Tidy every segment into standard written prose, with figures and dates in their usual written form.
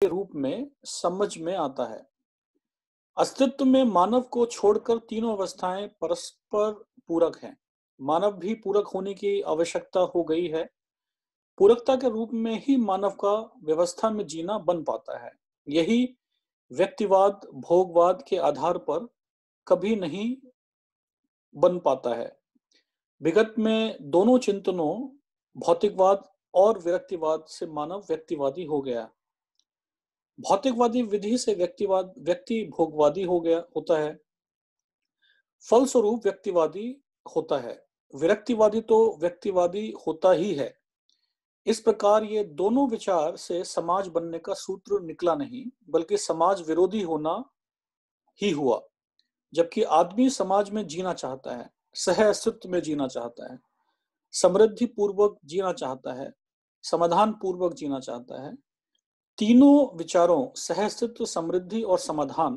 के रूप में समझ में आता है। अस्तित्व में मानव को छोड़कर तीनों अवस्थाएं परस्पर पूरक हैं। मानव भी पूरक होने की आवश्यकता हो गई है। पूरकता के रूप में ही मानव का व्यवस्था में जीना बन पाता है। यही व्यक्तिवाद भोगवाद के आधार पर कभी नहीं बन पाता है। विगत में दोनों चिंतनों भौतिकवाद और विरक्तिवाद से मानव व्यक्तिवादी हो गया। भौतिकवादी विधि से व्यक्ति भोगवादी हो गया होता है। फलस्वरूप व्यक्तिवादी होता है। विरक्तिवादी तो व्यक्तिवादी होता ही है। इस प्रकार ये दोनों विचार से समाज बनने का सूत्र निकला नहीं, बल्कि समाज विरोधी होना ही हुआ। जबकि आदमी समाज में जीना चाहता है, सह अस्तित्व में जीना चाहता है, समृद्धि पूर्वक जीना चाहता है, समाधान पूर्वक जीना चाहता है। तीनों विचारों सहअस्तित्व, समृद्धि और समाधान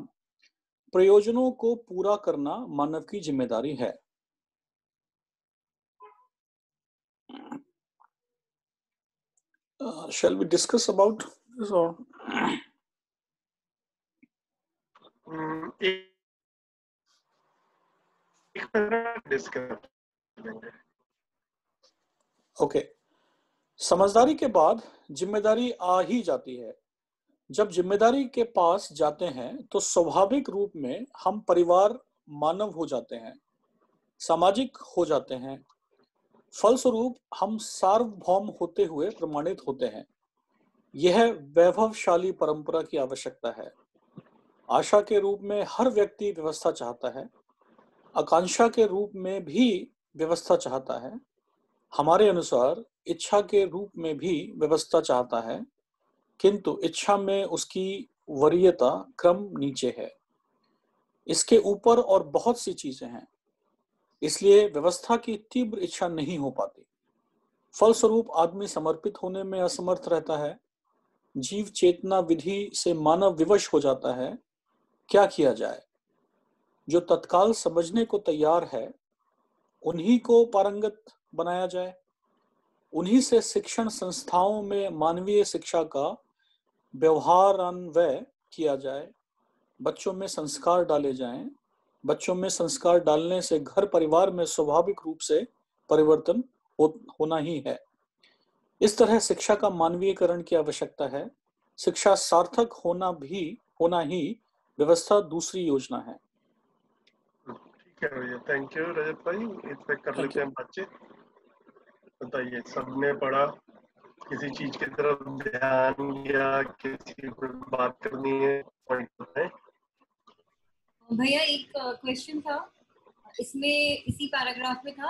प्रयोजनों को पूरा करना मानव की जिम्मेदारी है। Shall we discuss about this or? एक डिस्कस करेंगे। ओके। समझदारी के बाद जिम्मेदारी आ ही जाती है। जब जिम्मेदारी के पास जाते हैं तो स्वाभाविक रूप में हम परिवार मानव हो जाते हैं, सामाजिक हो जाते हैं। फलस्वरूप हम सार्वभौम होते हुए प्रमाणित होते हैं। यह वैभवशाली परंपरा की आवश्यकता है। आशा के रूप में हर व्यक्ति व्यवस्था चाहता है, आकांक्षा के रूप में भी व्यवस्था चाहता है, हमारे अनुसार इच्छा के रूप में भी व्यवस्था चाहता है, किंतु इच्छा में उसकी वरीयता क्रम नीचे है। इसके ऊपर और बहुत सी चीजें हैं, इसलिए व्यवस्था की तीव्र इच्छा नहीं हो पाती। फलस्वरूप आदमी समर्पित होने में असमर्थ रहता है। जीव चेतना विधि से मानव विवश हो जाता है। क्या किया जाए? जो तत्काल समझने को तैयार है उन्हीं को पारंगत बनाया जाए। उन्हीं से शिक्षण संस्थाओं में मानवीय शिक्षा का व्यवहारान्वय किया जाए। बच्चों में संस्कार डाले जाएं। बच्चों में संस्कार डालने से घर परिवार में स्वाभाविक रूप से परिवर्तन होना ही है। इस तरह शिक्षा का मानवीयकरण की आवश्यकता है। शिक्षा सार्थक होना ही व्यवस्था दूसरी योजना है। ठीक है भैया, थैंक यू रजत भाई। इस पे कर थैंक लेते यू। हैं बातचीत। बताइए, सबने पढ़ा, किसी चीज की तरफ ध्यान या किसी पर बात करनी है, पॉइंट बताएं। भैया एक क्वेश्चन था इसमें, इसी पैराग्राफ में था,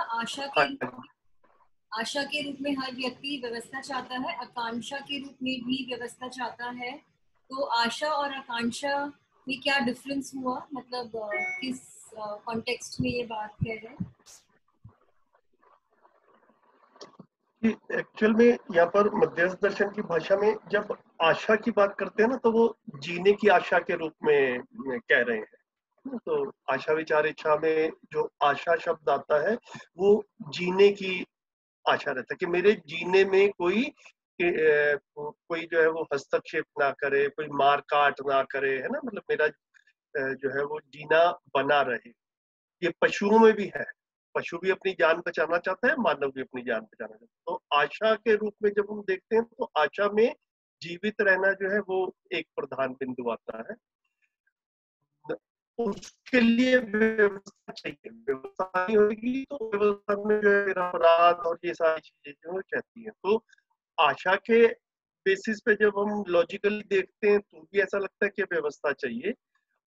आशा के रूप में हर व्यक्ति व्यवस्था चाहता है, आकांक्षा के रूप में भी व्यवस्था चाहता है। तो आशा और आकांक्षा में क्या डिफरेंस हुआ, मतलब किस कॉन्टेक्स्ट में ये बात कह रहे हैं? एक्चुअल में यहाँ पर मध्यस्थ दर्शन की भाषा में जब आशा की बात करते हैं ना, तो वो जीने की आशा के रूप में कह रहे हैं। तो आशा विचार इच्छा में जो आशा शब्द आता है वो जीने की आशा रहता है कि मेरे जीने में कोई जो है वो हस्तक्षेप ना करे, कोई मार काट ना करे, है ना। मतलब मेरा जो है वो जीना बना रहे। ये पशुओं में भी है। पशु भी अपनी जान बचाना चाहता है, मानव भी अपनी जान बचाना चाहता है। तो आशा के रूप में जब हम देखते हैं तो आशा में जीवित रहना जो है वो एक प्रधान बिंदु आता है। उसके लिए व्यवस्था चाहिए। व्यवस्था नहीं होगी तो व्यवस्था में जो है मेरा अपराध और ये सारी चीजें जो है कहती है। तो आशा के बेसिस पे जब हम लॉजिकली देखते हैं तो भी ऐसा लगता है कि व्यवस्था चाहिए।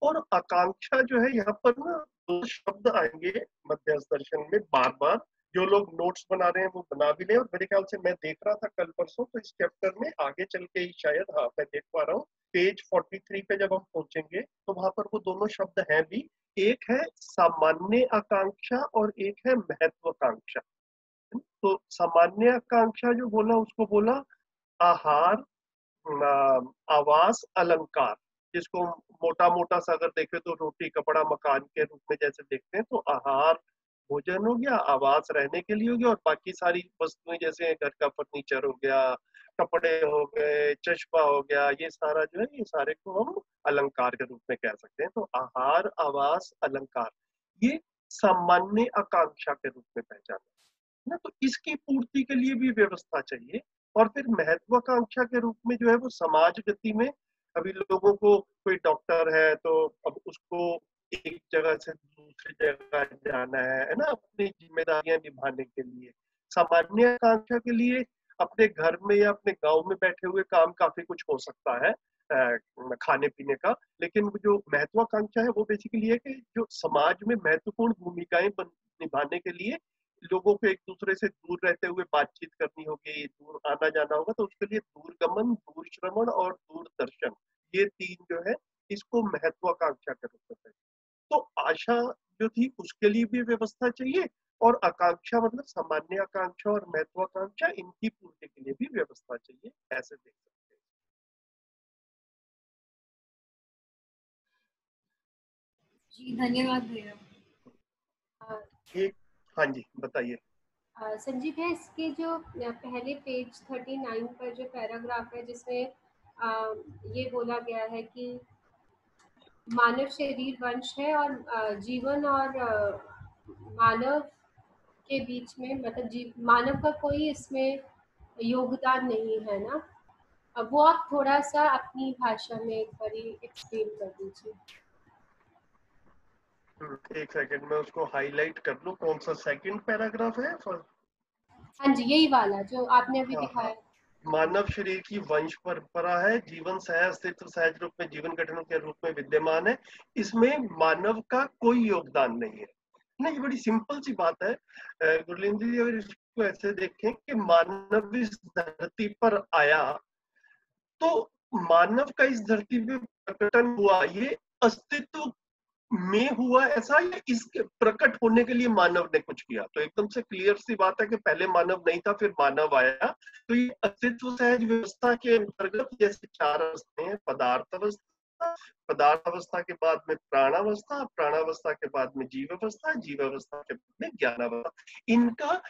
और आकांक्षा जो है यहाँ पर ना दो शब्द आएंगे मध्यस्थ दर्शन में बार बार। जो लोग नोट्स बना रहे हैं वो बना भी लें। और मेरे ख्याल से मैं देख रहा था कल परसों, तो इस चैप्टर में आगे चल के ही शायद, हाँ मैं देख पा रहा हूँ, पेज 43 पे जब हम पहुंचेंगे तो वहां पर वो दोनों शब्द हैं भी। एक है सामान्य आकांक्षा और एक है महत्वाकांक्षा। तो सामान्य आकांक्षा जो बोला उसको बोला आहार, आवास, अलंकार। जिसको मोटा मोटा सा अगर देखें तो रोटी कपड़ा मकान के रूप में जैसे देखते हैं, तो आहार भोजन हो गया, आवास रहने के लिए हो गया, और बाकी सारी वस्तुएं जैसे घर का फर्नीचर हो गया, कपड़े हो गए, चश्मा हो गया, ये सारा जो है, ये सारे को हम अलंकार के रूप में कह सकते हैं। तो आहार, आवास, अलंकार, ये सामान्य आकांक्षा के रूप में पहचाना है ना। तो इसकी पूर्ति के लिए भी व्यवस्था चाहिए। और फिर महत्वाकांक्षा के रूप में जो है वो समाज गति में, अभी लोगों को, कोई डॉक्टर है तो अब उसको एक जगह से दूसरी जगह जाना है ना, अपनी जिम्मेदारियां निभाने के लिए। सामान्य आकांक्षा के लिए अपने घर में या अपने गांव में बैठे हुए काम काफी कुछ हो सकता है, खाने पीने का। लेकिन वो जो महत्वाकांक्षा है वो बेसिकली है कि जो समाज में महत्वपूर्ण भूमिकाएं निभाने के लिए लोगों को एक दूसरे से दूर रहते हुए बातचीत करनी होगी, दूर आना जाना होगा, तो उसके लिए दूरगमन, दूर श्रवण और दूरदर्शन, ये तीन जो है, इसको महत्वाकांक्षा के रूप में। तो आशा जो थी उसके लिए भी व्यवस्था चाहिए, और आकांक्षा मतलब सामान्य आकांक्षा और महत्वाकांक्षा, इनकी पूर्ति के लिए भी व्यवस्था चाहिए, ऐसे देख सकते जी धन्यवाद भैया। हैं। एक, हाँ जी बताइए। संजीव भैया, इसके जो पहले पेज 39 पर जो पैराग्राफ है जिसमें ये बोला गया है कि मानव शरीर वंश है और जीवन और मानव के बीच में, मतलब मानव का कोई इसमें योगदान नहीं है ना। अब वो आप थोड़ा सा अपनी भाषा में एक बार एक्सप्लेन कर दीजिए। एक सेकंड में उसको हाईलाइट कर लूं, कौन सा सेकंड पैराग्राफ है? हाँ जी, यही वाला जो आपने अभी हाँ, दिखाया। मानव शरीर की वंश परंपरा है, जीवन सह अस्तित्व सहज रूप में जीवन गठन के रूप में विद्यमान है, इसमें मानव का कोई योगदान नहीं है ना। ये बड़ी सिंपल सी बात है गुरलिंद्र जी। अगर इसको ऐसे देखें कि मानव इस धरती पर आया, तो मानव का इस धरती पे प्रकटन हुआ, ये अस्तित्व में हुआ ऐसा, या इसके प्रकट होने के लिए मानव ने कुछ किया? तो एकदम से क्लियर सी बात है कि पहले मानव नहीं था, फिर मानव आया। तो ये अस्तित्व सहज व्यवस्था के अंतर्गत जैसे चार अवस्थाएं हैं, पदार्थ अवस्था, पदार्थ अवस्था के बाद में प्राणावस्था, प्राणावस्था के बाद में जीव अवस्था, जीव अवस्था के बाद में ज्ञान अवस्था, इनका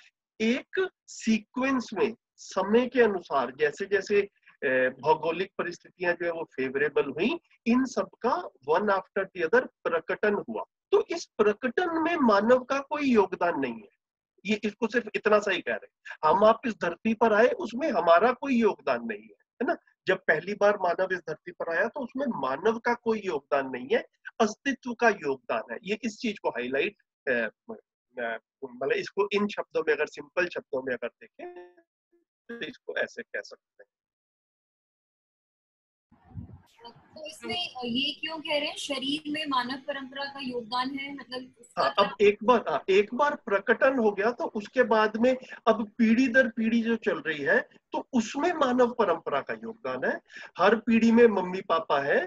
एक सीक्वेंस में समय के अनुसार जैसे जैसे भौगोलिक परिस्थितियां जो है वो फेवरेबल हुई, इन सब का वन आफ्टर द अदर प्रकटन हुआ। तो इस प्रकटन में मानव का कोई योगदान नहीं है, ये इसको सिर्फ इतना सा ही कह रहे हैं। हम आप इस धरती पर आए, उसमें हमारा कोई योगदान नहीं है ना। जब पहली बार मानव इस धरती पर आया तो उसमें मानव का कोई योगदान नहीं है, अस्तित्व का योगदान है। ये इस चीज को हाईलाइट, मतलब इसको इन शब्दों में, अगर सिंपल शब्दों में अगर देखें तो इसको ऐसे कह सकते हैं। तो इसमें ये क्यों कह रहे हैं शरीर में मानव परंपरा का योगदान है, मतलब हाँ, अब एक बार प्रकटन हो गया तो उसके बाद में अब पीढ़ी दर पीढ़ी जो चल रही है, तो उसमें मानव परंपरा का योगदान है। हर पीढ़ी में मम्मी पापा है,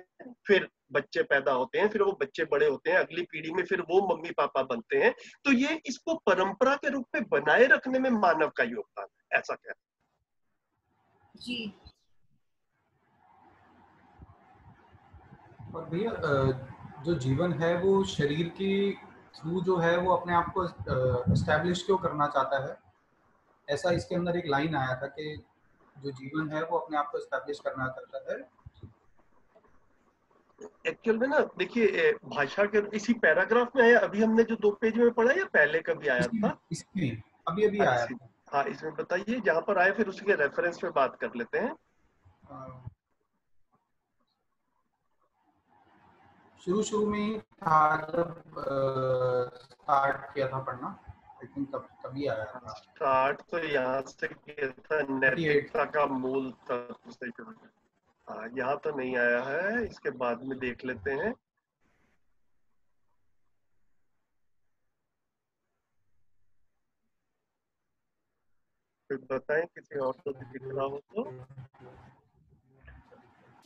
फिर बच्चे पैदा होते हैं, फिर वो बच्चे बड़े होते हैं, अगली पीढ़ी में फिर वो मम्मी पापा बनते हैं। तो ये इसको परंपरा के रूप में बनाए रखने में मानव का योगदान है, ऐसा कह जी। और भैया जो जीवन है वो शरीर के थ्रू जो है वो अपने आप को एस्टैब्लिश क्यों करना चाहता है? ऐसा इसके अंदर एक लाइन आया था कि जो जीवन है वो अपने आप को एस्टैब्लिश करना चाहता है। एक्चुअल में ना देखिए, भाषा के इसी पैराग्राफ में आया, अभी हमने जो 2 पेज में पढ़ा, या पहले कभी आया था? इसमें अभी आया था। हाँ, इसमें बताइए, जहाँ पर आए फिर उसके रेफरेंस पे बात कर लेते हैं। शुरू में था जब स्टार्ट किया था पढ़ना, आई थिंक तभी आया था। स्टार्ट तो यहाँ से किया था, नैतिकता का मूल तत्व से शुरू। हाँ, यहाँ तो नहीं आया है, इसके बाद में देख लेते हैं। फिर बताएं, किसी और को दिख रहा हो तो।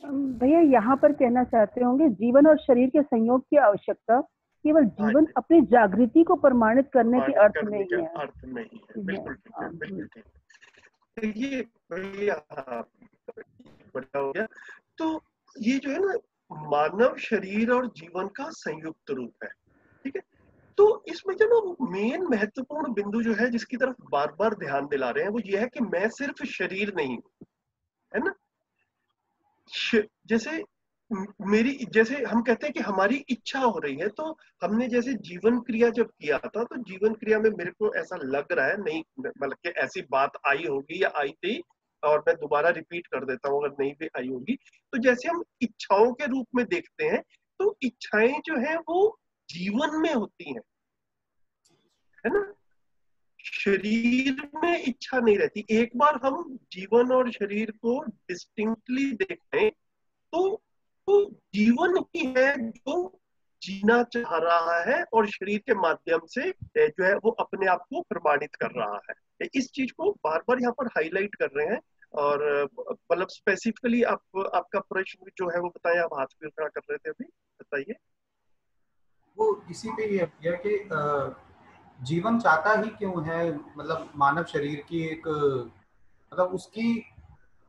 भैया यहाँ पर कहना चाहते होंगे जीवन और शरीर के संयोग की आवश्यकता केवल जीवन अपनी जागृति को प्रमाणित करने के अर्थ में ही है। अर्थ में ही है, बिल्कुल ठीक है, बिल्कुल ठीक। देखिए भैया, बढ़िया हो गया। तो ये जो है ना, मानव शरीर और जीवन का संयुक्त रूप है, ठीक है। तो तो इसमें जो ना मेन महत्वपूर्ण बिंदु जो है जिसकी तरफ बार बार ध्यान दिला रहे हैं वो ये है कि मैं सिर्फ शरीर नहीं हूं, है ना। जैसे मेरी, जैसे हम कहते हैं कि हमारी इच्छा हो रही है, तो हमने जैसे जीवन क्रिया जब किया था तो जीवन क्रिया में मेरे को ऐसा लग रहा है, नहीं बल्कि ऐसी बात आई होगी या आई थी, और मैं दोबारा रिपीट कर देता हूँ अगर नहीं भी आई होगी, तो जैसे हम इच्छाओं के रूप में देखते हैं तो इच्छाएं जो है वो जीवन में होती हैं, है ना। शरीर में इच्छा नहीं रहती। एक बार हम जीवन और शरीर को डिस्टिंक्टली देखें तो जीवन ही है जो जीना चाह रहा है और शरीर के माध्यम से जो है वो अपने आप को प्रमाणित कर रहा है। इस चीज को बार बार यहाँ पर हाईलाइट कर रहे हैं। और मतलब स्पेसिफिकली आपका प्रश्न जो है वो बताएं, आप हाथ पे खड़ा कर रहे थे अभी, बताइए। वो इसी पे ही है भैया कि जीवन चाहता ही क्यों है, मतलब मानव शरीर की एक मतलब उसकी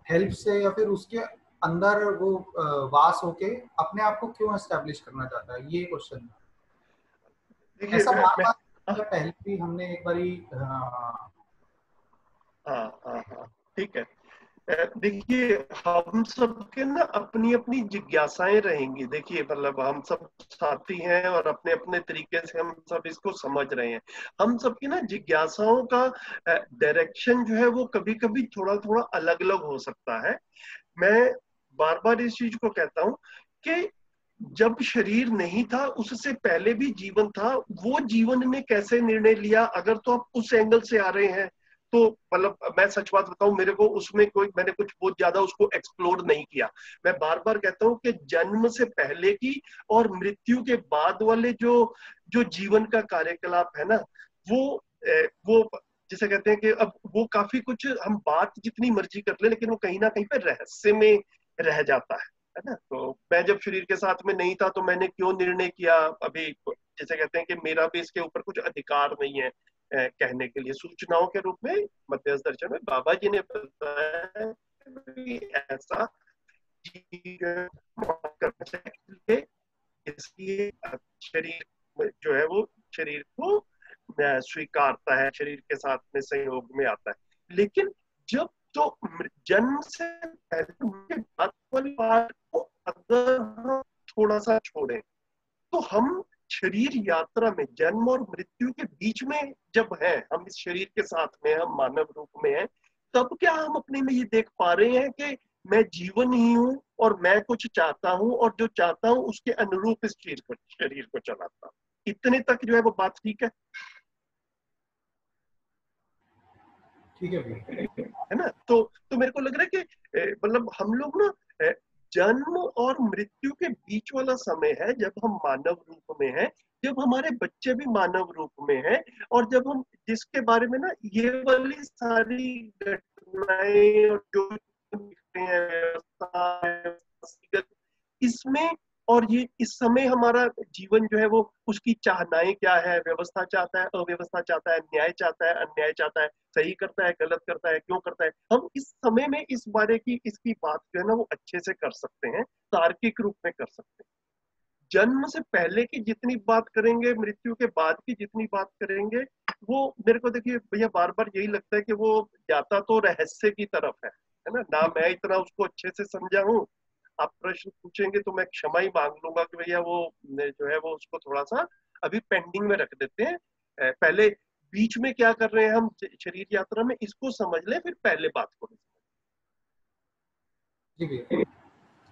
हेल्प से या फिर उसके अंदर वो वास होके अपने आप को क्यों एस्टेब्लिश करना चाहता है, ये क्वेश्चन है। ऐसा बार बार पहले भी हमने एक बारी हाँ ठीक है। देखिए हम सबके ना अपनी अपनी जिज्ञासाएं रहेंगी। देखिए मतलब हम सब साथी हैं और अपने अपने तरीके से हम सब इसको समझ रहे हैं। हम सबकी ना जिज्ञासाओं का डायरेक्शन जो है वो कभी कभी थोड़ा थोड़ा अलग अलग हो सकता है। मैं बार बार इस चीज को कहता हूं कि जब शरीर नहीं था उससे पहले भी जीवन था, वो जीवन ने कैसे निर्णय लिया, अगर तो आप उस एंगल से आ रहे हैं तो मतलब मैं सच बात बताऊं, मेरे को उसमें मैंने कुछ बहुत ज्यादा उसको एक्सप्लोर नहीं किया। मैं बार बार कहता हूं कि जन्म से पहले की और मृत्यु के बाद वाले जो जीवन का कार्यकलाप है ना, वो जिसे कहते हैं कि अब वो काफी कुछ हम बात जितनी मर्जी कर ले लेकिन वो कहीं ना कहीं पे रहस्य में रह जाता है ना। तो मैं जब शरीर के साथ में नहीं था तो मैंने क्यों निर्णय किया, अभी जिसे कहते हैं कि मेरा भी इसके ऊपर कुछ अधिकार नहीं है कहने के लिए। सूचनाओं के रूप में मध्यस्थ दर्शन में बाबा जी ने बताया ऐसा करना चाहिए, इसलिए शरीर जो है वो शरीर को स्वीकारता है, शरीर के साथ में संयोग में आता है। लेकिन जब तो जन्म से पहले बात वाली बात को अगर हम थोड़ा सा छोड़ें तो हम शरीर यात्रा में जन्म और मृत्यु के बीच में जब है, हम इस शरीर के साथ में, हम मानव रूप में हैं, तब क्या हम अपने में ये देख पा रहे हैं कि मैं जीवन ही हूं और मैं कुछ चाहता हूं और जो चाहता हूं उसके अनुरूप इस शरीर को चलाता हूं। इतने तक जो है वो बात ठीक है? ठीक है ना। तो मेरे को लग रहा है कि मतलब हम लोग ना जन्म और मृत्यु के बीच वाला समय है जब हम मानव रूप में हैं, जब हमारे बच्चे भी मानव रूप में हैं, और जब हम जिसके बारे में ना ये वाली सारी घटनाएं और जो दिखते हैं इसमें, और ये इस समय हमारा जीवन जो है वो उसकी चाहनाएं क्या है, व्यवस्था चाहता है, अव्यवस्था चाहता है, न्याय चाहता है, अन्याय चाहता है, सही करता है, गलत करता है, क्यों करता है, हम इस समय में इस बारे की इसकी बात जो है ना वो अच्छे से कर सकते हैं, तार्किक रूप में कर सकते हैं। जन्म से पहले की जितनी बात करेंगे, मृत्यु के बाद की जितनी बात करेंगे, वो मेरे को देखिए भैया बार बार यही लगता है कि वो जाता तो रहस्य की तरफ है ना। ना मैं इतना उसको अच्छे से समझा हूँ। आप प्रश्न पूछेंगे तो मैं क्षमा ही मांग लूंगा कि भैया वो जो है वो उसको थोड़ा सा अभी पेंडिंग में रख देते हैं। पहले बीच में क्या कर रहे हैं हम शरीर यात्रा में, इसको समझ ले, फिर पहले बात को। जी भैया,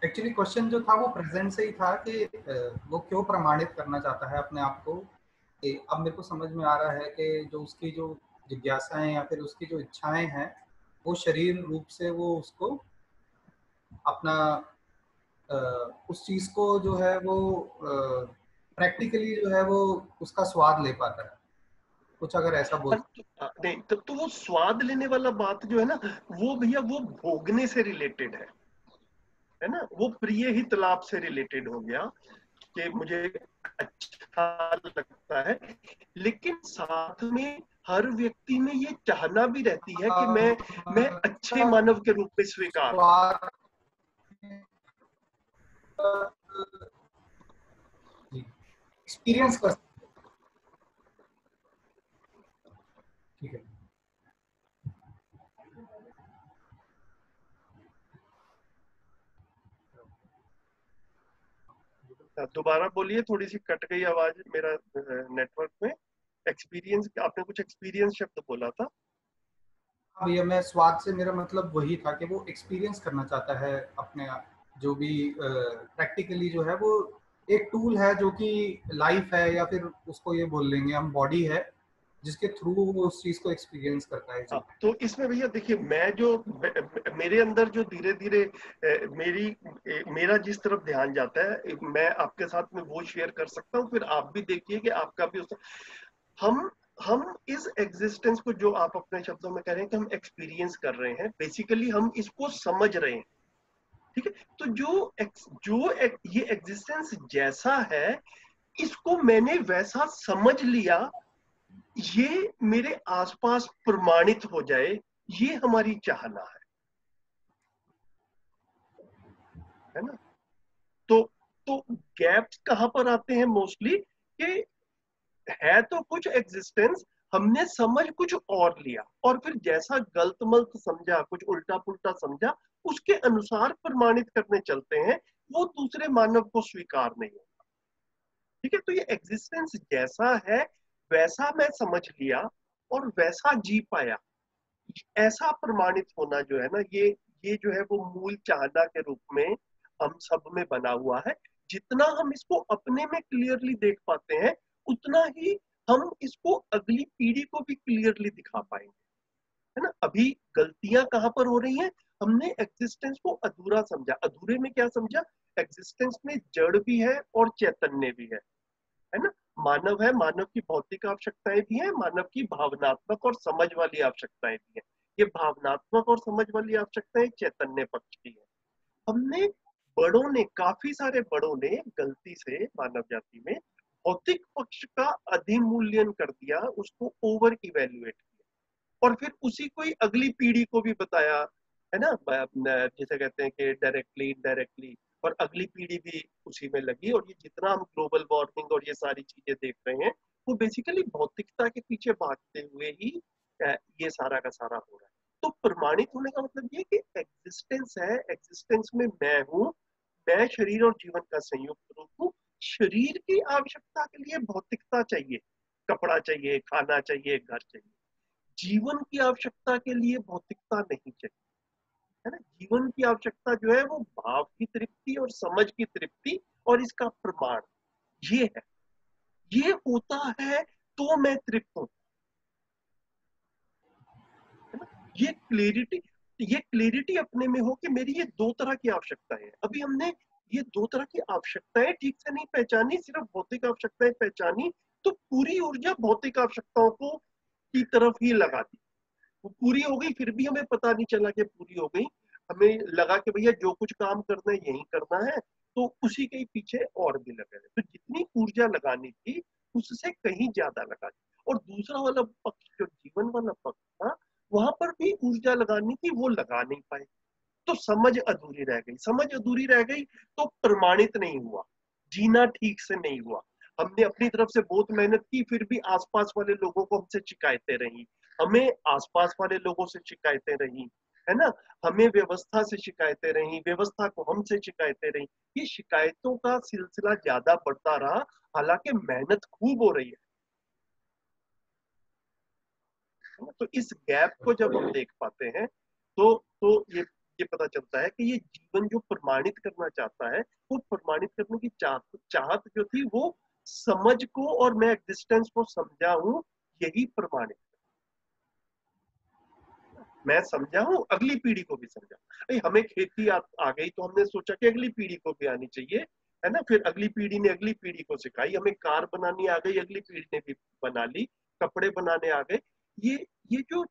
एक्चुअली क्वेश्चन जो था वो प्रेजेंट से ही था कि वो क्यों प्रमाणित करना चाहता है अपने आप को। अब मेरे को समझ में आ रहा है कि जो उसकी जो जिज्ञासाएं या फिर उसकी जो इच्छाएं हैं वो शरीर रूप से वो उसको अपना उस चीज को जो है वो प्रैक्टिकली जो है वो उसका स्वाद ले पाता है, कुछ अगर ऐसा बोल। नहीं तो वो स्वाद लेने वाला बात जो है ना वो भैया वो भोगने से रिलेटेड है ना। वो प्रिय हित लाभ से रिलेटेड हो गया कि मुझे अच्छा लगता है, लेकिन साथ में हर व्यक्ति में ये चाहना भी रहती है कि मैं अच्छे मानव के रूप में स्वीकार। एक्सपीरियंस कर दोबारा बोलिए, थोड़ी सी कट गई आवाज मेरा नेटवर्क में। एक्सपीरियंस, आपने कुछ एक्सपीरियंस शब्द बोला था। भैया मैं स्वाद से मेरा मतलब वही था कि वो एक्सपीरियंस करना चाहता है अपने जो भी प्रैक्टिकली जो है वो एक टूल है जो कि लाइफ है, या फिर उसको ये बोल लेंगे हम बॉडी है जिसके थ्रू वो उस चीज को एक्सपीरियंस करता है। जी तो इसमें भैया देखिए, मेरे अंदर जो धीरे धीरे मेरा जिस तरफ ध्यान जाता है, मैं आपके साथ में वो शेयर कर सकता हूँ, फिर आप भी देखिए कि आपका भी हम इस एग्जिस्टेंस को, जो आप अपने शब्दों में कह रहे हैं कि हम एक्सपीरियंस कर रहे हैं, बेसिकली हम इसको समझ रहे हैं। ठीक है, तो ये एग्जिस्टेंस जैसा है, इसको मैंने वैसा समझ लिया, ये मेरे आसपास प्रमाणित हो जाए, ये हमारी चाहना है ना। तो गैप्स कहां पर आते हैं मोस्टली, कि है तो कुछ एग्जिस्टेंस, हमने समझ कुछ और लिया, और फिर जैसा गलत मलत समझा, कुछ उल्टा पुल्टा समझा, उसके अनुसार प्रमाणित करने चलते हैं, वो दूसरे मानव को स्वीकार नहीं होता। ठीक है, तो ये एग्जिस्टेंस जैसा है वैसा मैं समझ लिया और वैसा जी पाया, ऐसा प्रमाणित होना जो है ना, ये जो है वो मूल चाहना के रूप में हम सब में बना हुआ है। जितना हम इसको अपने में क्लियरली देख पाते हैं, उतना ही हम इसको अगली पीढ़ी को भी क्लियरली दिखा पाएंगे, है ना। अभी गलतियां कहां पर हो रही हैं, हमने एग्जिस्टेंस को अधूरा समझा। अधूरे में क्या समझा, एग्जिस्टेंस में जड़ भी है और चैतन्य भी है ना। मानव है, मानव की भौतिक आवश्यकताएं भी हैं, मानव की भावनात्मक और समझ वाली आवश्यकताएं भी हैं। ये भावनात्मक और समझ वाली आवश्यकताएं चैतन्य पक्ष की है। हमने काफी सारे बड़ों ने गलती से मानव जाति में भौतिक पक्ष का अधिमूल्यन कर दिया, उसको ओवर इवेल्युएट किया, और फिर उसी को ही अगली पीढ़ी को भी बताया, है ना। जैसे कहते हैं कि डायरेक्टली इनडायरेक्टली, और अगली पीढ़ी भी उसी में लगी। और ये जितना हम ग्लोबल वार्मिंग और ये सारी चीजें देख रहे हैं, वो बेसिकली भौतिकता के पीछे भागते हुए ही ये सारा का सारा हो रहा है। तो प्रमाणित होने का मतलब ये कि एग्जिस्टेंस है, एग्जिस्टेंस में मैं हूँ, मैं शरीर और जीवन का संयुक्त रूप हूँ। शरीर की आवश्यकता के लिए भौतिकता चाहिए, कपड़ा चाहिए, खाना चाहिए, घर चाहिए। जीवन की आवश्यकता के लिए भौतिकता नहीं चाहिए, है ना। जीवन की आवश्यकता जो है वो भाव की तृप्ति और समझ की तृप्ति, और इसका प्रमाण ये है। ये होता है तो मैं तृप्त हूं, है ना। ये क्लियरिटी अपने में हो कि मेरी ये दो तरह की आवश्यकताएं हैं। अभी हमने ये दो तरह की आवश्यकताएं ठीक से नहीं पहचानी, सिर्फ भौतिक आवश्यकताएं पहचानी, तो पूरी ऊर्जा भौतिक आवश्यकताओं को की तरफ ही लगा दी। वो पूरी हो गई, फिर भी हमें पता नहीं चला कि पूरी हो गई। हमें लगा कि भैया जो कुछ काम करना है यही करना है, तो उसी के पीछे और भी लगे रहे। तो जितनी ऊर्जा लगानी थी उससे कहीं ज्यादा लगा दी। और दूसरा वाला पक्ष, जो जीवन वाला पक्ष था, वहां पर भी ऊर्जा लगानी थी, वो लगा नहीं पाए, तो समझ अधूरी रह गई। समझ अधूरी रह गई तो प्रमाणित नहीं हुआ, जीना ठीक से नहीं हुआ। हमने अपनी तरफ से बहुत मेहनत की, फिर भी आसपास वाले लोगों को हमसे शिकायतें रही, हमें आसपास वाले लोगों से शिकायतें रही, है ना। हमें व्यवस्था से शिकायतें रही, व्यवस्था को हमसे शिकायतें रही। ये शिकायतों का सिलसिला ज्यादा बढ़ता रहा, हालांकि मेहनत खूब हो रही है ना? तो इस गैप को जब हम देख पाते हैं, तो ये पता चलता है कि ये जीवन जो प्रमाणित करना चाहता है, वो प्रमाणित करने की चाहत जो थी, वो समझ को और मैं एग्जिस्टेंस को समझा हूं, यही प्रमाणित। मैं समझा हूं, अगली पीढ़ी को भी समझा। हमें खेती आ गई तो हमने सोचा कि अगली पीढ़ी को भी आनी चाहिए, है ना। फिर अगली पीढ़ी ने अगली पीढ़ी को सिखाई, हमें कार बनानी आ गई, अगली पीढ़ी ने भी बना ली, कपड़े बनाने आ गए। ये ये जो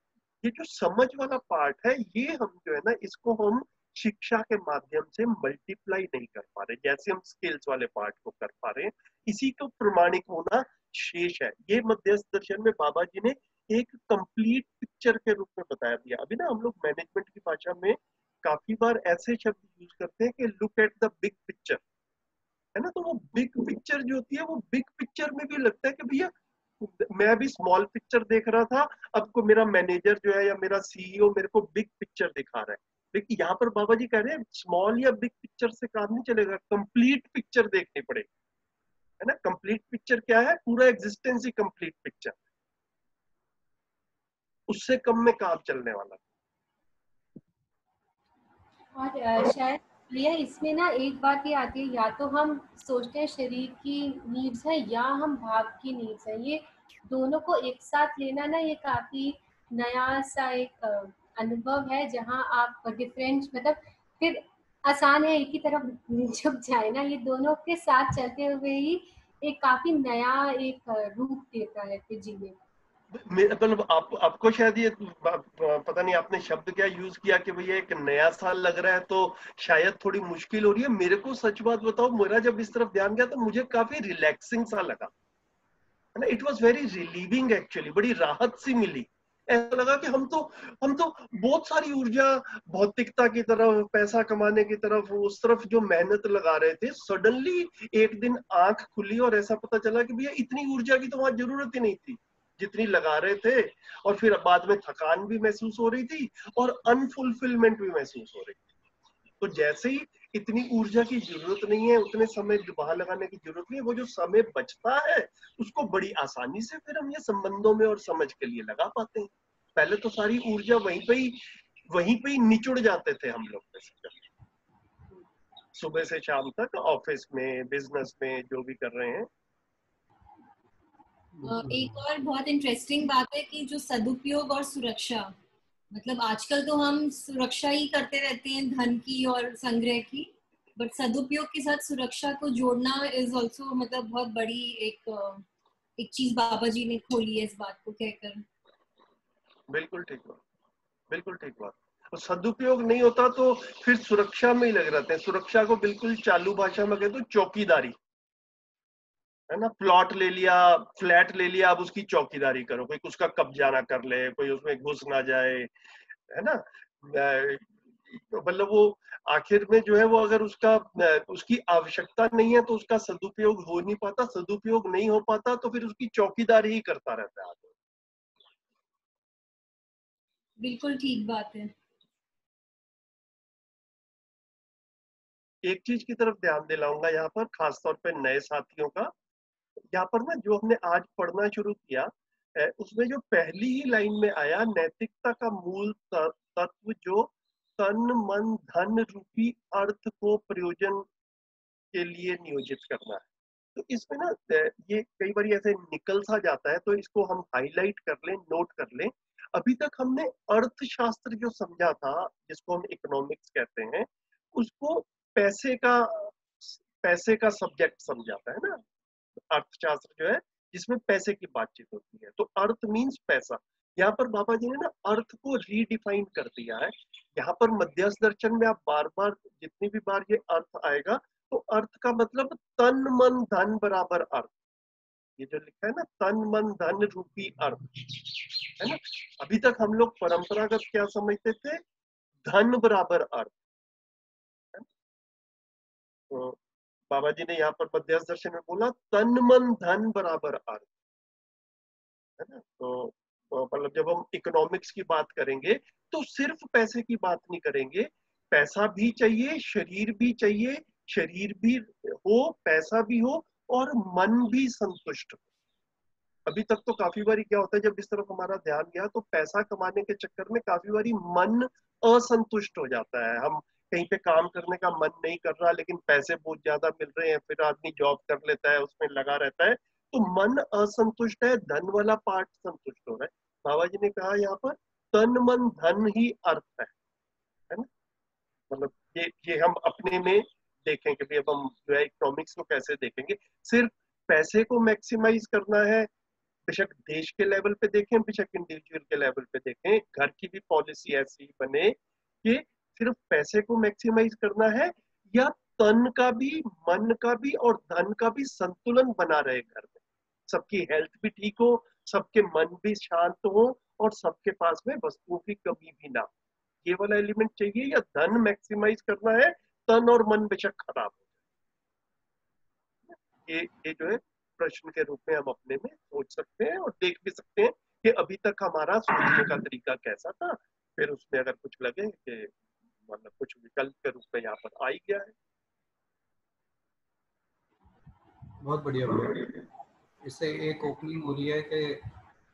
ये जो समझ वाला पार्ट है, ये हम जो है ना, इसको हम शिक्षा के माध्यम से मल्टीप्लाई नहीं कर पा रहे, जैसे हम स्किल्स वाले पार्ट को कर पा रहे हैं। इसी को प्रमाणिक होना शेष है। ये मध्यस्थ दर्शन में बाबा जी ने एक कंप्लीट पिक्चर के रूप में बताया दिया। अभी ना हम लोग मैनेजमेंट की भाषा में काफी बार ऐसे शब्द यूज करते हैं कि look at the big picture, है ना। तो वो बिग पिक्चर जो होती है, वो बिग पिक्चर में भी लगता है कि भैया मैं अभी स्मॉल पिक्चर देख रहा था, अब को मेरा मैनेजर जो है या मेरा सीईओ मेरे को बिग पिक्चर दिखा रहा है। लेकिन यहाँ पर बाबा जी कह रहे हैं स्मॉल या बिग पिक्चर से काम नहीं चलेगा, कंप्लीट पिक्चर देखनी पड़ेगी, है ना। कंप्लीट पिक्चर क्या है? पूरा एग्जिस्टेंस ही कंप्लीट पिक्चर, उससे कम में काम चलने वाला। और शायद भैया इसमें ना एक बात ये आती है, या तो हम सोचते हैं शरीर की नीड्स है या हम भाव की नीड्स है, ये दोनों को एक साथ लेना ना ये काफी नया सा एक अनुभव है, जहाँ आप डिफरेंट मतलब फिर आसान है एक ही तरफ झुक जाए ना, ये दोनों के साथ चलते हुए ही एक काफी नया एक रूप देता है फिर जीने का। मतलब आपको शायद ये पता नहीं आपने शब्द क्या यूज किया कि भैया एक नया साल लग रहा है, तो शायद थोड़ी मुश्किल हो रही है। मेरे को सच बात बताओ, मेरा जब इस तरफ ध्यान गया तो मुझे काफी रिलैक्सिंग सा लगा, है ना। It was very relieving actually, बड़ी राहत सी मिली। ऐसा लगा कि हम तो बहुत सारी ऊर्जा भौतिकता की तरफ, पैसा कमाने की तरफ, उस तरफ जो मेहनत लगा रहे थे, सडनली एक दिन आंख खुली और ऐसा पता चला कि भैया इतनी ऊर्जा की तो वहां जरूरत ही नहीं थी जितनी लगा रहे थे। और फिर बाद में थकान भी महसूस हो रही थी और अनफुलफिलमेंट भी महसूस हो रही थी। तो जैसे ही इतनी ऊर्जा की जरूरत नहीं है, उतने समय वहां लगाने की जरूरत नहीं है, वो जो समय बचता है उसको बड़ी आसानी से फिर हम ये संबंधों में और समझ के लिए लगा पाते हैं। पहले तो सारी ऊर्जा वहीं पे ही निचुड़ जाते थे हम लोग, सुबह से शाम तक ऑफिस में, बिजनेस में जो भी कर रहे हैं। एक और बहुत इंटरेस्टिंग बात है कि जो सदुपयोग और सुरक्षा, मतलब आजकल तो हम सुरक्षा ही करते रहते हैं धन की और संग्रह की, बट सदुपयोग के साथ सुरक्षा को जोड़ना इज ऑल्सो मतलब बहुत बड़ी एक चीज बाबा जी ने खोली है इस बात को कहकर। बिल्कुल ठीक बात, बिल्कुल ठीक बात। तो सदुपयोग नहीं होता तो फिर सुरक्षा में ही लगे रहते हैं। सुरक्षा को बिल्कुल चालू भाषा में कहते हैं चौकीदारी, है ना। प्लॉट ले लिया, फ्लैट ले लिया, अब उसकी चौकीदारी करो, कोई उसका कब्जा ना कर ले, कोई उसमें घुस ना जाए, है ना। मतलब वो आखिर में जो है वो अगर उसकी आवश्यकता नहीं है तो उसका सदुपयोग हो नहीं पाता, सदुपयोग नहीं हो पाता तो फिर उसकी चौकीदारी ही करता रहता है आदमी। बिल्कुल ठीक बात है। एक चीज की तरफ ध्यान दिलाऊंगा यहाँ पर, खासतौर पे नए साथियों का। यहाँ पर ना जो हमने आज पढ़ना शुरू किया, उसमें जो पहली ही लाइन में आया, नैतिकता का मूल तत्व जो तन मन धन रूपी अर्थ को प्रयोजन के लिए नियोजित करना है। तो इसमें ना ये कई बार ऐसे निकल सा जाता है, तो इसको हम हाईलाइट कर लें, नोट कर लें। अभी तक हमने अर्थशास्त्र जो समझा था, जिसको हम इकोनॉमिक्स कहते हैं, उसको पैसे का पैसे का सब्जेक्ट समझा था, है ना। अर्थशास्त्र जो है जिसमें पैसे की बातचीत होती है, तो अर्थ मीन्स पैसा। यहाँ पर बाबा जी ने ना अर्थ को रीडिफाइन कर दिया है। यहाँ पर मध्यस्थ दर्शन में आप बार बार जितनी भी बार ये अर्थ आएगा, तो अर्थ का मतलब तन मन धन बराबर अर्थ, ये जो लिखा है ना, तन मन धन रूपी अर्थ, है ना। अभी तक हम लोग परंपरागत क्या समझते थे? धन बराबर अर्थ, है ना? तो बाबा जी ने यहाँ पर मध्यस्थ दर्शन में बोला तन मन धन बराबर अर्थ, है ना। तो मतलब जब हम इकोनॉमिक्स की बात करेंगे तो सिर्फ पैसे की बात नहीं करेंगे, पैसा भी चाहिए, शरीर भी चाहिए, शरीर भी हो, पैसा भी हो और मन भी संतुष्ट हो। अभी तक तो काफी बारी क्या होता है, जब इस तरफ हमारा ध्यान गया तो पैसा कमाने के चक्कर में काफी बारी मन असंतुष्ट हो जाता है। हम कहीं पे काम करने का मन नहीं कर रहा, लेकिन पैसे बहुत ज्यादा मिल रहे हैं, फिर आदमी जॉब कर लेता है, उसमें लगा रहता है, तो मन असंतुष्ट है, धन वाला पार्ट संतुष्ट हो रहा है। बाबा जी ने कहा यहाँ पर तन मन धन ही अर्थ है ना। मतलब ये हम अपने में देखें कि अब हम जो है इकोनॉमिक्स को कैसे देखेंगे। सिर्फ पैसे को मैक्सिमाइज करना है, बेशक देश के लेवल पे देखें, बेशक इंडिविजुअल के लेवल पे देखें, घर की भी पॉलिसी ऐसी बने कि सिर्फ पैसे को मैक्सिमाइज करना है, या तन का भी, मन का भी और धन का भी संतुलन बना रहे घर में, सबकी हेल्थ भी ठीक हो, सबके मन भी शांत हो और सबके पास में वस्तुओं की कमी भी ना हो। ये वाला एलिमेंट चाहिए, या धन मैक्सिमाइज करना है, तन और मन बेशक खराब हो। ये जो है प्रश्न के रूप में हम अपने में सोच सकते हैं और देख भी सकते हैं कि अभी तक हमारा सोचने का तरीका कैसा था, फिर उसमें अगर कुछ लगे कि मतलब कुछ विकल्प के रूप में यहाँ पर आ ही गया है। बहुत बढ़िया भैया। इससे एक ओपनिंग हो रही है कि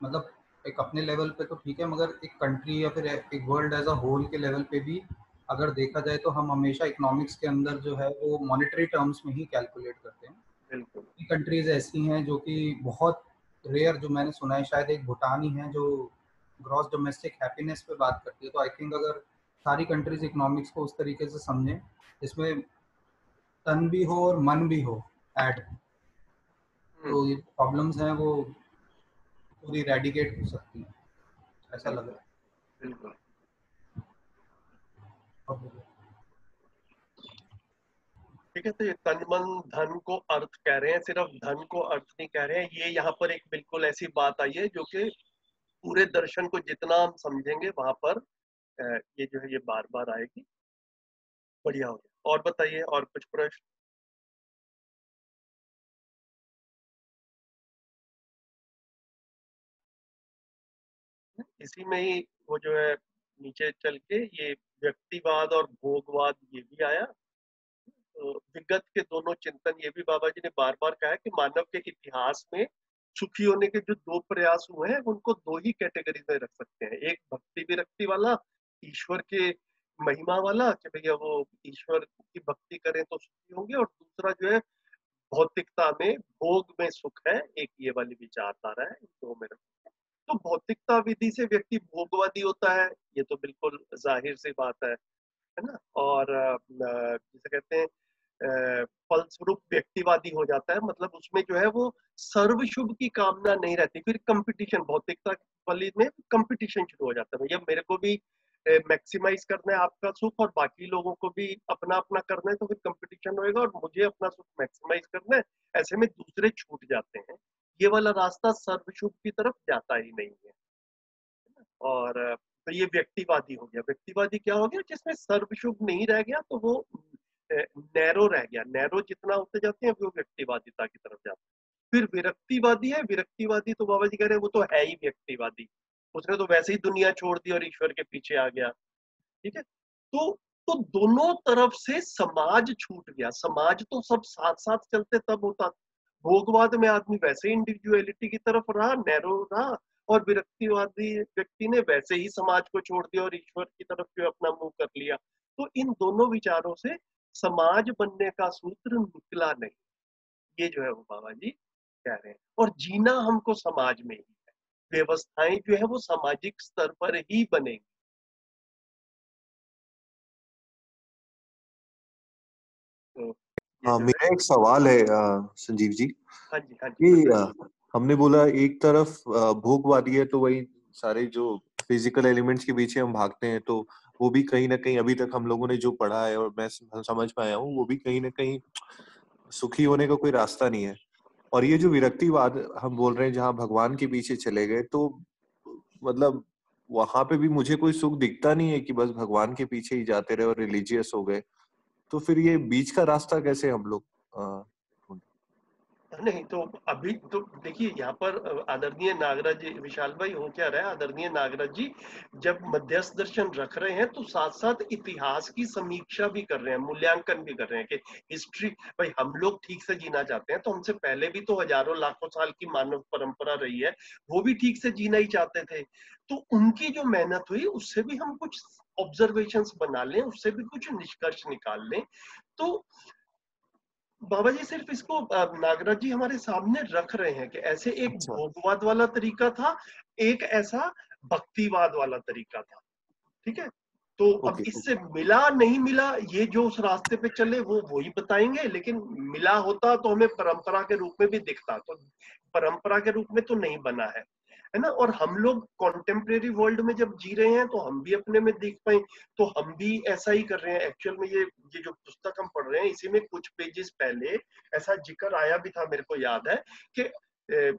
मतलब एक अपने लेवल पे तो ठीक है, मगर एक कंट्री या फिर एक वर्ल्ड एज अ होल के लेवल पे भी अगर देखा जाए तो हम हमेशा इकोनॉमिक्स के अंदर जो है वो मॉनेटरी टर्म्स में ही कैलकुलेट करते हैं। बिल्कुल। कंट्रीज ऐसी हैं जो कि बहुत रेयर, जो मैंने सुना है शायद एक भूटान ही है जो ग्रॉस डोमेस्टिक हैप्पीनेस पे बात करती है। तो आई थिंक अगर सारी कंट्रीज इकोनॉमिक्स को उस तरीके से समझें जिसमें तन भी हो और मन भी हो ऐड, तो ये प्रॉब्लम्स हैं वो पूरी रेडिकेट हो सकती हैं, ऐसा लग रहा है। बिल्कुल। ठीक है, तो ये तन मन धन को अर्थ कह रहे हैं, सिर्फ धन को अर्थ नहीं कह रहे हैं। ये यहाँ पर एक बिल्कुल ऐसी बात आई है जो कि पूरे दर्शन को जितना हम समझेंगे वहां पर ये जो है ये बार बार आएगी। बढ़िया हो गया। और बताइए, और कुछ प्रश्न? इसी में ही वो जो है नीचे चल के ये व्यक्तिवाद और भोगवाद ये भी आया। तो विगत के दोनों चिंतन, ये भी बाबा जी ने बार बार कहा है कि मानव के इतिहास में सुखी होने के जो दो प्रयास हुए हैं उनको दो ही कैटेगरी में रख सकते हैं। एक भक्ति विरक्ति वाला, ईश्वर के महिमा वाला कि भैया वो ईश्वर की भक्ति करें तो सुखी होंगे, और दूसरा जो है भौतिकता में भोग में सुख है, एक ये वाली विचारधारा है। इन दो में रखते हैं। तो भौतिकता विधि से व्यक्ति भोगवादी होता है, ये तो बिल्कुल जाहिर सी बात है ना। और जिसे कहते हैं फलस्वरूप व्यक्तिवादी हो जाता है, मतलब उसमें जो है वो सर्व शुभ की कामना नहीं रहती। फिर कंपटीशन, भौतिकता वाली में कंपटीशन शुरू हो जाता है, भैया मेरे को भी मैक्सिमाइज करना है आपका सुख और बाकी लोगों को भी अपना अपना करना है, तो फिर कंपटीशन होएगा और मुझे अपना सुख मैक्सिमाइज करना है, ऐसे में दूसरे छूट जाते हैं। ये वाला रास्ता सर्वशुभ की तरफ जाता ही नहीं है। और तो ये व्यक्तिवादी हो गया। व्यक्तिवादी क्या हो गया? जिसमें सर्वशुभ नहीं रह गया, तो वो नैरो रह गया। नैरो जितना होते जाते हैं वो व्यक्तिवादिता की तरफ जाते हैं। फिर विरक्तिवादी है। विरक्तिवादी तो बाबा जी कह रहे हैं वो तो है ही व्यक्तिवादी, उसने तो वैसे ही दुनिया छोड़ दी और ईश्वर के पीछे आ गया। ठीक है, तो दोनों तरफ से समाज छूट गया। समाज तो सब साथ साथ चलते तब होता। भोगवाद में आदमी वैसे इंडिविजुअलिटी की तरफ रहा, नैरो रहा, और विरक्तिवादी व्यक्ति ने वैसे ही समाज को छोड़ दिया और ईश्वर की तरफ जो अपना मुंह कर लिया। तो इन दोनों विचारों से समाज बनने का सूत्र निकला नहीं। ये जो है वो बाबा जी कह रहे हैं। और जीना हमको समाज में ही है, व्यवस्थाएं जो है वो सामाजिक स्तर पर ही बनेंगी। तो हाँ, मेरा एक सवाल है संजीव जी। हाँ जी, हाँ कि जी। हमने बोला एक तरफ भोगवादी है, तो वही सारे जो फिजिकल एलिमेंट्स के पीछे हम भागते हैं, तो वो भी कहीं ना कहीं अभी तक हम लोगों ने जो पढ़ा है और मैं समझ पाया हूँ, वो भी कहीं ना कहीं सुखी होने का कोई रास्ता नहीं है। और ये जो विरक्तिवाद हम बोल रहे हैं, जहाँ भगवान के पीछे चले गए, तो मतलब वहां पे भी मुझे कोई सुख दिखता नहीं है कि बस भगवान के पीछे ही जाते रहे और रिलीजियस हो गए। तो फिर ये बीच का रास्ता कैसे हम लोग नहीं, तो अभी तो देखिए यहाँ पर आदरणीय नागराज जी, विशाल भाई हो क्या रहा है, आदरणीय नागराज जी जब मध्यस्थ दर्शन रख रहे हैं तो साथ साथ इतिहास की समीक्षा भी कर रहे हैं, मूल्यांकन भी कर रहे हैं कि हिस्ट्री, भाई हम लोग ठीक से जीना चाहते हैं तो हमसे पहले भी तो हजारों लाखों साल की मानव परंपरा रही है, वो भी ठीक से जीना ही चाहते थे। तो उनकी जो मेहनत हुई उससे भी हम कुछ ऑब्जर्वेशंस बना लें, उससे भी कुछ निष्कर्ष निकाल लें। तो बाबा जी सिर्फ इसको नागराज जी हमारे सामने रख रहे हैं कि ऐसे एक भोगवाद वाला तरीका था, एक ऐसा भक्तिवाद वाला तरीका था। ठीक है, तो अब इससे मिला नहीं मिला, ये जो उस रास्ते पे चले वो वही बताएंगे, लेकिन मिला होता तो हमें परंपरा के रूप में भी दिखता, तो परंपरा के रूप में तो नहीं बना है ना। और हम लोग कॉन्टेम्परेरी वर्ल्ड में जब जी रहे हैं तो हम भी अपने में देख पाए, तो हम भी ऐसा ही कर रहे हैं। एक्चुअल में ये जो पुस्तक हम पढ़ रहे हैं इसी में कुछ पेजेस पहले ऐसा जिक्र आया भी था, मेरे को याद है कि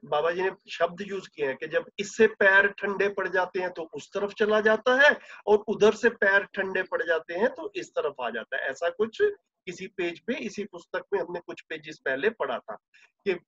बाबा जी ने शब्द यूज किए हैं कि जब इससे पैर ठंडे पड़ जाते हैं तो उस तरफ चला जाता है, और उधर से पैर ठंडे पड़ जाते हैं तो इस तरफ आ जाता है। ऐसा कुछ किसी पेज पे इसी पुस्तक में हमने कुछ पेजेस पहले पढ़ा था कि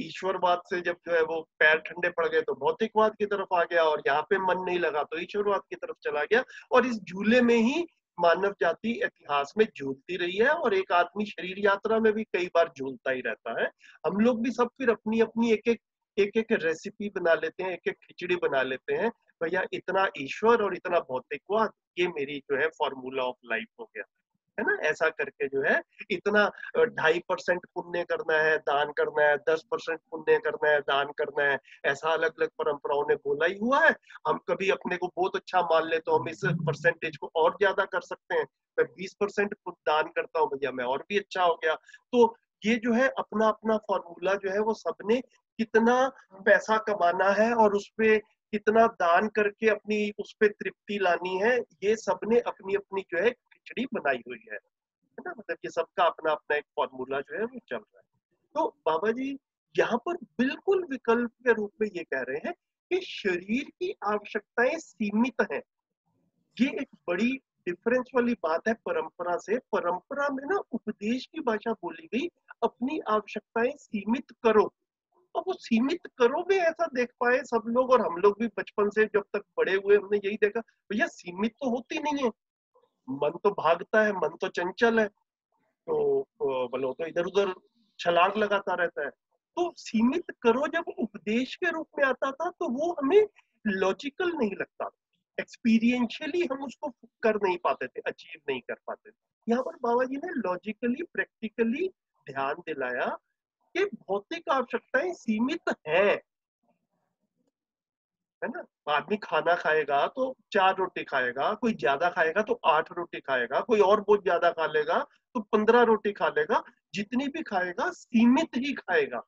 ईश्वरवाद से जब जो है वो पैर ठंडे पड़ गए तो भौतिकवाद की तरफ आ गया, और यहाँ पे मन नहीं लगा तो ईश्वरवाद की तरफ चला गया, और इस झूले में ही मानव जाति इतिहास में झूलती रही है, और एक आदमी शरीर यात्रा में भी कई बार झूलता ही रहता है। हम लोग भी सब फिर अपनी अपनी एक एक रेसिपी बना लेते हैं, एक एक खिचड़ी बना लेते हैं, भैया इतना ईश्वर और इतना भौतिकवाद, ये मेरी जो है फॉर्मूला ऑफ लाइफ हो गया, है ना। ऐसा करके जो है इतना 2.5% पुण्य करना है, दान करना है, 10% पुण्य करना है, दान करना है, ऐसा अलग अलग परंपराओं ने बोला ही हुआ है। हम कभी अपने को बहुत अच्छा मान ले तो हम इस परसेंटेज को और ज्यादा कर सकते हैं। मैं 20% दान करता हूँ, भैया मैं और भी अच्छा हो गया। तो ये जो है अपना अपना फॉर्मूला जो है वो सबने कितना पैसा कमाना है और उसपे कितना दान करके अपनी उस पे तृप्ति लानी है, ये सबने अपनी अपनी जो है खिचड़ी बनाई हुई है ना। मतलब ये सबका अपना अपना एक फॉर्मूला जो है वो चल रहा है। तो बाबा जी यहाँ पर बिल्कुल विकल्प के रूप में ये कह रहे हैं कि शरीर की आवश्यकताएं सीमित हैं। ये एक बड़ी डिफरेंस वाली बात है परंपरा से। परंपरा में ना उपदेश की भाषा बोली गई, अपनी आवश्यकताएं सीमित करो। अब वो सीमित करो में ऐसा देख पाए सब लोग, और हम लोग भी बचपन से जब तक बड़े हुए हमने यही देखा, भैया सीमित तो होती नहीं है, मन तो भागता है, मन तो चंचल है, तो बोलो तो इधर उधर छलांग लगाता रहता है। तो सीमित करो जब उपदेश के रूप में आता था तो वो हमें लॉजिकल नहीं लगता, एक्सपीरियंशियली हम उसको कर नहीं पाते थे, अचीव नहीं कर पाते थे। यहाँ पर बाबा जी ने लॉजिकली प्रैक्टिकली ध्यान दिलाया कि भौतिक आवश्यकताएं सीमित है ना। आदमी खाना खाएगा तो 4 रोटी खाएगा, कोई ज्यादा खाएगा तो 8 रोटी खाएगा, कोई और बहुत ज्यादा खा लेगा तो 15 रोटी खा लेगा, जितनी भी खाएगा सीमित ही खाएगा।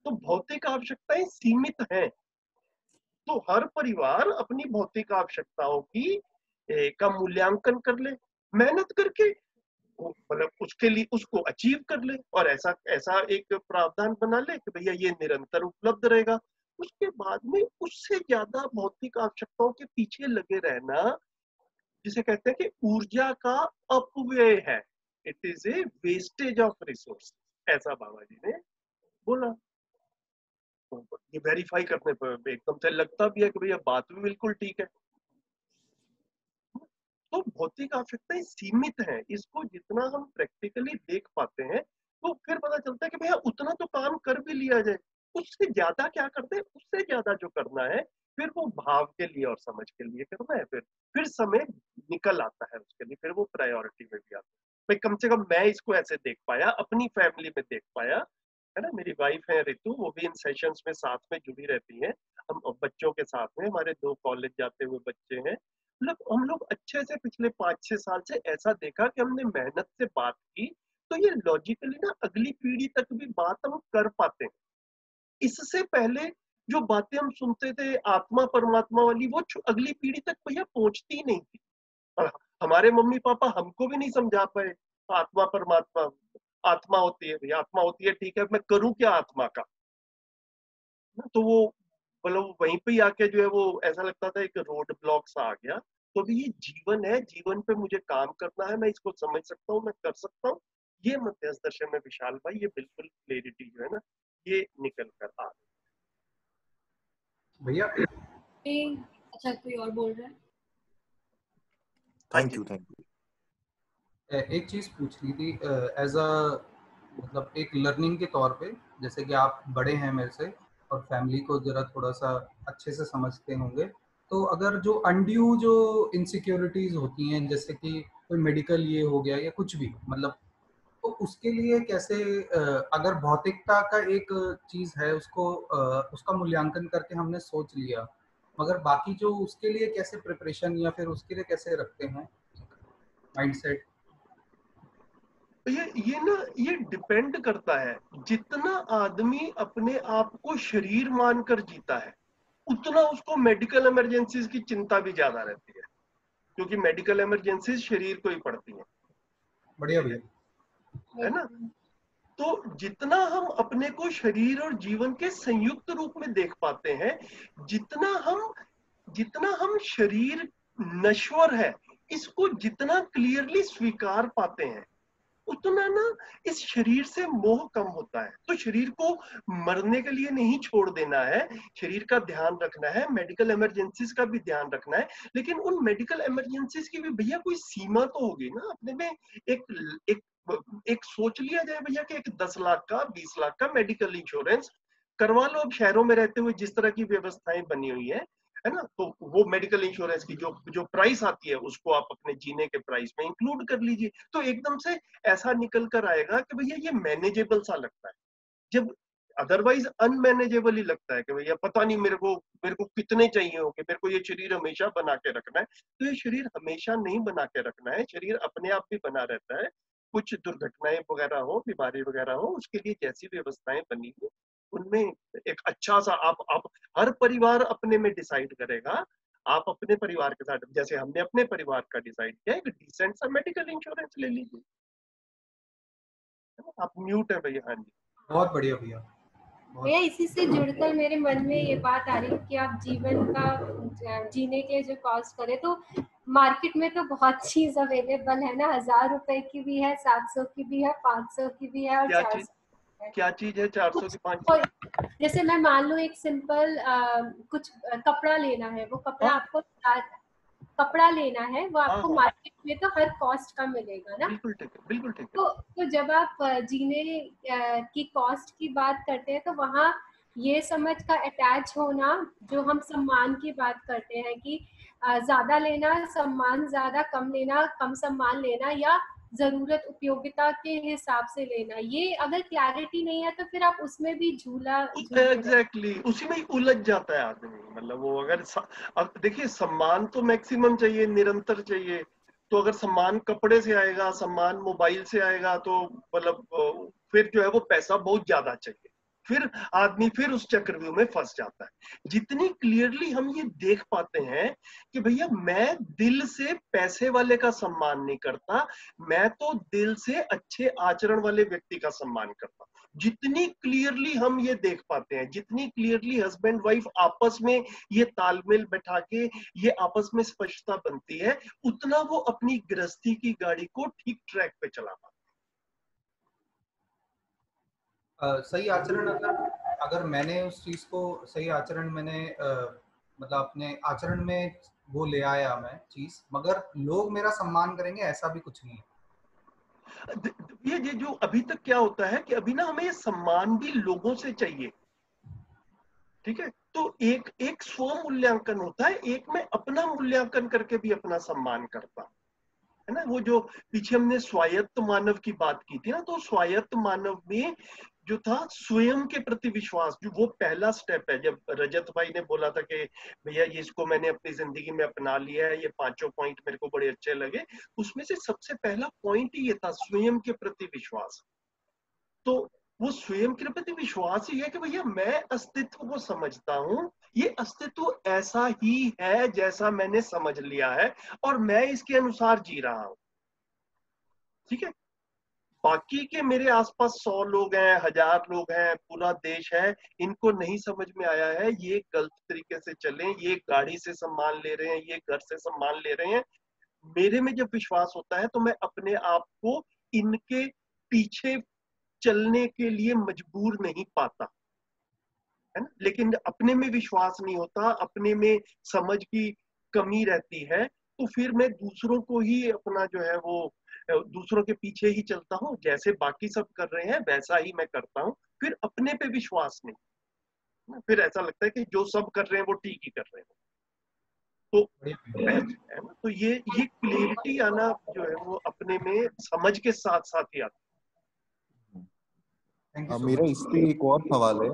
तो भौतिक आवश्यकताएं सीमित हैं। तो हर परिवार अपनी भौतिक आवश्यकताओं की का मूल्यांकन कर ले, मेहनत करके मतलब उसके लिए उसको अचीव कर ले, और ऐसा ऐसा एक प्रावधान बना ले कि भैया ये निरंतर उपलब्ध रहेगा। उसके बाद में उससे ज्यादा भौतिक आवश्यकताओं के पीछे लगे रहना, जिसे कहते हैं कि ऊर्जा का अपव्यय है, it is a wastage of resource, ऐसा बाबा जी ने बोला। तो ये वेरीफाई करने पर एकदम से लगता भी है कि भैया बात भी बिल्कुल ठीक है। तो भौतिक आवश्यकताएं सीमित हैं, इसको जितना हम प्रैक्टिकली देख पाते हैं तो फिर पता चलता है कि भैया उतना तो काम कर भी लिया जाए, उससे ज्यादा क्या करते हैं, उससे ज्यादा जो करना है फिर वो भाव के लिए और समझ के लिए करना है। फिर समय निकल आता है उसके लिए, फिर वो प्रायोरिटी में भी आता है। भाई कम से कम मैं इसको ऐसे देख पाया, अपनी फैमिली में देख पाया, है ना। मेरी वाइफ है रितु, वो भी इन सेशंस में साथ में जुड़ी रहती है, हम बच्चों के साथ में, हमारे 2 कॉलेज जाते हुए बच्चे हैं। मतलब हम लोग अच्छे से पिछले 5-6 साल से ऐसा देखा कि हमने मेहनत से बात की तो ये लॉजिकली ना अगली पीढ़ी तक भी बात हम कर पाते हैं। इससे पहले जो बातें हम सुनते थे आत्मा परमात्मा वाली, वो अगली पीढ़ी तक भैया पहुंचती नहीं थी। और हमारे मम्मी पापा हमको भी नहीं समझा पाए आत्मा परमात्मा। आत्मा होती है भैया, आत्मा होती है, ठीक है, मैं करूं क्या आत्मा का। तो वो मतलब वहीं पे ही आके जो है वो ऐसा लगता था एक रोड ब्लॉक सा आ गया। तो भी ये जीवन है, जीवन पे मुझे काम करना है, मैं इसको समझ सकता हूँ, मैं कर सकता हूँ। ये मध्यस्थ दर्शन में विशाल भाई ये बिल्कुल क्लैरिटी जो है ना ये निकल कर आ रही भैया। अच्छा कोई और बोल रहा है? Thank you. एक चीज पूछनी थी एज अ मतलब एक लर्निंग के तौर पे, जैसे कि आप बड़े हैं मेरे से और फैमिली को जरा थोड़ा सा अच्छे से समझते होंगे, तो अगर जो अनड्यू जो इनसिक्योरिटीज होती हैं, जैसे कि कोई मेडिकल ये हो गया या कुछ भी, मतलब तो उसके लिए कैसे अगर भौतिकता का एक चीज है उसको उसका मूल्यांकन करके हमने सोच लिया, मगर बाकी जो उसके लिए कैसे प्रिपरेशन या फिर उसके लिए कैसे रखते हैं माइंडसेट? तो ये ना ये डिपेंड करता है, जितना आदमी अपने आप को शरीर मानकर जीता है उतना उसको मेडिकल इमरजेंसीज की चिंता भी ज्यादा रहती है, क्योंकि मेडिकल इमरजेंसीज शरीर को ही पड़ती है। बढ़िया भैया। है ना। तो जितना हम अपने को शरीर और जीवन के संयुक्त रूप में देख पाते हैं, जितना हम शरीर नश्वर है इसको जितना क्लियरली स्वीकार पाते हैं, उतना ना इस शरीर से मोह कम होता है। तो शरीर को मरने के लिए नहीं छोड़ देना है, शरीर का ध्यान रखना है, मेडिकल इमरजेंसीज का भी ध्यान रखना है, लेकिन उन मेडिकल इमरजेंसीज की भी भैया कोई सीमा तो होगी ना। अपने में एक एक एक सोच लिया जाए भैया कि एक 10 लाख का 20 लाख का मेडिकल इंश्योरेंस करवा लो। अब शहरों में रहते हुए जिस तरह की व्यवस्थाएं बनी हुई है ना, तो वो मेडिकल इंश्योरेंस की जो प्राइस आती है उसको आप अपने जीने के प्राइस में इंक्लूड कर लीजिए। तो एकदम से ऐसा निकल कर आएगा कि भैया ये मैनेजेबल सा लगता है, जब अदरवाइज अनमैनेजेबल ही लगता है कि भैया पता नहीं मेरे को कितने चाहिए होंगे, मेरे को ये शरीर हमेशा बना के रखना है। तो ये शरीर हमेशा नहीं बना के रखना है, शरीर अपने आप भी बना रहता है। कुछ दुर्घटनाएं वगैरह हो, बीमारी वगैरह हो, उसके लिए जैसी व्यवस्थाएं बनी हो उनमें एक अच्छा सा आप हर परिवार अपने में डिसाइड करेगा। आप अपने परिवार के साथ, जैसे हमने अपने परिवार का डिसाइड किया, एक डिसेंट सा मेडिकल इंश्योरेंस ले लीजिए। आप म्यूट है भैया। हाँ जी, बहुत बढ़िया भैया। भैया इसी से जुड़कर मेरे मन में ये बात आ रही है कि आप जीवन का जीने के जो कॉस्ट करें, तो मार्केट में तो बहुत चीज अवेलेबल है ना, 1000 रुपए की भी है, 700 की भी है, 500 की भी है और 400 क्या चीज है 400 की 500? जैसे मैं मान लूं एक सिंपल कुछ कपड़ा लेना है, वो कपड़ा आपको कपड़ा लेना है, वो आपको मार्केट में तो हर कॉस्ट का मिलेगा ना। बिल्कुल ठीक है, बिल्कुल ठीक है। तो जब आप जीने की कॉस्ट की बात करते हैं तो वहाँ ये समझ का अटैच होना, जो हम सम्मान की बात करते हैं कि ज्यादा लेना सम्मान ज्यादा, कम लेना कम सम्मान लेना, या जरूरत उपयोगिता के हिसाब से लेना, ये अगर क्लैरिटी नहीं है तो फिर आप उसमें भी झूला एग्जैक्टली उसी में ही उलझ जाता है आदमी। मतलब वो अगर अब देखिए, सम्मान तो मैक्सिमम चाहिए, निरंतर चाहिए। तो अगर सम्मान कपड़े से आएगा, सम्मान मोबाइल से आएगा, तो मतलब फिर जो है वो पैसा बहुत ज्यादा चाहिए, फिर आदमी फिर उस चक्रव्यूह में फंस जाता है। जितनी क्लियरली हम ये देख पाते हैं कि भैया मैं दिल से पैसे वाले का सम्मान नहीं करता, मैं तो दिल से अच्छे आचरण वाले व्यक्ति का सम्मान करता। जितनी क्लियरली हम ये देख पाते हैं, जितनी क्लियरली हस्बैंड वाइफ आपस में ये तालमेल बैठा के ये आपस में स्पष्टता बनती है, उतना वो अपनी गृहस्थी की गाड़ी को ठीक ट्रैक पे चला पाता। सही आचरण अगर मैंने उस चीज को सही आचरण मैंने मतलब अपने आचरण में वो ले आया मैं चीज, मगर लोग मेरा सम्मान करेंगे ऐसा भी कुछ नहीं है। ये जो अभी तक क्या होता है कि अभी ना हमें ये सम्मान भी लोगों से चाहिए, ठीक है। तो एक स्व मूल्यांकन होता है, एक मैं अपना मूल्यांकन करके भी अपना सम्मान करता है ना। वो जो पीछे हमने स्वायत्त मानव की बात की थी ना, तो स्वायत्त मानव में जो था स्वयं के प्रति विश्वास, जो वो पहला स्टेप है। जब रजत भाई ने बोला था कि भैया ये इसको मैंने अपनी जिंदगी में अपना लिया है, ये 5 पॉइंट मेरे को बड़े अच्छे लगे, उसमें से सबसे पहला पॉइंट ही ये था, स्वयं के प्रति विश्वास। तो वो स्वयं के प्रति विश्वास ही है कि भैया मैं अस्तित्व को समझता हूँ, ये अस्तित्व ऐसा ही है जैसा मैंने समझ लिया है और मैं इसके अनुसार जी रहा हूं, ठीक है। बाकी के मेरे आसपास 100 लोग हैं, 1000 लोग हैं, पूरा देश है, इनको नहीं समझ में आया है, ये गलत तरीके से चले, ये गाड़ी से सम्मान ले रहे हैं, ये घर से सम्मान ले रहे हैं। मेरे में जब विश्वास होता है तो मैं अपने आप को इनके पीछे चलने के लिए मजबूर नहीं पाता, है ना। लेकिन अपने में विश्वास नहीं होता, अपने में समझ की कमी रहती है, तो फिर मैं दूसरों को ही अपना जो है वो दूसरों के पीछे ही चलता हूँ, जैसे बाकी सब कर रहे हैं वैसा ही मैं करता हूँ, फिर अपने पे विश्वास नहीं। फिर ऐसा लगता है कि जो सब कर रहे हैं वो ठीक ही कर रहे हैं। तो है ना, तो ये क्लियरिटी आना जो है वो अपने में समझ के साथ साथ ही आता है। मेरा इस पे एक और सवाल है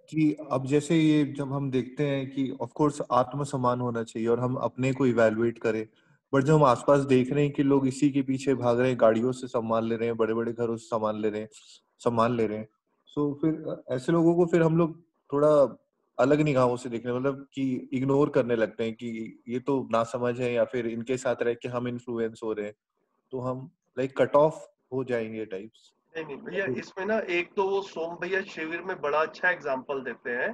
कि अब जैसे ये जब हम देखते हैं कि ऑफ कोर्स आत्मसम्मान होना चाहिए और हम अपने को इवैल्यूएट करें, बट जब हम आसपास देख रहे हैं कि लोग इसी के पीछे भाग रहे हैं, गाड़ियों से सम्मान ले रहे हैं, बड़े बड़े घरों से सम्मान ले रहे हैं, तो फिर ऐसे लोगों को फिर हम लोग थोड़ा अलग निगाहों से देखने, मतलब कि इग्नोर करने लगते हैं कि ये तो नासमझ है, या फिर इनके साथ रह के हम इन्फ्लुएंस हो रहे हैं, तो हम लाइक कट ऑफ हो जाएंगे टाइप्स। नहीं भैया, इसमें ना एक तो वो सोम भैया शिविर में बड़ा अच्छा एग्जांपल देते हैं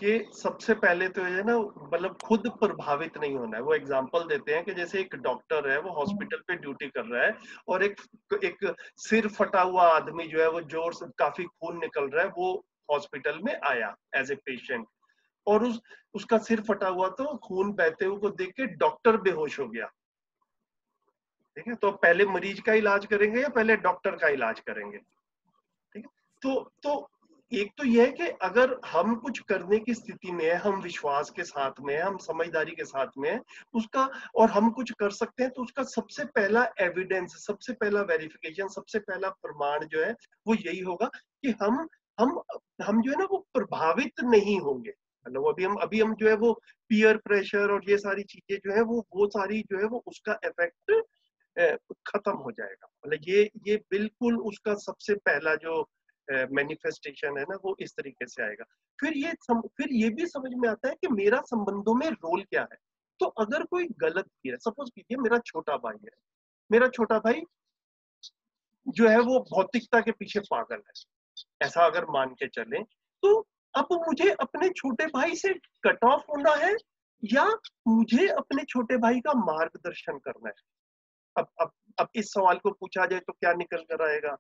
कि सबसे पहले तो ये ना मतलब खुद प्रभावित नहीं होना है। वो एग्जांपल देते हैं कि जैसे एक डॉक्टर है, वो हॉस्पिटल पे ड्यूटी कर रहा है और एक सिर फटा हुआ आदमी जो है, वो जोर से काफी खून निकल रहा है, वो हॉस्पिटल में आया एज ए पेशेंट, और उसका सिर फटा हुआ तो खून बहते हुए को देख के डॉक्टर बेहोश हो गया। ठीक है, तो पहले मरीज का इलाज करेंगे या पहले डॉक्टर का इलाज करेंगे? ठीक है, तो एक तो यह है कि अगर हम कुछ करने की स्थिति में है, हम विश्वास के साथ में है, हम समझदारी के साथ में है, उसका और हम कुछ कर सकते हैं, तो उसका सबसे पहला एविडेंस, सबसे पहला वेरिफिकेशन, सबसे पहला प्रमाण जो है वो यही होगा कि हम जो है ना वो प्रभावित नहीं होंगे। मतलब अभी हम जो है वो पीयर प्रेशर और ये सारी चीजें जो है वो सारी जो है वो उसका इफेक्ट खत्म हो जाएगा। मतलब ये बिल्कुल उसका सबसे पहला जो मैनिफेस्टेशन है ना वो इस तरीके से आएगा। फिर ये भी समझ में आता है कि मेरा संबंधों में रोल क्या है। तो अगर कोई गलत किया, सपोज कीजिए मेरा छोटा भाई है, मेरा छोटा भाई जो है वो भौतिकता के पीछे पागल है, ऐसा अगर मान के चले, तो अब मुझे अपने छोटे भाई से कट ऑफ होना है या मुझे अपने छोटे भाई का मार्गदर्शन करना है? अब इस सवाल को पूछा जाए तो क्या निकल कर आएगा?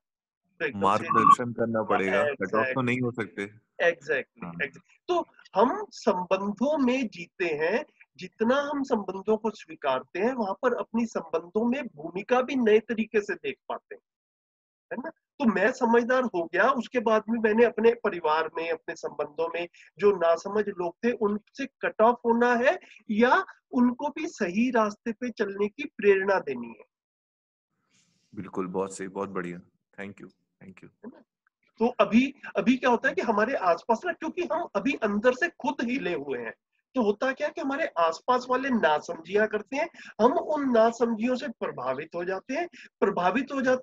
तो एकदम से मार्गदर्शन करना पड़ेगा, कट ऑफ तो नहीं हो सकते। एग्जैक्टली। तो हम संबंधों में जीते हैं, जितना हम संबंधों को स्वीकारते हैं वहां पर अपनी संबंधों में भूमिका भी नए तरीके से देख पाते हैं, है ना? तो मैं समझदार हो गया, उसके बाद में मैंने अपने परिवार में, अपने संबंधों में जो नासमझ लोग थे उनसे कट ऑफ होना है या उनको भी सही रास्ते पे चलने की प्रेरणा देनी है। बिल्कुल, बहुत सही, बहुत बढ़िया, थैंक यू, थैंक यू। तो अभी क्या होता है कि हमारे आसपास ना, क्योंकि हम अभी अंदर से खुद हिले हुए हैं, तो होता क्या है कि हमारे आसपास वाले नासमझियां करते हैं, हम उन नासमझियों से प्रभावित हो जाते हैं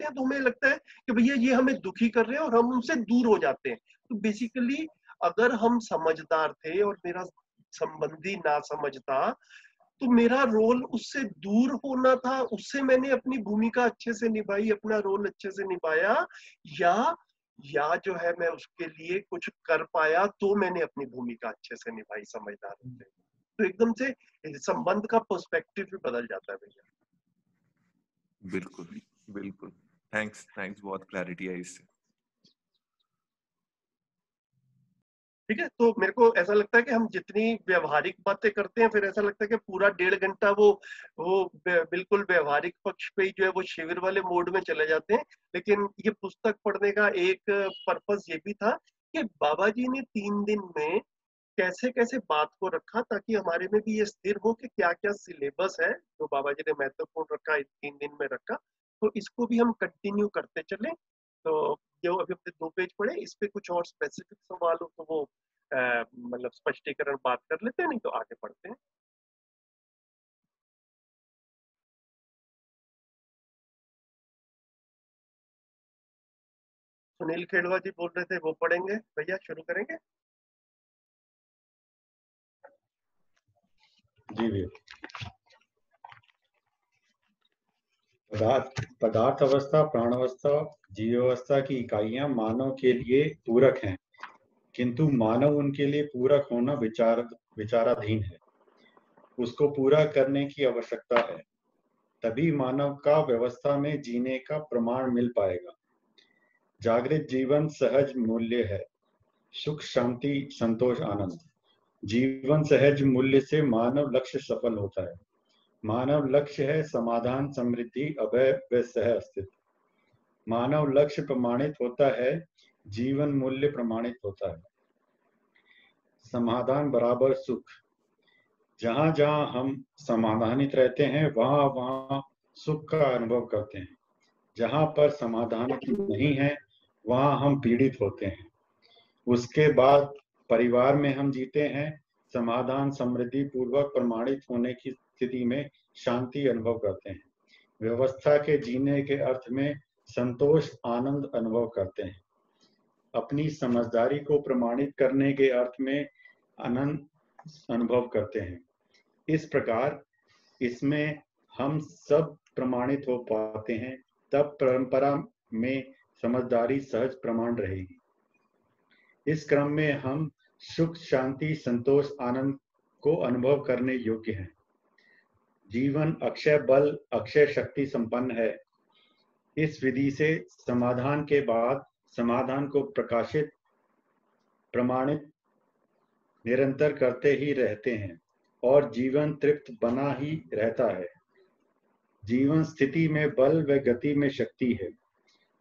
तो हमें लगता है कि भैया ये हमें दुखी कर रहे हैं और हम उनसे दूर हो जाते हैं। तो बेसिकली अगर हम समझदार थे और मेरा संबंधी ना समझता, तो मेरा रोल उससे दूर होना था, उससे मैंने अपनी भूमिका अच्छे से निभाई, अपना रोल अच्छे से निभाया, या जो है मैं उसके लिए कुछ कर पाया तो मैंने अपनी भूमिका अच्छे से निभाई समझदार होते। तो एकदम से संबंध का पर्सपेक्टिव भी बदल जाता है भैया। बिल्कुल बिल्कुल, थैंक्स, बहुत क्लैरिटी है इससे। ठीक है, तो मेरे को ऐसा लगता है कि हम जितनी व्यवहारिक बातें करते हैं, फिर ऐसा लगता है कि पूरा 1.5 घंटा वो बिल्कुल व्यवहारिक पक्ष पे ही जो है वो शिविर वाले मोड में चले जाते हैं। लेकिन ये पुस्तक पढ़ने का एक पर्पस ये भी था कि बाबा जी ने 3 दिन में कैसे कैसे बात को रखा, ताकि हमारे में भी ये स्थिर हो कि क्या क्या सिलेबस है जो बाबा जी ने महत्वपूर्ण रखा, 3 दिन में रखा, तो इसको भी हम कंटिन्यू करते चले। तो जो अभी अपने 2 पेज पढ़े, इस पे कुछ और स्पेसिफिक सवाल हो तो वो मतलब स्पष्टीकरण बात कर लेते हैं, नहीं तो आगे बढ़ते हैं। सुनील खेड़वा जी बोल रहे थे, वो पढ़ेंगे भैया, शुरू करेंगे? जी भैया। पदार्थ अवस्था, प्राणावस्था, जीवावस्था की इकाइयां मानव के लिए पूरक हैं, किंतु मानव उनके लिए पूरक होना विचाराधीन है। उसको पूरा करने की आवश्यकता है, तभी मानव का व्यवस्था में जीने का प्रमाण मिल पाएगा। जागृत जीवन सहज मूल्य है, सुख, शांति, संतोष, आनंद। जीवन सहज मूल्य से मानव लक्ष्य सफल होता है। मानव लक्ष्य है समाधान, समृद्धि, अभय व सह अस्तित्व। मानव लक्ष्य प्रमाणित होता है, जीवन मूल्य प्रमाणित होता है। समाधान बराबर सुख। जहां जहां हम समाधानित रहते हैं वहां वहां सुख का अनुभव करते हैं। जहां पर समाधानित नहीं है वहां हम पीड़ित होते हैं। उसके बाद परिवार में हम जीते हैं, समाधान समृद्धि पूर्वक प्रमाणित होने की स्थिति में शांति अनुभव करते हैं। व्यवस्था के जीने के अर्थ में संतोष, आनंद अनुभव करते हैं। अपनी समझदारी को प्रमाणित करने के अर्थ में आनंद अनुभव करते हैं। इस प्रकार इसमें हम सब प्रमाणित हो पाते हैं, तब परंपरा में समझदारी सहज प्रमाण रहेगी। इस क्रम में हम सुख, शांति, संतोष, आनंद को अनुभव करने योग्य हैं। जीवन अक्षय बल, अक्षय शक्ति संपन्न है। इस विधि से समाधान के बाद समाधान को प्रकाशित, प्रमाणित निरंतर करते ही रहते हैं और जीवन तृप्त बना ही रहता है। जीवन स्थिति में बल व गति में शक्ति है।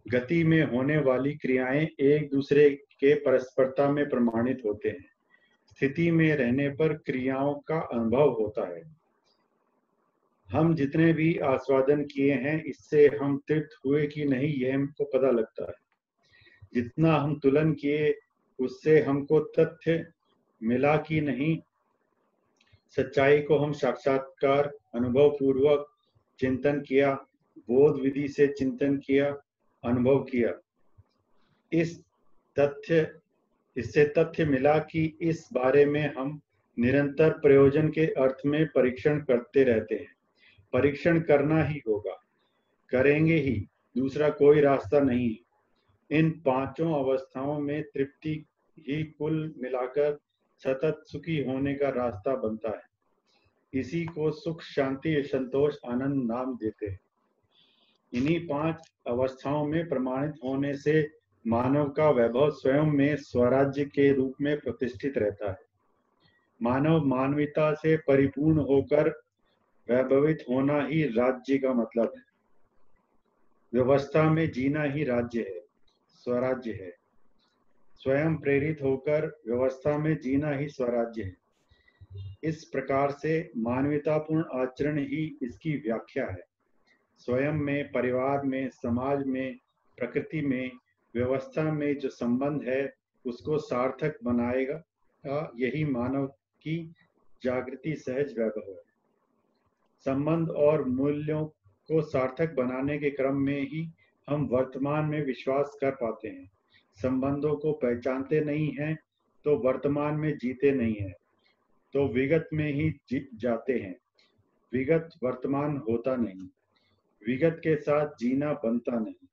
गति में होने वाली क्रियाएं एक दूसरे के परस्परता में प्रमाणित होते हैं। स्थिति में रहने पर क्रियाओं का अनुभव होता है। हम जितने भी आस्वादन किए हैं, इससे हम तृप्त हुए कि नहीं, यह हमको पता लगता है। जितना हम तुलन किए, उससे हमको तथ्य मिला कि नहीं, सच्चाई को हम साक्षात्कार अनुभव पूर्वक चिंतन किया, बोध विधि से चिंतन किया, अनुभव किया। इससे तथ्य मिला कि इस बारे में हम निरंतर प्रयोजन के अर्थ में परीक्षण करते रहते हैं। परीक्षण करना ही होगा, करेंगे ही, दूसरा कोई रास्ता नहीं है। इन पांचों अवस्थाओं में तृप्ति ही कुल मिलाकर सतत सुखी होने का रास्ता बनता है। इसी को सुख, शांति, संतोष, आनंद नाम देते हैं। इन्हीं पांच अवस्थाओं में प्रमाणित होने से मानव का वैभव स्वयं में स्वराज्य के रूप में प्रतिष्ठित रहता है। मानव मानवीयता से परिपूर्ण होकर वैभवित होना ही राज्य का मतलब है। व्यवस्था में जीना ही राज्य है, स्वराज्य है। स्वयं प्रेरित होकर व्यवस्था में जीना ही स्वराज्य है। इस प्रकार से मानवीयतापूर्ण आचरण ही इसकी व्याख्या है। स्वयं में, परिवार में, समाज में, प्रकृति में, व्यवस्था में जो संबंध है, उसको सार्थक बनाएगा, यही मानव की जागृति सहज वैभव है। संबंध और मूल्यों को सार्थक बनाने के क्रम में ही हम वर्तमान में विश्वास कर पाते हैं। संबंधों को पहचानते नहीं हैं तो वर्तमान में जीते नहीं हैं, तो विगत में ही जीत जाते हैं। विगत वर्तमान होता नहीं, विगत के साथ जीना बनता नहीं।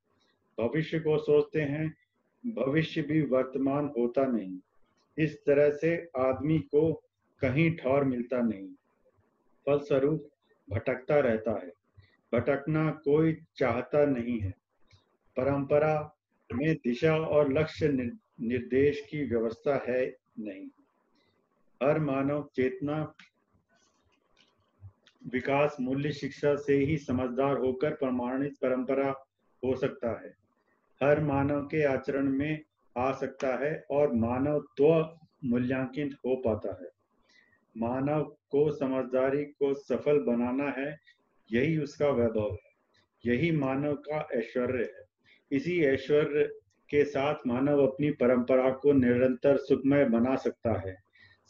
भविष्य को सोचते हैं, भविष्य भी वर्तमान होता नहीं। इस तरह से आदमी को कहीं ठौर मिलता नहीं, फलस्वरूप भटकता रहता है। भटकना कोई चाहता नहीं है। परंपरा में दिशा और लक्ष्य निर्देश की व्यवस्था है नहीं। हर मानव चेतना विकास मूल्य शिक्षा से ही समझदार होकर प्रमाणित परंपरा हो सकता है। हर मानव के आचरण में आ सकता है और मानवत्व मूल्यांकित हो पाता है। मानव को समझदारी को सफल बनाना है, यही उसका वैभव है, यही मानव का ऐश्वर्य है। इसी ऐश्वर्य के साथ मानव अपनी परंपरा को निरंतर सुखमय बना सकता है।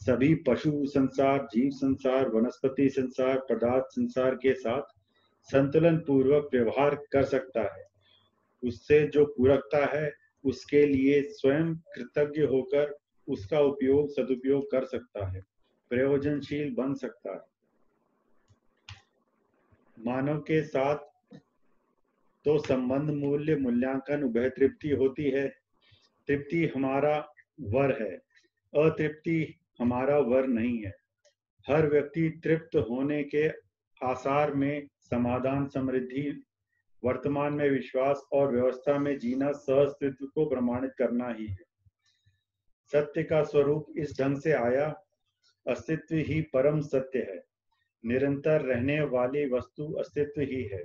सभी पशु संसार, जीव संसार, वनस्पति संसार, पदार्थ संसार के साथ संतुलन पूर्वक व्यवहार कर सकता है। उससे जो पूरकता है, उसके लिए स्वयं कृतज्ञ होकर उसका उपयोग सदुपयोग कर सकता है, प्रयोजनशील बन सकता है। मानव के साथ तो संबंध, मूल्य, मूल्यांकन, उभय तृप्ति होती है। तृप्ति हमारा वर है, अतृप्ति हमारा वर नहीं है। हर व्यक्ति तृप्त होने के आसार में समाधान, समृद्धि, वर्तमान में विश्वास और व्यवस्था में जीना सहअस्तित्व को प्रमाणित करना ही है। सत्य का स्वरूप इस ढंग से आया, अस्तित्व ही परम सत्य है। निरंतर रहने वाली वस्तु अस्तित्व ही है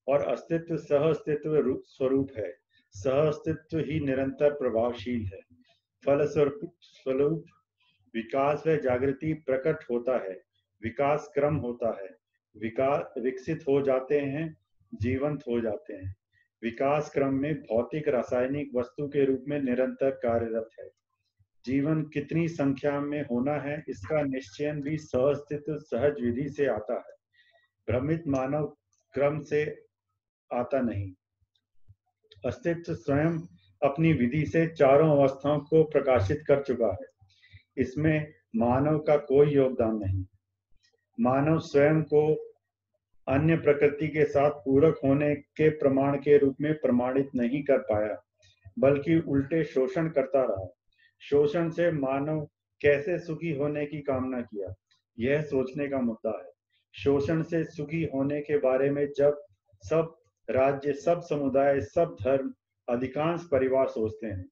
और अस्तित्व सहअस्तित्व स्वरूप है। सहअस्तित्व ही निरंतर प्रभावशील है। फलस्वरूप विकास व जागृति प्रकट होता है, विकास क्रम होता है। विकसित हो जाते हैं, जीवंत हो जाते हैं। विकास क्रम में भौतिक रासायनिक वस्तु के रूप में निरंतर कार्यरत है। जीवन कितनी संख्या में होना है, इसका निश्चयन भी सहअस्तित्व सहज विधि से आता है। भ्रमित मानव क्रम से आता नहीं। अस्तित्व स्वयं अपनी विधि से चारों अवस्थाओं को प्रकाशित कर चुका है। इसमें मानव का कोई योगदान नहीं। मानव स्वयं को अन्य प्रकृति के साथ पूरक होने के प्रमाण के रूप में प्रमाणित नहीं कर पाया, बल्कि उल्टे शोषण करता रहा। शोषण से मानव कैसे सुखी होने की कामना किया, यह सोचने का मुद्दा है। शोषण से सुखी होने के बारे में जब सब राज्य, सब समुदाय, सब धर्म, अधिकांश परिवार सोचते हैं।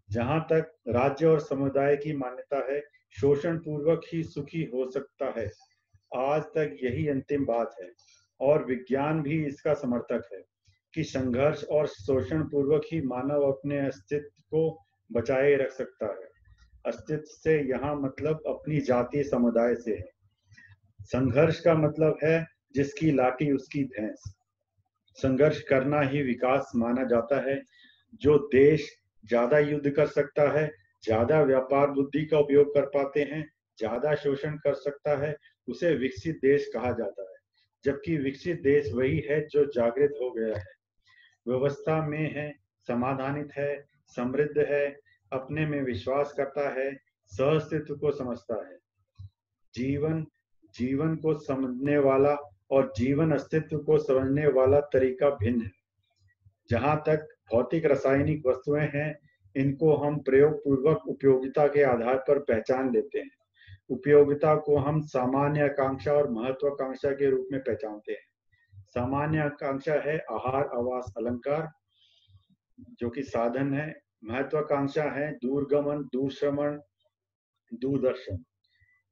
जहां तक राज्य और समुदाय की मान्यता है, शोषण पूर्वक ही सुखी हो सकता है। आज तक यही अंतिम बात है और विज्ञान भी इसका समर्थक है कि संघर्ष और शोषण पूर्वक ही मानव अपने अस्तित्व को बचाए रख सकता है। अस्तित्व से यहाँ मतलब अपनी जातीय समुदाय से है। संघर्ष का मतलब है जिसकी लाठी उसकी भैंस। संघर्ष करना ही विकास माना जाता है। जो देश ज्यादा युद्ध कर सकता है, ज्यादा व्यापार बुद्धि का उपयोग कर पाते हैं, ज्यादा शोषण कर सकता है, उसे विकसित देश कहा जाता है। जबकि विकसित देश वही है जो जागृत हो गया है, व्यवस्था में है, समाधानित है, समृद्ध है, अपने में विश्वास करता है, सहअस्तित्व को समझता है। जीवन को समझने वाला और जीवन अस्तित्व को समझने वाला तरीका भिन्न है। जहां तक भौतिक रासायनिक वस्तुएं हैं, इनको हम प्रयोग पूर्वक उपयोगिता के आधार पर पहचान लेते हैं। उपयोगिता को हम सामान्य आकांक्षा और महत्वाकांक्षा के रूप में पहचानते हैं। सामान्य आकांक्षा है आहार, आवास, अलंकार, जो कि साधन है। महत्वाकांक्षा है दूरगमन, दूरश्रवण, दूरदर्शन।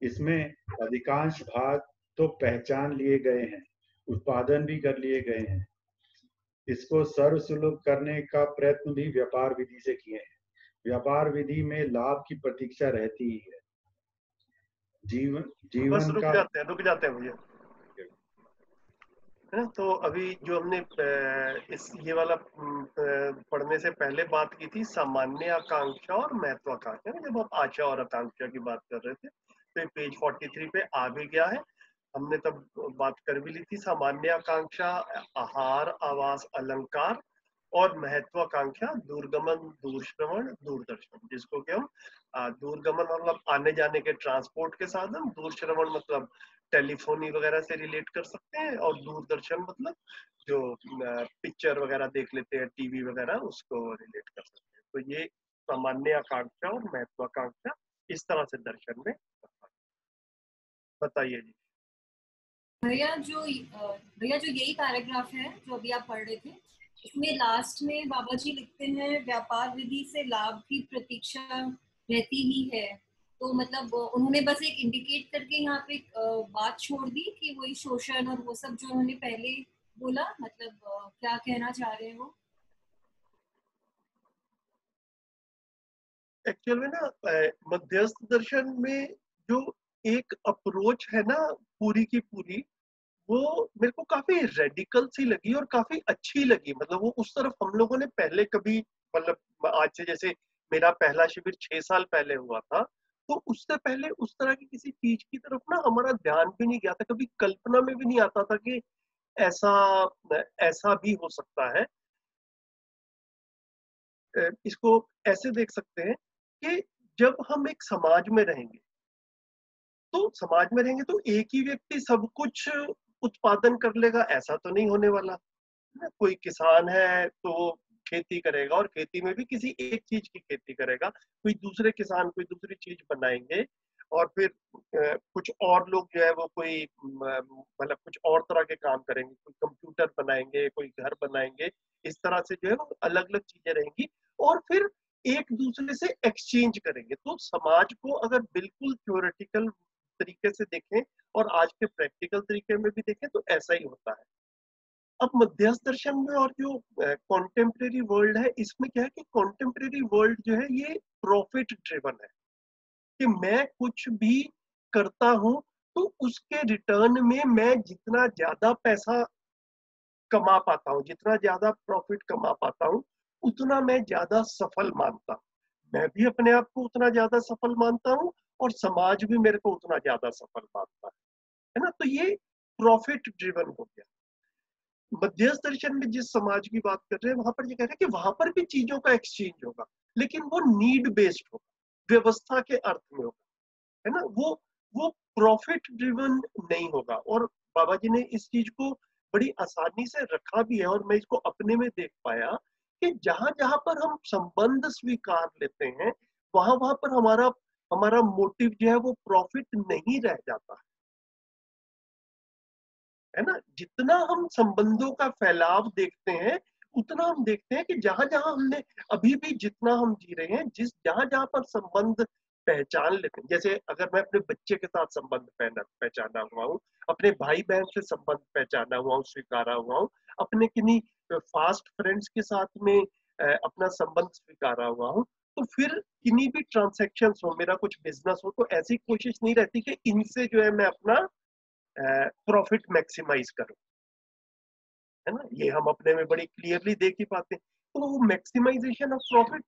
इसमें अधिकांश भाग तो पहचान लिए गए हैं, उत्पादन भी कर लिए गए हैं। इसको सर्वसुलभ करने का प्रयत्न भी व्यापार विधि से किए हैं। व्यापार विधि में लाभ की प्रतीक्षा रहती ही है। जीवन रुक जाते हैं भैया, है ना। तो अभी जो हमने ये वाला पढ़ने से पहले बात की थी, सामान्य आकांक्षा और महत्वाकांक्षा, जब हम आशा और आकांक्षा की बात कर रहे थे, तो पेज 43 पे आ भी गया है। हमने तब बात कर भी ली थी। सामान्य आकांक्षा आहार, आवास, अलंकार, और महत्वाकांक्षा दूरगमन, दूरश्रवण, दूरदर्शन, जिसको कि हम दूरगमन मतलब आने जाने के ट्रांसपोर्ट के साधन, दूरश्रवण मतलब टेलीफोनी वगैरह से रिलेट कर सकते हैं, और दूरदर्शन मतलब जो पिक्चर वगैरह देख लेते हैं, टीवी वगैरह, उसको रिलेट कर सकते हैं। तो ये सामान्य आकांक्षा और महत्वाकांक्षा इस तरह से दर्शन में बताइए जी। भैया जो यही पैराग्राफ है जो अभी आप पढ़ रहे थे, इसमें लास्ट में बाबा जी लिखते हैं व्यापार विधि से लाभ की प्रतीक्षा रहती ही है। तो मतलब उन्होंने बस एक इंडिकेट करके यहाँ पे बात छोड़ दी कि वही शोषण और वो सब जो उन्होंने पहले बोला, मतलब क्या कहना चाह रहे हैं वो। एक्चुअल में ना मध्यस्थ दर्शन में जो एक अप्रोच है ना पूरी की पूरी, वो मेरे को काफी रेडिकल सी लगी और काफी अच्छी लगी। मतलब वो उस तरफ हम लोगों ने पहले कभी, मतलब आज से जैसे मेरा पहला शिविर 6 साल पहले हुआ था, तो उससे पहले उस तरह की किसी चीज की तरफ ना हमारा ध्यान भी नहीं गया था, कभी कल्पना में भी नहीं आता था कि ऐसा भी हो सकता है। इसको ऐसे देख सकते हैं कि जब हम एक समाज में रहेंगे, तो एक ही व्यक्ति सब कुछ उत्पादन कर लेगा, ऐसा तो नहीं होने वाला ना। कोई किसान है तो खेती करेगा, और खेती में भी किसी एक चीज की खेती करेगा। कोई दूसरे किसान कोई दूसरी चीज बनाएंगे, और फिर कुछ और लोग जो है वो कोई मतलब कुछ और तरह के काम करेंगे, कोई कंप्यूटर बनाएंगे, कोई घर बनाएंगे। इस तरह से जो है वो अलग अलग चीजें रहेंगी, और फिर एक दूसरे से एक्सचेंज करेंगे। तो समाज को अगर बिल्कुल थ्योरेटिकल तरीके से देखें और आज के प्रैक्टिकल तरीके में भी देखें, तो ऐसा ही होता है। अब मध्यस्थ दर्शन में और जो कॉन्टेम्परेरी वर्ल्ड है, इसमें क्या है कि कॉन्टेम्परेरी वर्ल्ड जो है ये प्रॉफिट ड्रिवन है, कि मैं कुछ भी करता हूं तो उसके रिटर्न में मैं जितना ज्यादा पैसा कमा पाता हूँ, जितना ज्यादा प्रॉफिट कमा पाता हूँ, उतना मैं ज्यादा सफल मानता हूँ। मैं भी अपने आप को उतना ज्यादा सफल मानता हूँ, और समाज भी मेरे को उतना ज्यादा सफल मानता है ना। तो ये प्रॉफिट ड्रिवन हो गया। मध्यस्थ दर्शन में जिस समाज की बात कर रहे हैं, वहां पर ये कह रहे हैं कि वहां पर भी चीजों का एक्सचेंज होगा, लेकिन वो नीड बेस्ड होगा, व्यवस्था के अर्थ में होगा, है ना। वो प्रॉफिट ड्रिवन नहीं होगा। और बाबा जी ने इस चीज को बड़ी आसानी से रखा भी है, और मैं इसको अपने में देख पाया कि जहां जहां पर हम संबंध स्वीकार लेते हैं, वहां वहां पर हमारा हमारा मोटिव जो है वो प्रॉफिट नहीं रह जाता है ना। जितना हम संबंधों का फैलाव देखते हैं, उतना हम देखते हैं कि जहां जहां हमने अभी भी जितना हम जी रहे हैं, जहां जहां पर संबंध पहचान लेते हैं, जैसे अगर मैं अपने बच्चे के साथ संबंध पहचाना हुआ हूँ, अपने भाई बहन से संबंध पहचाना हुआ हूँ, स्वीकारा हुआ हूँ, अपने किन्हीं फास्ट फ्रेंड्स के साथ में अपना संबंध स्वीकारा हुआ हूँ, तो फिर किन्हीं भी ट्रांसेक्शन हो, मेरा कुछ बिजनेस हो, तो ऐसी कोशिश नहीं रहती कि इनसे जो है मैं अपना प्रॉफिट मैक्सिमाइज करूं, है ना। ये हम अपने में बड़ी क्लियरली देख ही पाते हैं। तो वो मैक्सिमाइजेशन ऑफ प्रॉफिट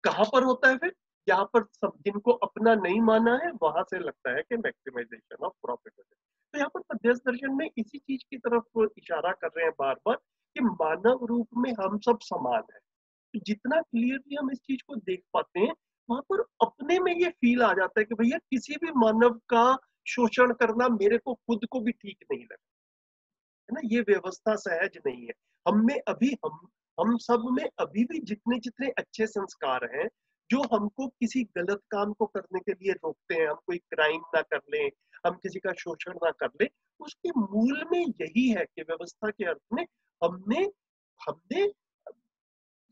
कहाँ पर होता है फिर? जहां पर सब जिनको अपना नहीं माना है, वहां से लगता है कि मैक्सिमाइजेशन ऑफ प्रॉफिट है। तो यहाँ पर मध्यस्थ दर्शन में इसी चीज की तरफ इशारा कर रहे हैं बार बार कि मानव रूप में हम सब समान है। तो जितना क्लियरली हम इस चीज को देख पाते हैं, वहां पर अपने में ये फील आ जाता है कि भैया किसी भी मानव का शोषण करना मेरे को खुद को भी ठीक नहीं लगता, है ना। ये व्यवस्था सहज नहीं है। हम में अभी हम सब में अभी भी जितने जितने अच्छे संस्कार हैं, जो हमको किसी गलत काम को करने के लिए रोकते हैं, हम कोई क्राइम ना कर लें, हम किसी का शोषण ना कर लें, उसके मूल में यही है कि व्यवस्था के अर्थ में हमने हमने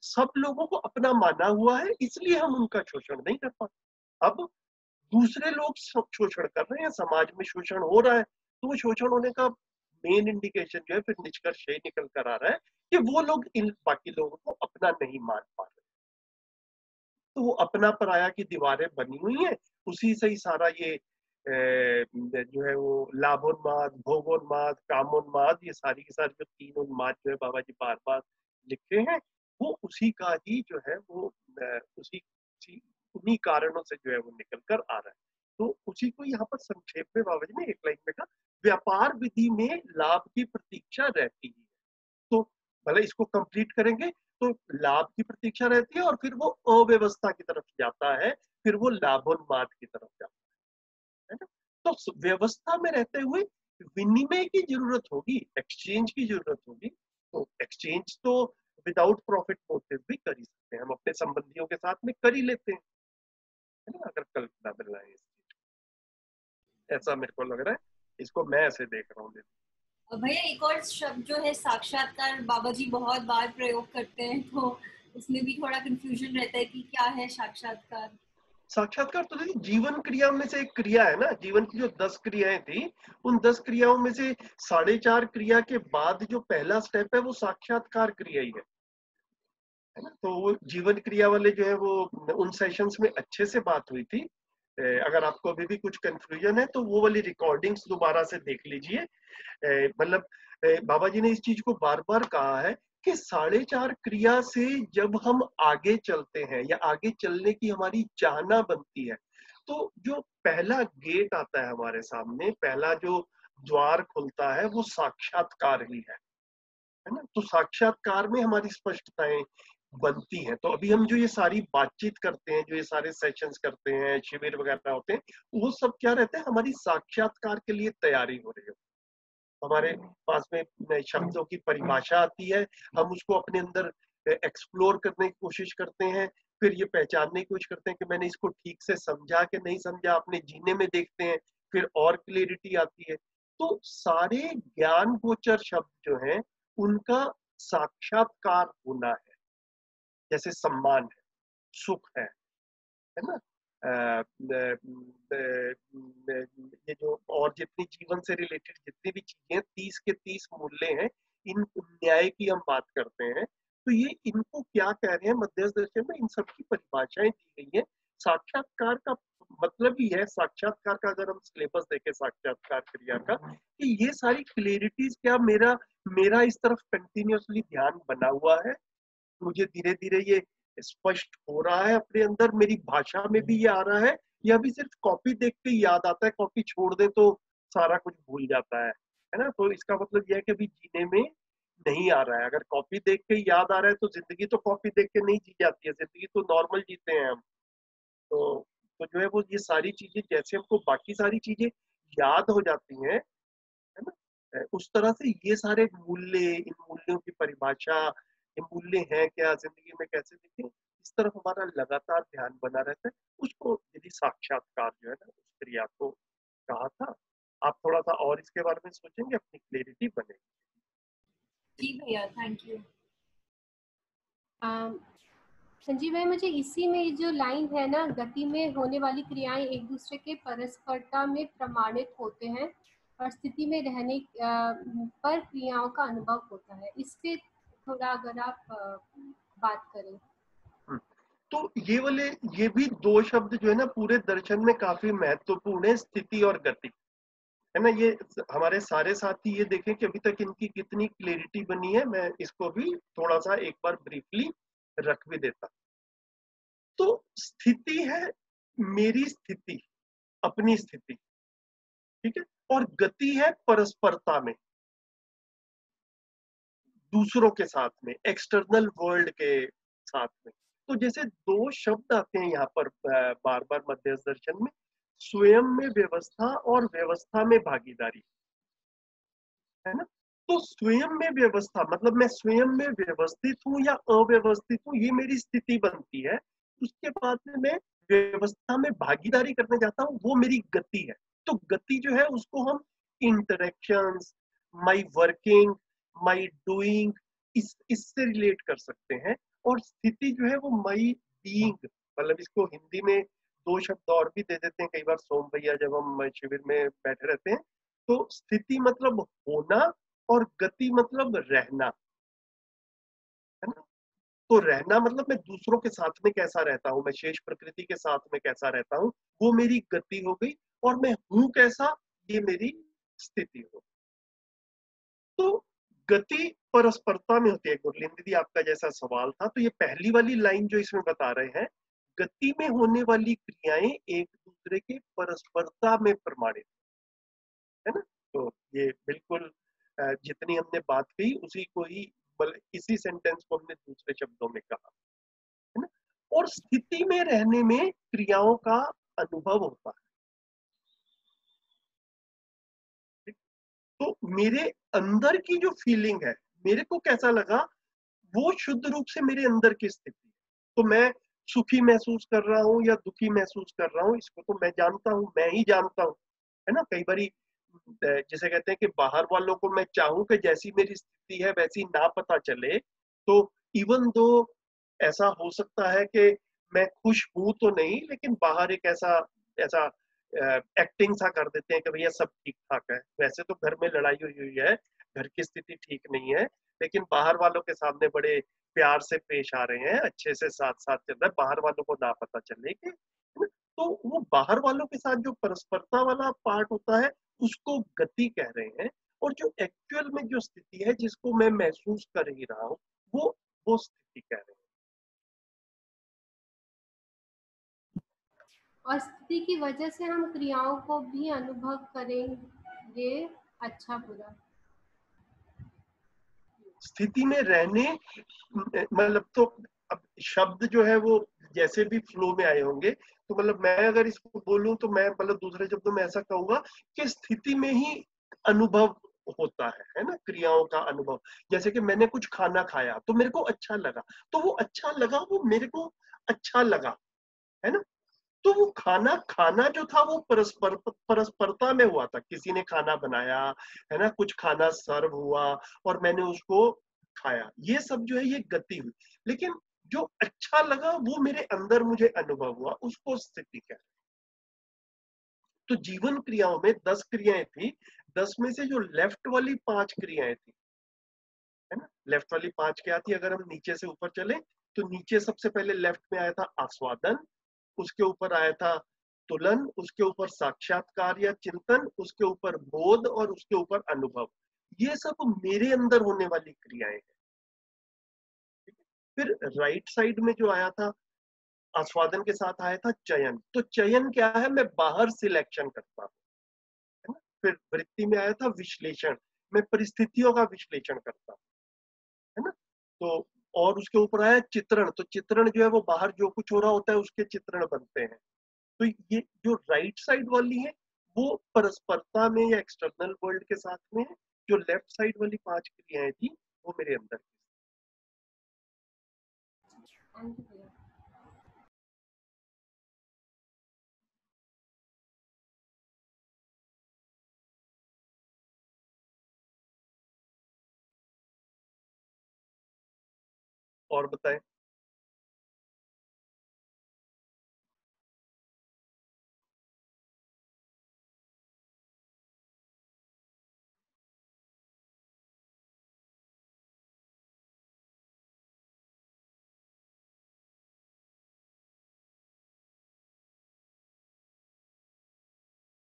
सब लोगों को अपना माना हुआ है, इसलिए हम उनका शोषण नहीं कर पाते। अब दूसरे लोग शोषण कर रहे हैं, समाज में शोषण हो रहा है, तो वो शोषण होने का मेन इंडिकेशन जो है, फिर निष्कर्ष यही निकल कर आ रहा है कि वो लोग इन बाकी लोगों को अपना नहीं मान पा रहे। तो वो अपना पराया की दीवारें बनी हुई हैं, उसी से ही सारा ये जो है वो लाभोन्माद, भोगोन्माद, कामोन्माद, ये सारी की सारी जो तीन उन्माद जो है बाबा जी बार बार लिखे हैं, वो उसी का ही जो है वो उन्हीं कारणों से जो है वो निकल कर आ रहा है। तो उसी को यहाँ पर संक्षेप में बाबा जी ने एक लाइन में कहा, व्यापार विधि में लाभ की प्रतीक्षा रहती है। तो भले इसको कंप्लीट करेंगे तो लाभ की प्रतीक्षा रहती है, और फिर वो अव्यवस्था की तरफ जाता है, फिर वो लाभोन्माद की तरफ जाता है ना। तो व्यवस्था में रहते हुए विनिमय की जरूरत होगी, एक्सचेंज की जरूरत होगी। तो एक्सचेंज तो विदाउट प्रॉफिट मोटिव भी कर ही सकते हैं, हम अपने संबंधियों के साथ में कर ही लेते हैं, है ना, अगर कल्पना मिल रहा है इस चीज, ऐसा मेरे को लग रहा है, इसको मैं ऐसे देख रहा हूँ। भैया एक और शब्द जो है साक्षात्कार, बाबा जी बहुत बार प्रयोग करते हैं, तो उसमें भी थोड़ा कंफ्यूजन रहता है कि क्या है साक्षात्कार। साक्षात्कार तो देखिए जीवन क्रिया में से एक क्रिया है ना। जीवन की जो 10 क्रियाएं थी, उन 10 क्रियाओं में से 4.5 क्रिया के बाद जो पहला स्टेप है वो साक्षात्कार क्रिया ही है ना। तो वो जीवन क्रिया वाले जो है वो उन सेशंस में अच्छे से बात हुई थी। अगर आपको अभी भी कुछ कंफ्यूजन है तो वो वाली रिकॉर्डिंग्स दोबारा से देख लीजिए। मतलब बाबा जी ने इस चीज को बार बार कहा है कि 4.5 क्रिया से जब हम आगे चलते हैं या आगे चलने की हमारी चाहना बनती है, तो जो पहला गेट आता है हमारे सामने, पहला जो द्वार खुलता है वो साक्षात्कार ही है ना। तो साक्षात्कार में हमारी स्पष्टताएं बनती हैं। तो अभी हम जो ये सारी बातचीत करते हैं, जो ये सारे सेशंस करते हैं, शिविर वगैरह होते हैं, वो सब क्या रहते हैं, हमारी साक्षात्कार के लिए तैयारी हो रही है। हमारे पास में शब्दों की परिभाषा आती है, हम उसको अपने अंदर एक्सप्लोर करने की कोशिश करते हैं, फिर ये पहचानने की कोशिश करते हैं कि मैंने इसको ठीक से समझा कि नहीं समझा, अपने जीने में देखते हैं, फिर और क्लियरिटी आती है। तो सारे ज्ञान गोचर शब्द जो हैं, उनका साक्षात्कार होना है। जैसे सम्मान है, सुख है ना, ये जो और जितनी जीवन से रिलेटेड जितनी भी चीजें 30 के 30 मूल्य हैं, इन न्याय की हम बात करते हैं, तो ये इनको क्या कह रहे हैं मध्यस्थ दर्शन में, इन सबकी परिभाषाएं दी गई है। साक्षात्कार का मतलब ही है, साक्षात्कार का अगर हम सिलेबस देखें साक्षात्कार क्रिया का, कि ये सारी क्लियरिटीज क्या मेरा इस तरफ कंटिन्यूअसली ध्यान बना हुआ है, मुझे धीरे धीरे ये स्पष्ट हो रहा है अपने अंदर, मेरी भाषा में भी ये आ रहा है, या भी सिर्फ कॉपी देख के याद आता है, कॉपी छोड़ दे तो सारा कुछ भूल जाता है ना। तो इसका मतलब यह है कि अभी जीने में नहीं आ रहा है। अगर कॉपी देख के याद आ रहा है तो जिंदगी तो कॉपी देख के नहीं जी जाती है, जिंदगी तो नॉर्मल जीते हैं हम। तो जो है वो ये सारी चीजें जैसे हमको बाकी सारी चीजें याद हो जाती हैं, है ना, उस तरह से ये सारे मूल्य, इन मूल्यों की परिभाषा, ये मूल्य हैं क्या, जिंदगी में कैसे दिखे, इस तरफ हमारा लगातार ध्यान बना रहता है, उसको यदि साक्षात्कार जो है ना उस क्रिया को कहा था। आप थोड़ा सा और इसके बारे में सोचेंगे, अपनी क्लैरिटी बनेगी। जी भैया, थैंक यू। संजीव भाई, मुझे इसी में जो लाइन है ना, गति में होने वाली क्रियाएं एक दूसरे के परस्परता में प्रमाणित होते हैं और स्थिति में रहने पर क्रियाओं का अनुभव होता है, इस पे थोड़ा अगर आप बात करें। तो ये भी दो शब्द जो है ना पूरे दर्शन में काफी महत्वपूर्ण है, स्थिति और गति, है ना। ये हमारे सारे साथी ये देखें कि अभी तक इनकी कितनी क्लैरिटी बनी है। मैं इसको भी थोड़ा सा एक बार ब्रीफली रख भी देता। तो स्थिति है मेरी स्थिति, अपनी स्थिति, ठीक है, और गति है परस्परता में, दूसरों के साथ में, एक्सटर्नल वर्ल्ड के साथ में। तो जैसे दो शब्द आते हैं यहाँ पर बार बार मध्यस्थ दर्शन में, स्वयं में व्यवस्था और व्यवस्था में भागीदारी, है ना। तो स्वयं में व्यवस्था मतलब मैं स्वयं में व्यवस्थित हूँ या अव्यवस्थित हूँ, ये मेरी स्थिति बनती है। उसके बाद में मैं व्यवस्था में भागीदारी करने जाता हूँ, वो मेरी गति है। तो गति जो है उसको हम interactions, my working, my doing, इससे रिलेट कर सकते हैं। और स्थिति जो है वो माई बीइंग, मतलब इसको हिंदी में दो शब्द और भी दे देते हैं कई बार सोम भैया, जब हम शिविर में बैठे रहते हैं। तो स्थिति मतलब होना और गति मतलब रहना, है ना। तो रहना मतलब मैं दूसरों के साथ में कैसा रहता हूँ, मैं शेष प्रकृति के साथ में कैसा रहता हूँ, वो मेरी गति हो गई। और मैं हूं कैसा, ये मेरी स्थिति हो। तो गति परस्परता में होती है। गुरलीन दीदी, आपका जैसा सवाल था, तो ये पहली वाली लाइन जो इसमें बता रहे हैं, गति में होने वाली क्रियाएं एक दूसरे के परस्परता में प्रमाणित, है ना। तो ये बिल्कुल जितनी हमने बात कही उसी को ही, इसी सेंटेंस को हमने दूसरे शब्दों में कहा, है ना। और स्थिति में रहने में क्रियाओं का अनुभव होता है। तो मेरे अंदर की जो फीलिंग है, मेरे को कैसा लगा, वो शुद्ध रूप से मेरे अंदर की स्थिति है। तो मैं सुखी महसूस कर रहा हूँ या दुखी महसूस कर रहा हूँ, इसको तो मैं जानता हूँ, मैं ही जानता हूँ, है ना। कई बारी जैसे कहते हैं कि बाहर वालों को मैं चाहूं कि जैसी मेरी स्थिति है वैसी ना पता चले, तो इवन दो ऐसा हो सकता है कि मैं खुश हूं तो नहीं, लेकिन बाहर एक ऐसा ऐसा एक्टिंग सा कर देते हैं कि भैया सब ठीक ठाक है। वैसे तो घर में लड़ाई हुई है, घर की स्थिति ठीक नहीं है, लेकिन बाहर वालों के सामने बड़े प्यार से पेश आ रहे हैं, अच्छे से साथ साथ चल रहा है, बाहर वालों को ना पता चले कि, तो वो बाहर वालों के साथ जो परस्परता वाला पार्ट होता है उसको गति कह रहे हैं। और जो एक्चुअल में जो स्थिति है जिसको मैं महसूस कर ही रहा हूँ, वो स्थिति कह रहे हैं। और स्थिति की वजह से हम क्रियाओं को भी अनुभव करेंगे, अच्छा बुरा। स्थिति में रहने मतलब, तो अब शब्द जो है वो जैसे भी फ्लो में आए होंगे, तो मतलब मैं अगर इसको बोलूं तो मैं मतलब दूसरे शब्दों में ऐसा कहूंगा कि स्थिति में ही अनुभव होता है ना, क्रियाओं का अनुभव। जैसे कि मैंने कुछ खाना खाया तो मेरे को अच्छा लगा, तो वो अच्छा लगा, वो मेरे को अच्छा लगा, है ना। तो वो खाना जो था वो परस्परता में हुआ था। किसी ने खाना बनाया, है ना, कुछ खाना सर्व हुआ और मैंने उसको खाया, ये सब जो है ये गति हुई। लेकिन जो अच्छा लगा वो मेरे अंदर मुझे अनुभव हुआ, उसको स्थिति कहते हैं। तो जीवन क्रियाओं में 10 क्रियाएं थी, 10 में से जो लेफ्ट वाली 5 क्रियाएं थी, है ना, लेफ्ट वाली 5 क्या थी, अगर हम नीचे से ऊपर चले तो नीचे सबसे पहले लेफ्ट में आया था आस्वादन, उसके ऊपर आया था तुलन, उसके ऊपर साक्षात्कार या चिंतन, उसके ऊपर बोध और उसके ऊपर अनुभव। ये सब मेरे अंदर होने वाली क्रियाएं हैं। फिर राइट साइड में जो आया था आस्वादन के साथ आया था चयन। तो चयन क्या है, मैं बाहर सिलेक्शन करता हूँ, है ना। फिर वृत्ति में आया था विश्लेषण, मैं परिस्थितियों का विश्लेषण करता हूँ, है ना। तो और उसके ऊपर आया चित्रण, तो चित्रण जो है वो बाहर जो कुछ हो रहा होता है उसके चित्रण बनते हैं। तो ये जो राइट साइड वाली है वो परस्परता में या एक्सटर्नल वर्ल्ड के साथ में है। जो लेफ्ट साइड वाली 5 क्रियाएं थी वो मेरे अंदर। थैंक यू भैया। और बताएं।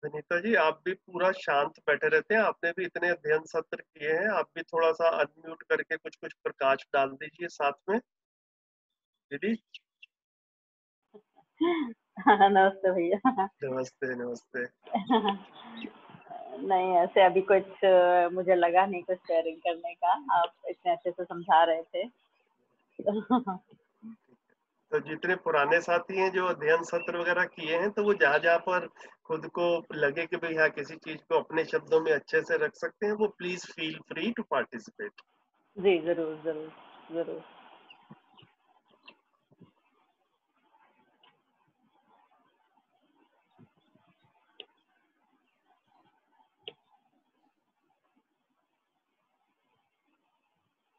विनीता जी, आप भी पूरा शांत बैठे रहते हैं, आपने भी इतने अध्ययन सत्र किए हैं, आप भी थोड़ा सा अनम्यूट करके कुछ कुछ प्रकाश डाल दीजिए साथ में। दीदी नमस्ते भैया। नमस्ते नमस्ते। नहीं, ऐसे अभी कुछ मुझे लगा नहीं कुछ शेयरिंग करने का, आप इतने अच्छे से समझा रहे थे। तो जितने पुराने साथी हैं जो अध्ययन सत्र वगैरह किए हैं, तो वो जहाँ जहाँ पर खुद को लगे कि भाई हाँ किसी चीज को अपने शब्दों में अच्छे से रख सकते हैं, वो please feel free to participate. जी जरूर जरूर जरूर।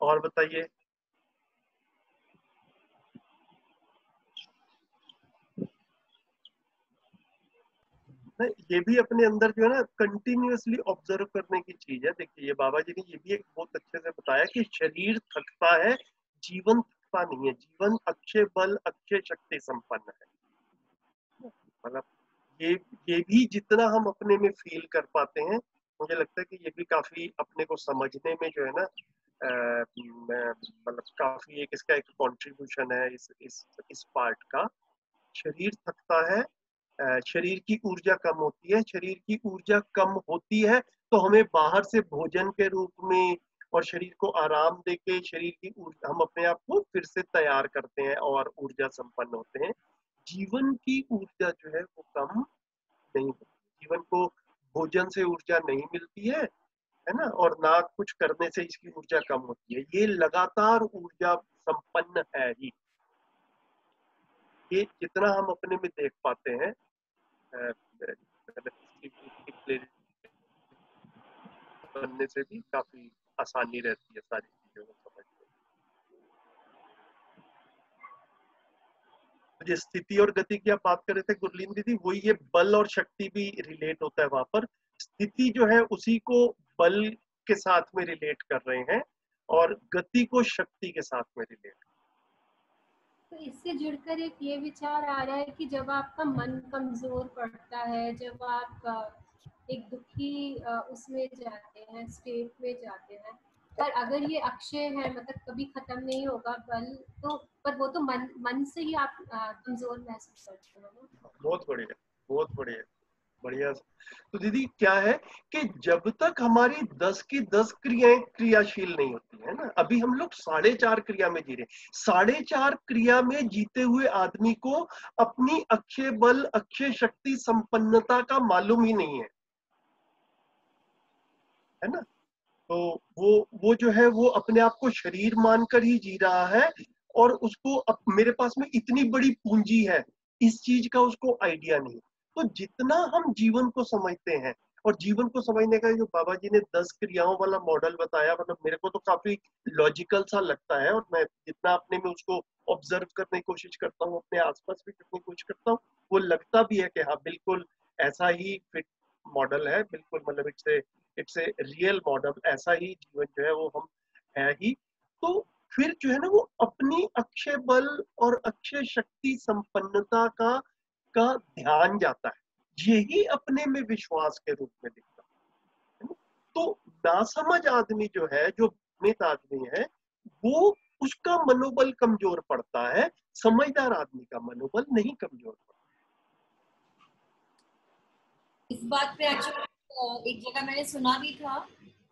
और बताइए। ये भी अपने अंदर जो है ना कंटिन्यूअसली ऑब्जर्व करने की चीज है। देखिए ये बाबा जी ने ये भी एक बहुत अच्छे से बताया कि शरीर थकता है, जीवन थकता नहीं है। जीवन अक्षय बल अक्षय शक्ति संपन्न है। मतलब ये ये भी जितना हम अपने में फील कर पाते हैं, मुझे लगता है कि ये भी काफी अपने को समझने में जो है ना मतलब काफी एक इसका एक कंट्रीब्यूशन है इस पार्ट का। शरीर थकता है, शरीर की ऊर्जा कम होती है। शरीर की ऊर्जा कम होती है तो हमें बाहर से भोजन के रूप में और शरीर को आराम देके शरीर की ऊर्जा हम अपने आप को फिर से तैयार करते हैं और ऊर्जा संपन्न होते हैं। जीवन की ऊर्जा जो है वो कम नहीं होती। जीवन को भोजन से ऊर्जा नहीं मिलती है ना, और ना कुछ करने से इसकी ऊर्जा कम होती है। ये लगातार ऊर्जा संपन्न है ही। ये जितना हम अपने में देख पाते हैं, बनने से भी काफी आसानी रहती है सारी चीजों को समझने में। जिस स्थिति और गति की आप बात कर रहे थे गुरलीन दीदी, वही ये बल और शक्ति भी रिलेट होता है वहां पर। स्थिति जो है उसी को बल के साथ में रिलेट कर रहे हैं और गति को शक्ति के साथ में रिलेट। तो इससे जुड़कर एक ये विचार आ रहा है कि जब आपका मन कमजोर पड़ता है, जब आप एक दुखी उसमें जाते हैं, स्टेट में जाते हैं, पर अगर ये अक्षय है, मतलब कभी खत्म नहीं होगा बल, तो पर वो तो मन से ही आप कमजोर महसूस करते हो ना। बहुत बढ़िया, बहुत बढ़िया, बढ़िया। तो दीदी क्या है कि जब तक हमारी 10 की 10 क्रियाएं क्रियाशील नहीं होती है ना, अभी हम लोग 4.5 क्रिया में जी रहे हैं। 4.5 क्रिया में जीते हुए आदमी को अपनी अक्षय बल अक्षय शक्ति संपन्नता का मालूम ही नहीं है ना। तो वो जो है वो अपने आप को शरीर मानकर ही जी रहा है और उसको अब मेरे पास में इतनी बड़ी पूंजी है, इस चीज का उसको आइडिया नहीं। तो जितना हम जीवन को समझते हैं, और जीवन को समझने का जो बाबा जी ने 10 क्रियाओं वाला मॉडल बताया, मतलब मेरे को तो काफी लॉजिकल सा लगता है। और मैं जितना अपने में उसको ऑब्जर्व करने की कोशिश करता हूँ, अपने आसपास भी करने की कोशिश करता हूँ, वो लगता भी है कि हाँ बिल्कुल ऐसा ही फिट मॉडल है। बिल्कुल मतलब इट्स ए रियल मॉडल। ऐसा ही जीवन जो है वो हम है ही। तो फिर जो है ना वो अपनी अक्षय बल और अक्षय शक्ति संपन्नता का ध्यान जाता है। यही अपने में विश्वास के रूप में दिखता है। तो नासमझ आदमी जो है, जो भ्रमित आदमी है, वो उसका मनोबल कमजोर पड़ता है। समझदार आदमी का मनोबल नहीं कमजोर पड़ता। इस बात पे एक्चुअली एक जगह मैंने सुना भी था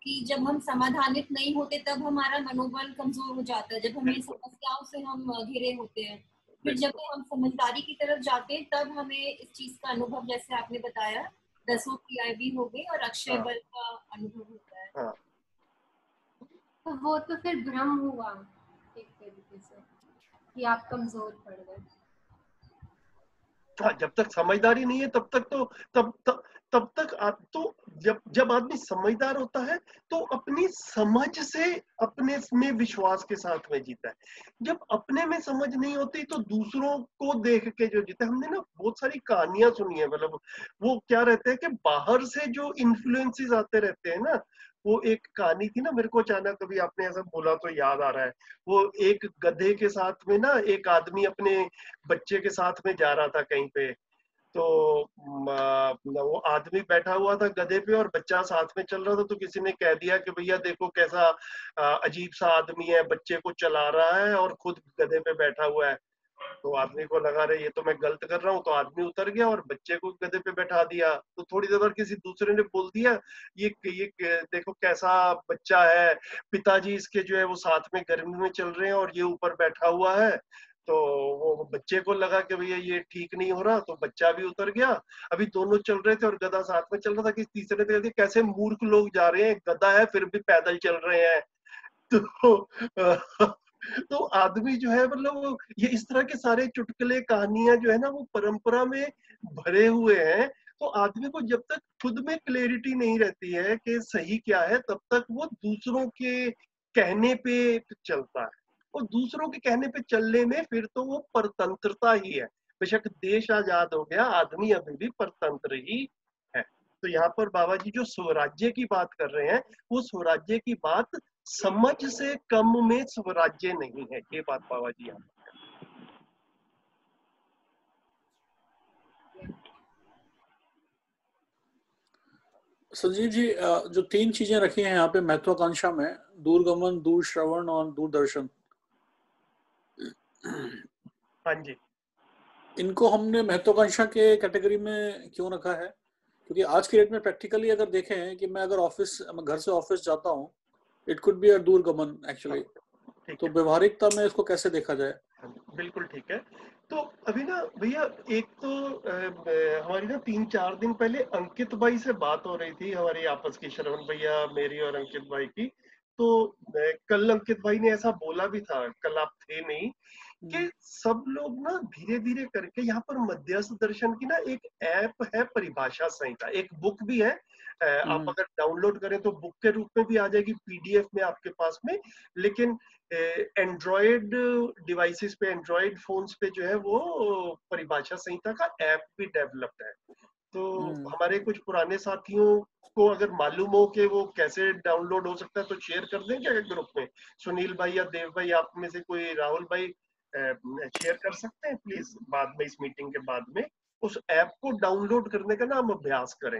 कि जब हम समाधानित नहीं होते तब हमारा मनोबल कमजोर हो जाता है, जब हमें समस्याओं से हम घिरे होते हैं। फिर जब हम समझदारी की तरफ जाते हैं तब हमें इस चीज का अनुभव, जैसे आपने बताया, 10 क्रियाएं भी हो गई और अक्षय बल का अनुभव होता है। हाँ। तो वो तो फिर भ्रम हुआ एक तरीके से कि आप कमजोर पड़ गए। हाँ, जब तक समझदारी नहीं है तब तक तो तब तक आप तो जब आदमी समझदार होता है तो अपनी समझ से अपने में विश्वास के साथ में जीता है। जब अपने में समझ नहीं होती तो दूसरों को देख के जो जीता है। हमने ना बहुत सारी कहानियां सुनी है, मतलब वो क्या रहते हैं कि बाहर से जो इन्फ्लुएंसेस आते रहते हैं ना, वो एक कहानी थी ना, मेरे को अचानक कभी आपने ऐसा बोला तो याद आ रहा है। वो एक गधे के साथ में ना एक आदमी अपने बच्चे के साथ में जा रहा था कहीं पे, तो वो आदमी बैठा हुआ था गधे पे और बच्चा साथ में चल रहा था। तो किसी ने कह दिया कि भैया देखो कैसा अजीब सा आदमी है, बच्चे को चला रहा है और खुद गधे पे बैठा हुआ है। तो आदमी को लगा रहे ये तो मैं गलत कर रहा हूँ, तो आदमी उतर गया और बच्चे को गधे पे बैठा दिया। तो थोड़ी देर बाद किसी दूसरे ने बोल दिया ये देखो कैसा बच्चा है, पिताजी इसके जो है वो साथ में गर्मी में चल रहे हैं और ये ऊपर बैठा हुआ है। तो वो बच्चे को लगा कि भैया ये ठीक नहीं हो रहा, तो बच्चा भी उतर गया। अभी दोनों चल रहे थे और गधा साथ में चल रहा था कि तीसरे ने कह दिया कैसे मूर्ख लोग जा रहे हैं, गधा है फिर भी पैदल चल रहे हैं। तो आदमी जो है मतलब ये इस तरह के सारे चुटकुले कहानियां जो है ना वो परंपरा में भरे हुए हैं। तो आदमी को जब तक खुद में क्लैरिटी नहीं रहती है कि सही क्या है, तब तक वो दूसरों के कहने पे चलता है। और दूसरों के कहने पे चलने में फिर तो वो परतंत्रता ही है। बेशक देश आजाद हो गया, आदमी अभी भी परतंत्र ही है। तो यहाँ पर बाबा जी जो स्वराज्य की बात कर रहे हैं, वो स्वराज्य की बात समझ से कम में स्वराज्य नहीं है, ये बात बाबा जी यहाँ। संजीव जी, जो 3 चीजें रखी हैं यहाँ पे महत्वाकांक्षा में, दूरगमन, दूरश्रवण और दूरदर्शन, हाँ जी, इनको हमने महत्वाकांक्षा के कैटेगरी में क्यों रखा है? क्योंकि आज के डेट में प्रैक्टिकली अगर देखें कि मैं अगर घर से ऑफिस जाता हूँ, इट कुड बी अ दूरगमन एक्चुअली, तो व्यवहारिकता में इसको कैसे देखा जाए? बिल्कुल ठीक है। तो अभी ना भैया एक तो हमारी ना 3-4 दिन पहले अंकित भाई से बात हो रही थी हमारी आपस की, श्रवण भैया मेरी और अंकित भाई की। तो कल अंकित भाई ने ऐसा बोला भी था, कल आप थे नहीं, कि सब लोग ना धीरे धीरे करके यहाँ पर मध्यस्थ दर्शन की ना एक ऐप है परिभाषा संहिता, एक बुक भी है। आप अगर डाउनलोड करें तो बुक के रूप में भी आ जाएगी, पीडीएफ में आपके पास में। लेकिन एंड्रॉयड डिवाइसेस पे, एंड्रॉयड फोन्स पे जो है वो परिभाषा संहिता का ऐप भी डेवलप्ड है। तो हमारे कुछ पुराने साथियों को अगर मालूम हो कि वो कैसे डाउनलोड हो सकता है तो शेयर कर दें क्या ग्रुप में? सुनील भाई या देव भाई, आप में से कोई, राहुल भाई शेयर कर सकते हैं प्लीज बाद में, इस मीटिंग के बाद में उस ऐप को डाउनलोड करने का ना हम अभ्यास करें।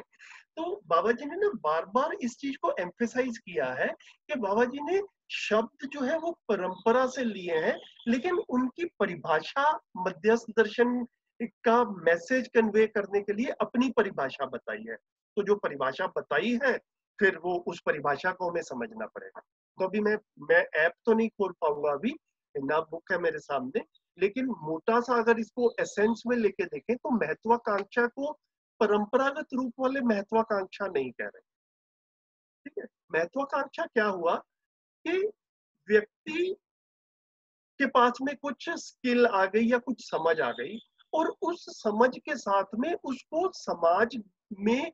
तो बाबा जी ने ना बार बार इस चीज को एम्फेसाइज किया है कि बाबा जी ने शब्द जो है वो परंपरा से लिए हैं, लेकिन उनकी परिभाषा मध्यस्थ दर्शन का मैसेज कन्वे करने के लिए अपनी परिभाषा बताई है। तो जो परिभाषा बताई है फिर वो उस परिभाषा को हमें समझना पड़ेगा। तो अभी मैं ऐप तो नहीं खोल पाऊंगा अभी, ना बुक है मेरे सामने, लेकिन मोटा सा अगर इसको एसेंस में लेके देखें तो महत्वाकांक्षा को परंपरागत रूप वाले महत्वाकांक्षा नहीं कह रहे। ठीक है, महत्वाकांक्षा क्या हुआ कि व्यक्ति के पास में कुछ स्किल आ गई या कुछ समझ आ गई, और उस समझ के साथ में उसको समाज में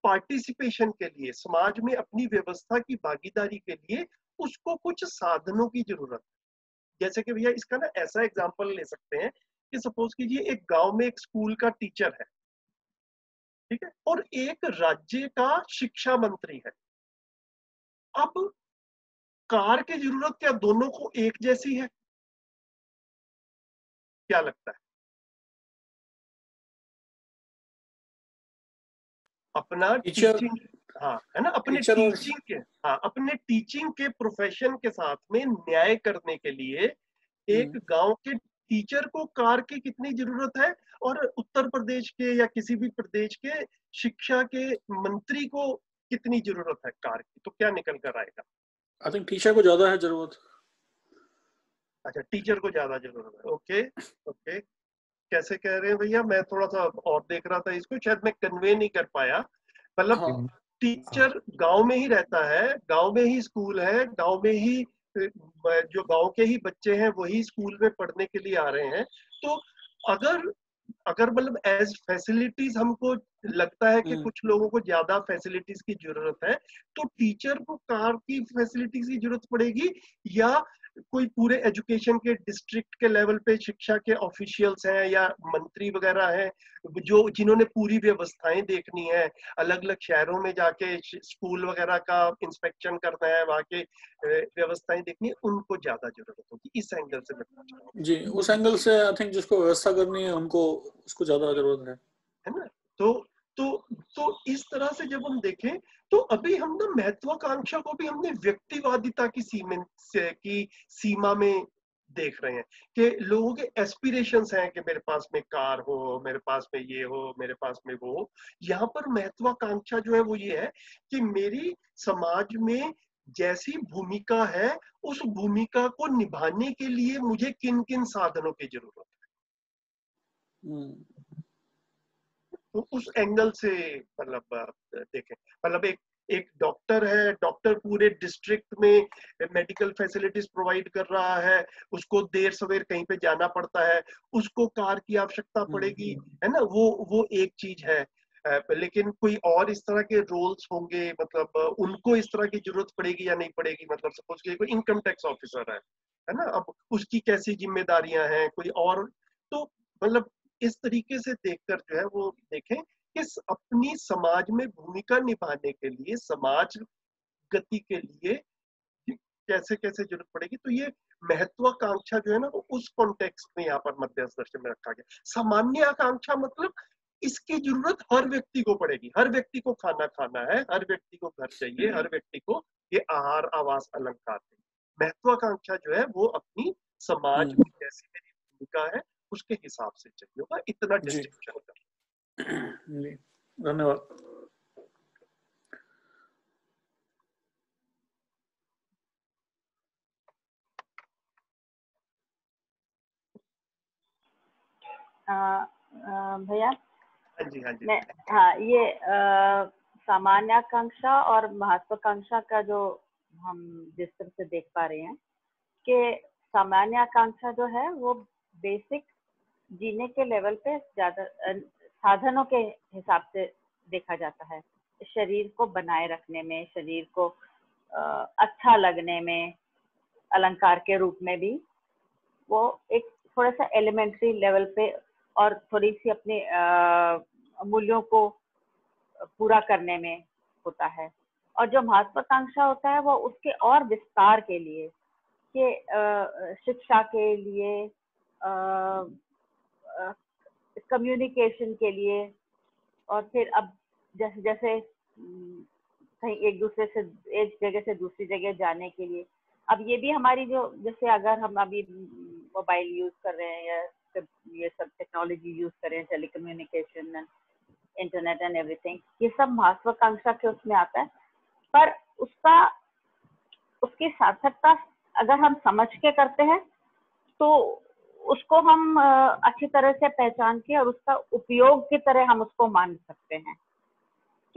पार्टिसिपेशन के लिए, समाज में अपनी व्यवस्था की भागीदारी के लिए उसको कुछ साधनों की जरूरत है। जैसे कि भैया इसका ना ऐसा एग्जांपल ले सकते हैं कि सपोज कीजिए एक गांव में एक स्कूल का टीचर है, ठीक है, और एक राज्य का शिक्षा मंत्री है। अब कार की जरूरत क्या दोनों को एक जैसी है? क्या लगता है? अपना टीचिंग, हाँ है ना, अपने टीचिंग के, हाँ अपने टीचिंग के प्रोफेशन के साथ में न्याय करने के लिए एक गांव के टीचर को कार की कितनी जरूरत है, और उत्तर प्रदेश के या किसी भी प्रदेश के शिक्षा के मंत्री को कितनी जरूरत है कार की? तो क्या निकल कर आएगा? आई थिंक टीचर को ज्यादा है जरूरत। अच्छा, टीचर को ज्यादा जरूरत है। ओके ओके, कैसे कह रहे हैं भैया? मैं थोड़ा सा और देख रहा था इसको, शायद मैं कन्वे नहीं कर पाया। मतलब टीचर गांव में ही रहता है, गांव में ही स्कूल है, गांव में ही जो गांव के ही बच्चे हैं वही स्कूल में पढ़ने के लिए आ रहे हैं। तो अगर अगर मतलब एज फैसिलिटीज हमको लगता है कि कुछ लोगों को ज्यादा फैसिलिटीज की जरूरत है, तो टीचर को कार की फैसिलिटीज की जरूरत पड़ेगी, या कोई पूरे एजुकेशन के डिस्ट्रिक्ट के लेवल पे शिक्षा के ऑफिशियल्स हैं या मंत्री वगैरह हैं जो जिन्होंने पूरी व्यवस्थाएं देखनी है, अलग अलग शहरों में जाके स्कूल वगैरह का इंस्पेक्शन करना है, वहाँ के व्यवस्थाएं देखनी है, उनको ज्यादा जरूरत होगी। इस एंगल से मैं जी, उस एंगल से आई थिंक जिसको व्यवस्था करनी है उनको उसको ज्यादा जरूरत है ना। तो इस तरह से जब हम देखें तो अभी हम ना महत्वाकांक्षा को भी हमने व्यक्तिवादिता की सीमा में देख रहे हैं कि लोगों के एस्पिरेशंस हैं कि मेरे पास में कार हो, मेरे पास में ये हो, मेरे पास में वो हो। यहाँ पर महत्वाकांक्षा जो है वो ये है कि मेरी समाज में जैसी भूमिका है उस भूमिका को निभाने के लिए मुझे किन किन साधनों की जरूरत है। तो उस एंगल से मतलब देखें, मतलब एक डॉक्टर है, डॉक्टर पूरे डिस्ट्रिक्ट में मेडिकल फैसिलिटीज प्रोवाइड कर रहा है, उसको देर सवेर कहीं पे जाना पड़ता है, उसको कार की आवश्यकता पड़ेगी, है ना, वो एक चीज है। लेकिन कोई और इस तरह के रोल्स होंगे, मतलब उनको इस तरह की जरूरत पड़ेगी या नहीं पड़ेगी। मतलब सपोज कि कोई इनकम टैक्स ऑफिसर है ना, अब उसकी कैसी जिम्मेदारियां हैं, कोई और। तो मतलब इस तरीके से देखकर जो है वो देखें कि अपनी समाज में भूमिका निभाने के लिए, समाज गति के लिए कैसे कैसे जरूरत पड़ेगी। तो ये महत्वाकांक्षा जो है ना वो उस कॉन्टेक्स्ट में यहाँ पर मध्यदर्शन में रखा गया। सामान्य आकांक्षा मतलब इसकी जरूरत हर व्यक्ति को पड़ेगी, हर व्यक्ति को खाना खाना है, हर व्यक्ति को घर चाहिए, हर व्यक्ति को ये आहार आवास अलंकार चाहिए। महत्वाकांक्षा जो है वो अपनी समाज में जैसी मेरी भूमिका है उसके हिसाब से चाहिए होगा। इतना डिस्टिंक्शन कर। धन्यवाद। भैया, हाँ जी, हाँ जी। हाँ, ये सामान्याकांक्षा और महत्वाकांक्षा का जो हम जिस तरह से देख पा रहे हैं कि सामान्याकांक्षा जो है वो बेसिक जीने के लेवल पे ज्यादा साधनों के हिसाब से देखा जाता है, शरीर को बनाए रखने में, शरीर को अच्छा लगने में, अलंकार के रूप में भी वो एक थोड़ा सा एलिमेंट्री लेवल पे और थोड़ी सी अपने मूल्यों को पूरा करने में होता है। और जो महत्वाकांक्षा होता है वो उसके और विस्तार के लिए, कि शिक्षा के लिए, कम्युनिकेशन के लिए, और फिर अब जैसे जैसे कहीं एक दूसरे से एक जगह से दूसरी जगह जाने के लिए, अब ये भी हमारी जो, जैसे अगर हम अभी मोबाइल यूज कर रहे हैं या ये सब टेक्नोलॉजी यूज कर रहे हैं, टेलीकम्युनिकेशन, इंटरनेट एंड एवरीथिंग, ये सब महत्वाकांक्षा के उसमें आता है। पर उसकी सार्थकता अगर हम समझ के करते हैं तो उसको हम अच्छी तरह से पहचान के और उसका उपयोग की तरह हम उसको मान सकते हैं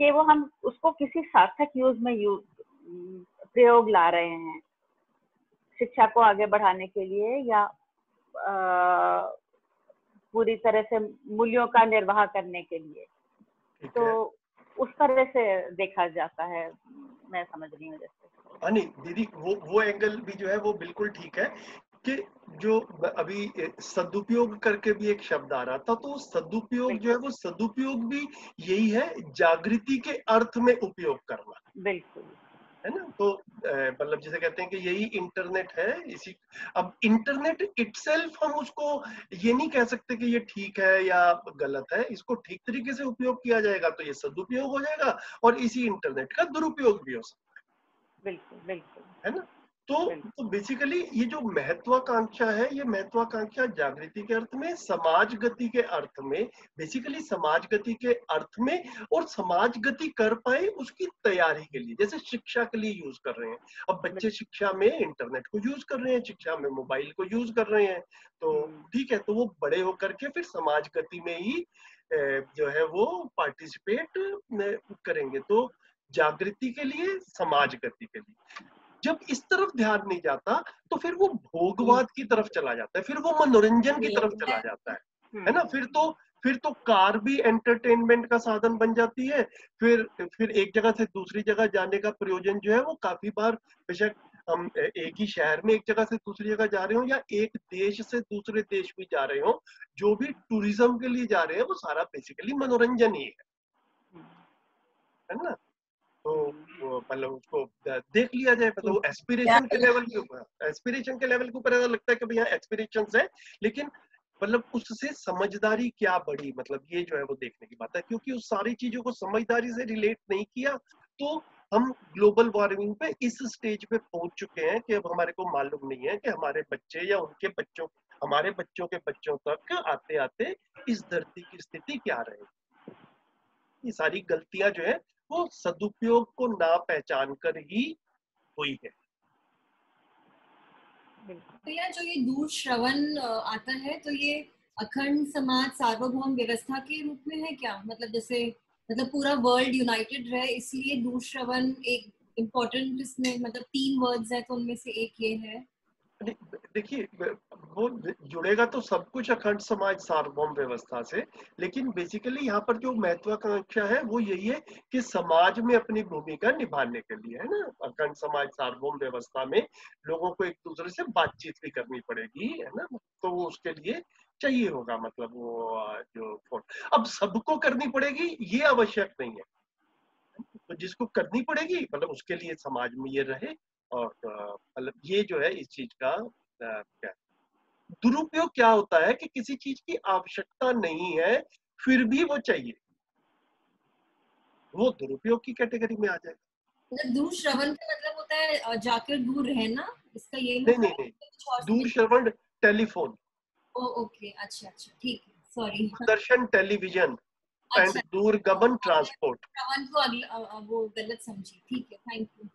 कि वो हम उसको किसी सार्थक यूज में प्रयोग ला रहे हैं, शिक्षा को आगे बढ़ाने के लिए या पूरी तरह से मूल्यों का निर्वाह करने के लिए। तो उस तरह से देखा जाता है, मैं समझ रही हूँ। जैसे नहीं दीदी, वो एंगल भी जो है वो बिल्कुल ठीक है कि जो अभी सदुपयोग करके भी एक शब्द आ रहा था, तो सदुपयोग जो है वो सदुपयोग भी यही है, जागृति के अर्थ में उपयोग करना। बिल्कुल, है ना। तो मतलब जिसे कहते हैं कि यही इंटरनेट है। इसी अब इंटरनेट इटसेल्फ हम उसको ये नहीं कह सकते कि ये ठीक है या गलत है। इसको ठीक तरीके से उपयोग किया जाएगा तो ये सदुपयोग हो जाएगा और इसी इंटरनेट का दुरुपयोग भी हो सकता है। बिल्कुल बिल्कुल, है ना। तो बेसिकली ये जो महत्वाकांक्षा है, ये महत्वाकांक्षा जागृति के अर्थ में, समाज गति के अर्थ में, बेसिकली समाज गति के अर्थ में, और समाज गति कर पाए उसकी तैयारी के लिए, जैसे शिक्षा के लिए यूज कर रहे हैं। अब बच्चे शिक्षा में इंटरनेट को यूज कर रहे हैं, शिक्षा में मोबाइल को यूज कर रहे हैं, तो ठीक है, तो वो बड़े होकर के फिर समाज गति में ही जो है वो पार्टिसिपेट करेंगे। तो जागृति के लिए, समाज गति के लिए। जब इस तरफ ध्यान नहीं जाता तो फिर वो भोगवाद की तरफ चला जाता है, फिर वो मनोरंजन की तरफ चला जाता है ना। फिर तो कार भी एंटरटेनमेंट का साधन बन जाती है। फिर एक जगह से दूसरी जगह जाने का प्रयोजन जो है वो काफी बार, बेशक हम एक ही शहर में एक जगह से दूसरी जगह जा रहे हो या एक देश से दूसरे देश भी जा रहे हो, जो भी टूरिज्म के लिए जा रहे हैं वो सारा बेसिकली मनोरंजन ही है ना। तो मतलब उसको देख लिया जाए, मतलब एस्पिरेशन के लेवल के ऊपर, ऐसा लगता है कि भैया एस्पिरेशंस है, लेकिन मतलब उससे समझदारी क्या बढ़ी, मतलब ये जो है वो देखने की बात है। क्योंकि उस सारी चीजों को समझदारी से रिलेट नहीं किया तो हम ग्लोबल वार्मिंग पे इस स्टेज पे पहुंच चुके हैं कि अब हमारे को मालूम नहीं है कि हमारे बच्चे या उनके बच्चों, हमारे बच्चों के बच्चों तक आते आते इस धरती की स्थिति क्या रहेगी। ये सारी गलतियां जो है वो सदुपयोग को ना पहचान कर ही हुई है। तो यार जो ये दूर श्रवण आता है, तो ये अखंड समाज सार्वभौम व्यवस्था के रूप में है क्या? मतलब जैसे मतलब पूरा वर्ल्ड यूनाइटेड रहे इसलिए दूर श्रवण एक इम्पोर्टेंट, इसमें मतलब 3 वर्ड्स है तो उनमें से एक ये है। देखिए वो जुड़ेगा तो सब कुछ अखंड समाज सार्वभौम व्यवस्था से, लेकिन बेसिकली यहाँ पर जो महत्वाकांक्षा है वो यही है कि समाज में अपनी भूमिका निभाने के लिए, है ना। अखंड समाज सार्वभौम व्यवस्था में लोगों को एक दूसरे से बातचीत भी करनी पड़ेगी, है ना, तो वो उसके लिए चाहिए होगा, मतलब वो जो अब सबको करनी पड़ेगी ये आवश्यक नहीं है, तो जिसको करनी पड़ेगी मतलब उसके लिए समाज में ये रहे। और मतलब ये जो है इस चीज का क्या दुरुपयोग क्या होता है कि किसी चीज की आवश्यकता नहीं है फिर भी वो चाहिए, वो दुरुपयोग की कैटेगरी में आ जाएगा। मतलब दूर श्रवण का मतलब होता है जाकर दूर रहना, इसका ये नहीं मतलब नहीं नहीं, दूर श्रवण टेलीफोन, ओके, अच्छा ठीक है, सॉरी। दूरदर्शन टेलीविजन एंड दूरगमन ट्रांसपोर्ट। श्रवण को अगला वो गलत समझी, ठीक है, थैंक यू।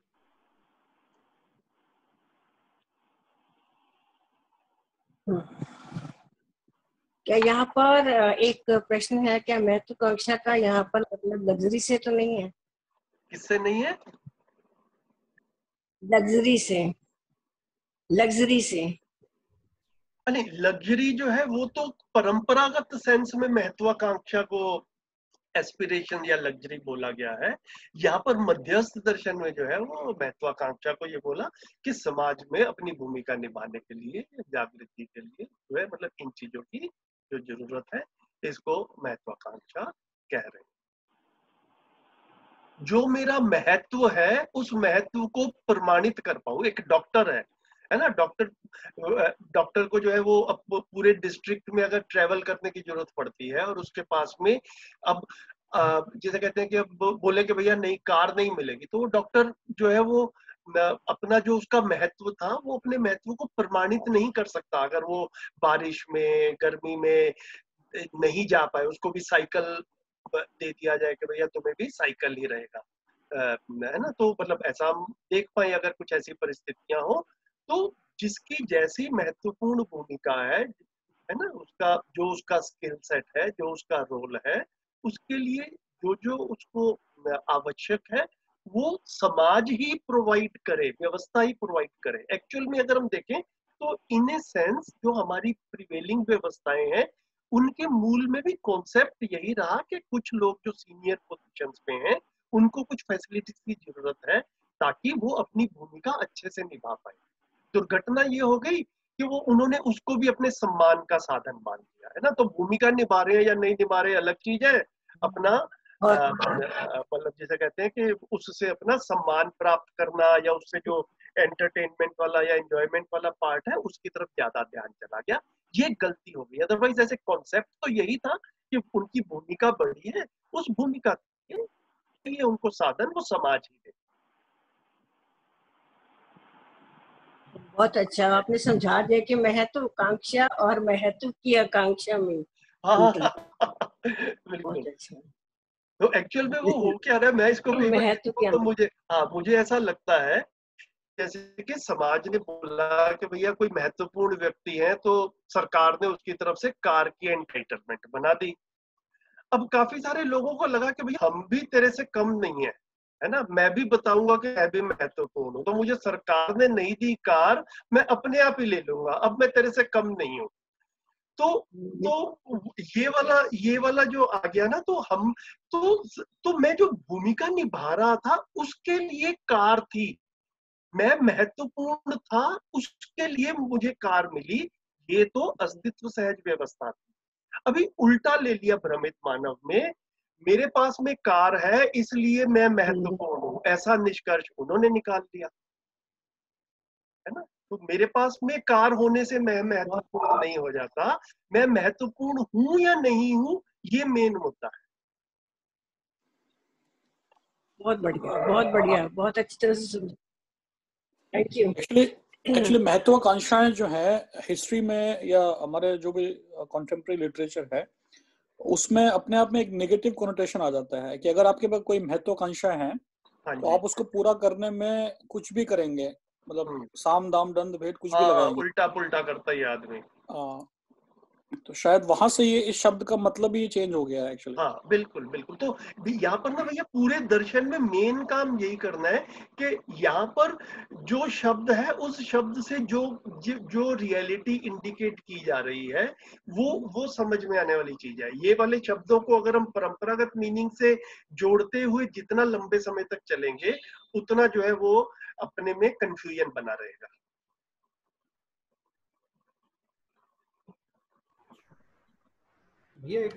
क्या यहाँ पर एक प्रश्न है, क्या महत्वाकांक्षा का यहाँ पर मतलब लग्जरी से तो नहीं है? किससे नहीं है? लग्जरी से, लग्जरी से नहीं, लग्जरी जो है वो तो परंपरागत सेंस में महत्वाकांक्षा को एस्पिरेशन या लग्जरी बोला गया है। यहाँ पर मध्यस्थ दर्शन में जो है वो महत्वाकांक्षा को ये बोला कि समाज में अपनी भूमिका निभाने के लिए, जागृति के लिए जो है, मतलब इन चीजों की जो जरूरत है इसको महत्वाकांक्षा कह रहे हैं। जो मेरा महत्व है उस महत्व को प्रमाणित कर पाऊं। एक डॉक्टर है ना, डॉक्टर को जो है वो अब पूरे डिस्ट्रिक्ट में अगर ट्रेवल करने की जरूरत पड़ती है और उसके पास में अब जैसे कहते हैं कि अब बोले कि भैया नहीं कार नहीं मिलेगी, तो वो डॉक्टर जो है वो अपना जो उसका महत्व था वो अपने महत्व को प्रमाणित नहीं कर सकता अगर वो बारिश में गर्मी में नहीं जा पाए। उसको भी साइकिल दे दिया जाए कि भैया तुम्हें भी साइकिल ही रहेगा, है ना। तो मतलब ऐसा हम देख पाए अगर कुछ ऐसी परिस्थितियां हो तो जिसकी जैसी महत्वपूर्ण भूमिका है ना, उसका स्किल सेट है, जो उसका रोल है, उसके लिए जो उसको आवश्यक है वो समाज ही प्रोवाइड करे, व्यवस्था ही प्रोवाइड करे। एक्चुअल में अगर हम देखें तो इन ए सेंस जो हमारी प्रिवेलिंग व्यवस्थाएं हैं उनके मूल में भी कॉन्सेप्ट यही रहा कि कुछ लोग जो सीनियर पोजीशंस पे हैं उनको कुछ फैसिलिटीज की जरूरत है ताकि वो अपनी भूमिका अच्छे से निभा पाए। दुर्घटना ये हो गई कि वो उन्होंने उसको भी अपने सम्मान का साधन मान लिया, है ना। तो भूमिका निभा रहे हैं या नहीं निभा रहे अलग चीज है, अपना मतलब जैसे कहते हैं कि उससे अपना सम्मान प्राप्त करना या उससे जो एंटरटेनमेंट वाला या एंजॉयमेंट वाला पार्ट है उसकी तरफ ज्यादा ध्यान चला गया, ये गलती हो गई। अदरवाइज ऐसे कॉन्सेप्ट तो यही था कि उनकी भूमिका बड़ी है, उस भूमिका के लिए उनको साधन वो समाज ही दे। बहुत अच्छा आपने समझा दिया कि महत्वाकांक्षा और महत्व की आकांक्षा में बिल्कुल। अच्छा। तो एक्चुअल में वो हो क्या रहा है, मैं इसको महत्व क्या, तो मुझे ऐसा लगता है जैसे कि समाज ने बोला कि भैया कोई महत्वपूर्ण व्यक्ति है तो सरकार ने उसकी तरफ से कार की एंटाइटलमेंट बना दी। अब काफी सारे लोगों को लगा कि भैया हम भी तेरे से कम नहीं है ना, मैं भी बताऊंगा कि मैं भी महत्वपूर्ण हूँ, तो मुझे सरकार ने नहीं दी कार, मैं अपने आप ही ले लूंगा, अब मैं तेरे से कम नहीं हूँ। तो ये वाला जो आ गया ना, तो हम तो मैं जो भूमिका निभा रहा था उसके लिए कार थी, मैं महत्वपूर्ण था, उसके लिए मुझे कार मिली, ये तो अस्तित्व सहज व्यवस्था थी। अभी उल्टा ले लिया भ्रमित मानव में, मेरे पास में कार है इसलिए मैं महत्वपूर्ण हूं, ऐसा निष्कर्ष उन्होंने निकाल लिया, है ना। तो मेरे पास में कार होने से मैं महत्वपूर्ण नहीं हो जाता, मैं महत्वपूर्ण हूं या नहीं हूं, ये मेन मुद्दा है। बहुत बढ़िया, बहुत बढ़िया, बहुत अच्छी तरह से समझा। Thank you. एक्चुअली महत्वाकांक्षाएं जो है हिस्ट्री में या हमारे जो भी कॉन्टेम्प्रेरी लिटरेचर है उसमें अपने आप में एक नेगेटिव कोनोटेशन आ जाता है कि अगर आपके पास कोई महत्वाकांक्षा है तो आप उसको पूरा करने में कुछ भी करेंगे, मतलब साम दाम दंड भेद कुछ भी लगाएंगे, उल्टा पुल्टा करता है आदमी। तो शायद वहां से ये इस शब्द का मतलब ही चेंज हो गया है एक्चुअली। हाँ बिल्कुल बिल्कुल। तो यहाँ पर ना भैया पूरे दर्शन में मेन काम यही करना है कि यहाँ पर जो शब्द है उस शब्द से जो रियलिटी इंडिकेट की जा रही है वो समझ में आने वाली चीज है। ये वाले शब्दों को अगर हम परंपरागत मीनिंग से जोड़ते हुए जितना लंबे समय तक चलेंगे उतना जो है वो अपने में कंफ्यूजन बना रहेगा। ये एक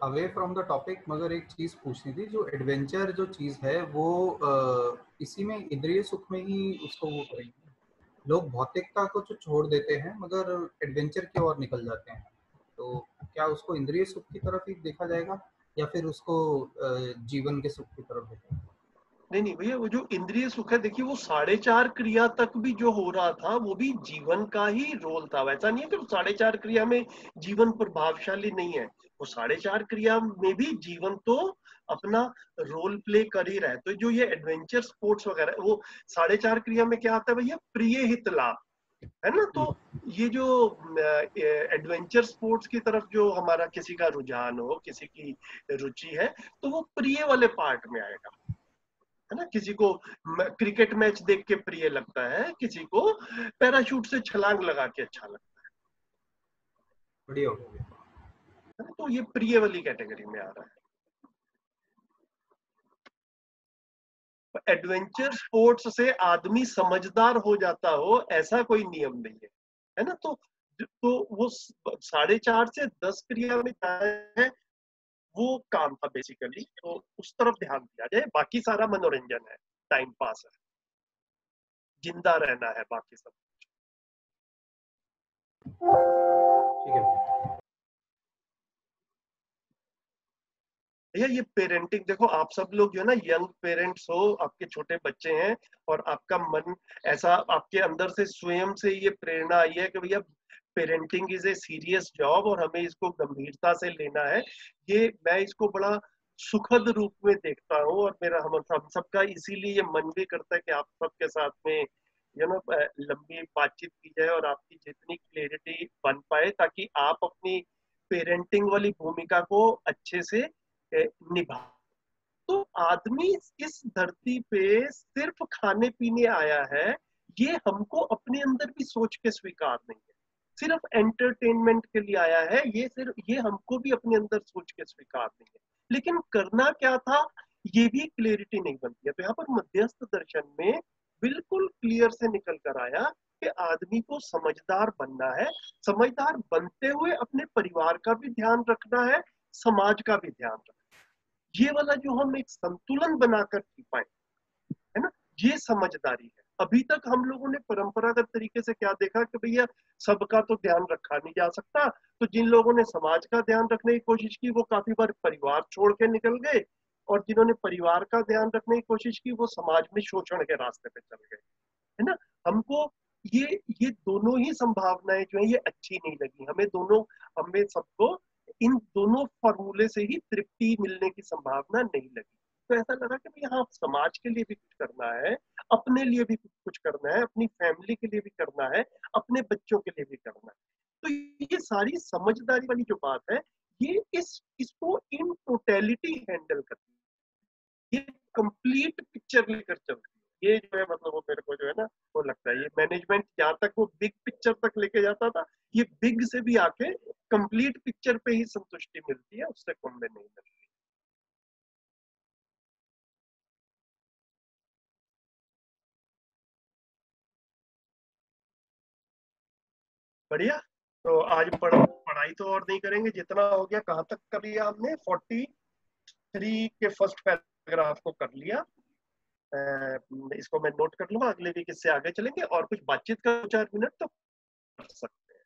अवे फ्रॉम द टॉपिक मगर एक चीज पूछनी थी, जो एडवेंचर जो चीज है वो इसी में इंद्रिय सुख में ही उसको वो करेंगे। लोग भौतिकता को तो छोड़ देते हैं मगर एडवेंचर की ओर निकल जाते हैं, तो क्या उसको इंद्रिय सुख की तरफ ही देखा जाएगा या फिर उसको जीवन के सुख की तरफ देखा जाएगा? नहीं भैया, वो जो इंद्रिय सुख है देखिए वो 4.5 क्रिया तक भी जो हो रहा था वो भी जीवन का ही रोल था। वैसा नहीं है कि 4.5 क्रिया में जीवन प्रभावशाली नहीं है, वो 4.5 क्रिया में भी जीवन तो अपना रोल प्ले कर ही रहा है। तो जो ये एडवेंचर स्पोर्ट्स वगैरह वो 4.5 क्रिया में क्या आता है भैया, प्रिय हित लाभ, है ना। तो ये जो एडवेंचर स्पोर्ट्स की तरफ जो हमारा किसी का रुझान हो, किसी की रुचि है, तो वो प्रिय वाले पार्ट में आएगा, है ना। किसी को क्रिकेट मैच देख के प्रिय लगता है, किसी को पैराशूट से छलांग लगा के अच्छा लगता है, बढ़िया हो गया। तो ये प्रिय वाली कैटेगरी में आ रहा है। एडवेंचर स्पोर्ट्स से आदमी समझदार हो जाता हो ऐसा कोई नियम नहीं है ना। तो वो 4.5 से 10 क्रिया में है वो काम था बेसिकली, तो उस तरफ ध्यान दिया जाए। बाकी सारा मनोरंजन है, टाइम पास है, जिंदा रहना है, बाकी सब ठीक है भैया। ये पेरेंटिंग देखो, आप सब लोग जो है ना यंग पेरेंट्स हो, आपके छोटे बच्चे हैं और आपका मन ऐसा, आपके अंदर से स्वयं से ये प्रेरणा आई है कि भैया parenting is a serious job और हमें इसको गंभीरता से लेना है। ये मैं इसको बड़ा सुखद रूप में देखता हूँ और मेरा हम सबका इसीलिए ये मन भी करता है कि आप सबके साथ में लंबी बातचीत की जाए और आपकी जितनी क्लैरिटी बन पाए ताकि आप अपनी पेरेंटिंग वाली भूमिका को अच्छे से निभा। तो आदमी इस धरती पे सिर्फ खाने पीने आया है, ये हमको अपने अंदर भी सोच के स्वीकार नहीं है। सिर्फ एंटरटेनमेंट के लिए आया है, ये हमको भी अपने अंदर सोच के स्वीकार नहीं है। लेकिन करना क्या था ये भी क्लियरिटी नहीं बनती है। तो यहाँ पर मध्यस्थ दर्शन में बिल्कुल क्लियर से निकल कर आया कि आदमी को समझदार बनना है, समझदार बनते हुए अपने परिवार का भी ध्यान रखना है, समाज का भी ध्यान रखना है। ये वाला जो हम एक संतुलन बनाकर जी पाए, है ना, ये समझदारी है। अभी तक हम लोगों ने परंपरागत तरीके से क्या देखा कि भैया सबका तो ध्यान रखा नहीं जा सकता, तो जिन लोगों ने समाज का ध्यान रखने की कोशिश की वो काफी बार परिवार छोड़ के निकल गए, और जिन्होंने परिवार का ध्यान रखने की कोशिश की वो समाज में शोषण के रास्ते पे चल गए, है ना। हमको ये दोनों ही संभावनाएं जो है ये अच्छी नहीं लगी हमें सबको इन दोनों फॉर्मूले से ही तृप्ति मिलने की संभावना नहीं लगी। तो ऐसा लगा कि भाई हाँ समाज के लिए भी कुछ करना है, अपने लिए भी कुछ करना है, अपनी फैमिली के लिए भी करना है, अपने बच्चों के लिए भी करना है। तो ये सारी समझदारी वाली जो बात है ये इसको इन टोटलिटी हैंडल करती है, ये कंप्लीट पिक्चर लेकर चलती है। ये जो है मतलब वो मेरे को जो है ना वो लगता है, ये मैनेजमेंट जहाँ तक वो बिग पिक्चर तक लेके जाता था, ये बिग से भी आके कंप्लीट पिक्चर पे ही संतुष्टि मिलती है, उससे कम में नहीं मिलती। बढ़िया। तो आज पढ़ाई तो और नहीं करेंगे, जितना हो गया। कहाँ तक कर लिया हमने? 43 के फर्स्ट पैराग्राफ को कर लिया। इसको मैं नोट कर लूंगा, अगले वीक इससे आगे चलेंगे और कुछ बातचीत का 4 मिनट तो कर सकते हैं।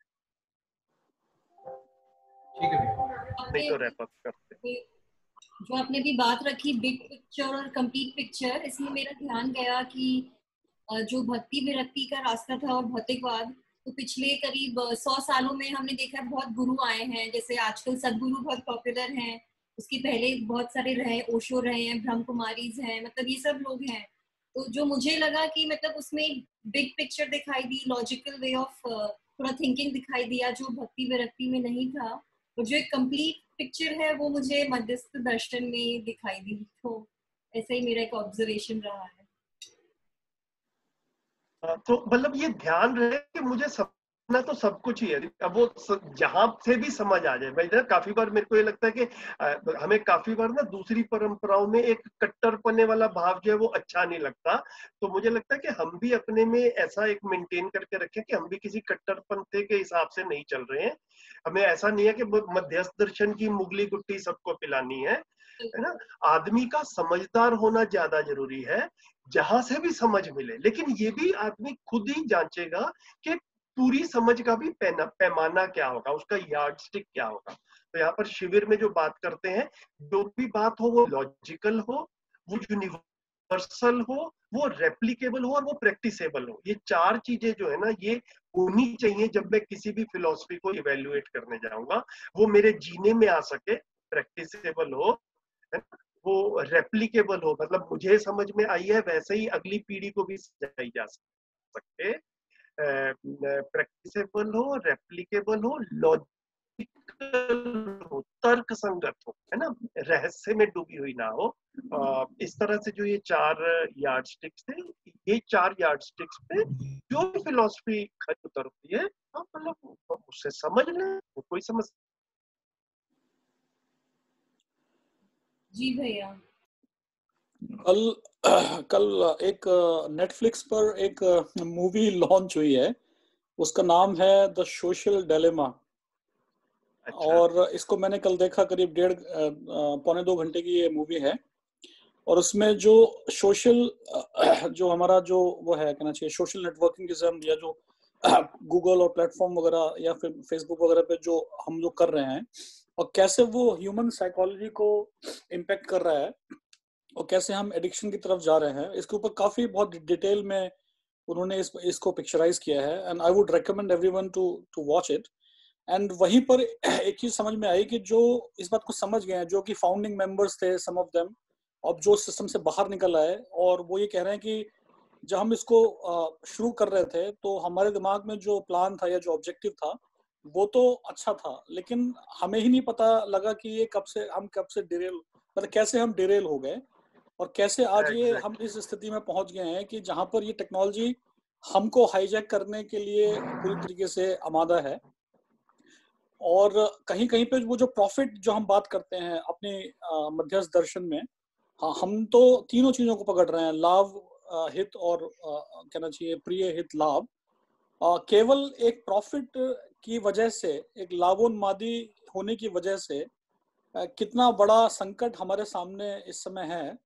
ठीक है, नहीं तो रैप अप करते हैं। जो आपने भी बात रखी बिग पिक्चर और कंप्लीट पिक्चर, इसमें मेरा ध्यान गया कि जो भक्ति विरक्ति का रास्ता था और भौतिकवाद, तो पिछले करीब 100 सालों में हमने देखा बहुत गुरु आए हैं। जैसे आजकल सदगुरु बहुत पॉपुलर हैं, उसके पहले बहुत सारे रहे, ओशो रहे हैं, ब्रह्म कुमारीज हैं, मतलब ये सब लोग हैं। तो जो मुझे लगा कि मतलब उसमें बिग पिक्चर दिखाई दी, लॉजिकल वे ऑफ थोड़ा थिंकिंग दिखाई दिया, जो भक्ति विरक्ति में नहीं था। और जो एक कंप्लीट पिक्चर है वो मुझे मध्यस्थ दर्शन में दिखाई दी। तो ऐसा ही मेरा एक ऑब्जर्वेशन रहा है। तो मतलब ये ध्यान रहे कि मुझे समझना तो सब कुछ ही है, अब वो जहां से भी समझ आ जाए। भाई काफी बार मेरे को ये लगता है कि हमें काफी बार ना दूसरी परंपराओं में एक कट्टरपने वाला भाव जो है वो अच्छा नहीं लगता। तो मुझे लगता है कि हम भी अपने में ऐसा एक मेंटेन करके रखें कि हम भी किसी कट्टरपंथे के हिसाब से नहीं चल रहे हैं। हमें ऐसा नहीं है कि मध्यस्थ दर्शन की मुगली गुट्टी सबको पिलानी है ना। आदमी का समझदार होना ज्यादा जरूरी है, जहां से भी समझ मिले। लेकिन ये भी आदमी खुद ही जांचेगा कि पूरी समझ का भी पैमाना क्या होगा, उसका यार्डस्टिक क्या होगा। तो यहाँ पर शिविर में जो बात करते हैं, जो भी बात हो वो लॉजिकल हो, वो यूनिवर्सल हो, वो रेप्लिकेबल हो और वो प्रैक्टिसेबल हो। ये 4 चीजें जो है ना ये होनी चाहिए जब मैं किसी भी फिलॉसफी को इवेल्युएट करने जाऊंगा। वो मेरे जीने में आ सके, प्रैक्टिसेबल हो, है ना, वो रेप्लिकेबल हो, मतलब मुझे समझ में आई है वैसे ही अगली पीढ़ी को भी समझाई जा सके, प्रैक्टिसेबल हो, रेप्लिकेबल हो, लॉजिकल हो, तर्क संगत हो, है ना, रहस्य में डूबी हुई ना हो। इस तरह से जो ये 4 यार्डस्टिक्स थे, ये 4 यार्डस्टिक्स पे जो भी फिलॉसफी खरी उतरती है मतलब उससे समझ लें, कोई समस्या। जी भैया। कल एक नेटफ्लिक्स पर एक मूवी लॉन्च हुई है, उसका नाम है द सोशल डिलेमा। अच्छा। और इसको मैंने कल देखा, करीब 1.5-2 घंटे की ये मूवी है। और उसमें जो सोशल जो हमारा जो वो है कहना चाहिए सोशल नेटवर्किंग जिसे हम, या जो गूगल और प्लेटफॉर्म वगैरह या फिर फेसबुक वगैरह पे जो हम लोग कर रहे हैं, और कैसे वो ह्यूमन साइकोलॉजी को इम्पेक्ट कर रहा है और कैसे हम एडिक्शन की तरफ जा रहे हैं, इसके ऊपर काफी बहुत डिटेल में उन्होंने इसको पिक्चराइज किया है। And I would recommend everyone to watch it. And वहीं पर एक चीज समझ में आई कि जो इस बात को समझ गए हैं, जो कि फाउंडिंग मेंबर्स थे सम ऑफ देम, अब जो सिस्टम से बाहर निकल आए, और वो ये कह रहे हैं कि जब हम इसको शुरू कर रहे थे तो हमारे दिमाग में जो प्लान था या जो ऑब्जेक्टिव था वो तो अच्छा था, लेकिन हमें ही नहीं पता लगा कि ये कब से डिरेल, मतलब कैसे हम डिरेल हो गए, और कैसे आज ये हम इस स्थिति में पहुंच गए हैं कि जहां पर ये टेक्नोलॉजी हमको हाईजैक करने के लिए पूरी तरीके से आमादा है। और कहीं कहीं पे वो जो प्रॉफिट जो हम बात करते हैं अपने मध्यस्थ दर्शन में, हाँ, हम तो तीनों चीजों को पकड़ रहे हैं, लाभ, हित और कहना चाहिए प्रिय हित लाभ। केवल एक प्रॉफिट की वजह से, एक लाभोन्मादी होने की वजह से कितना बड़ा संकट हमारे सामने इस समय है,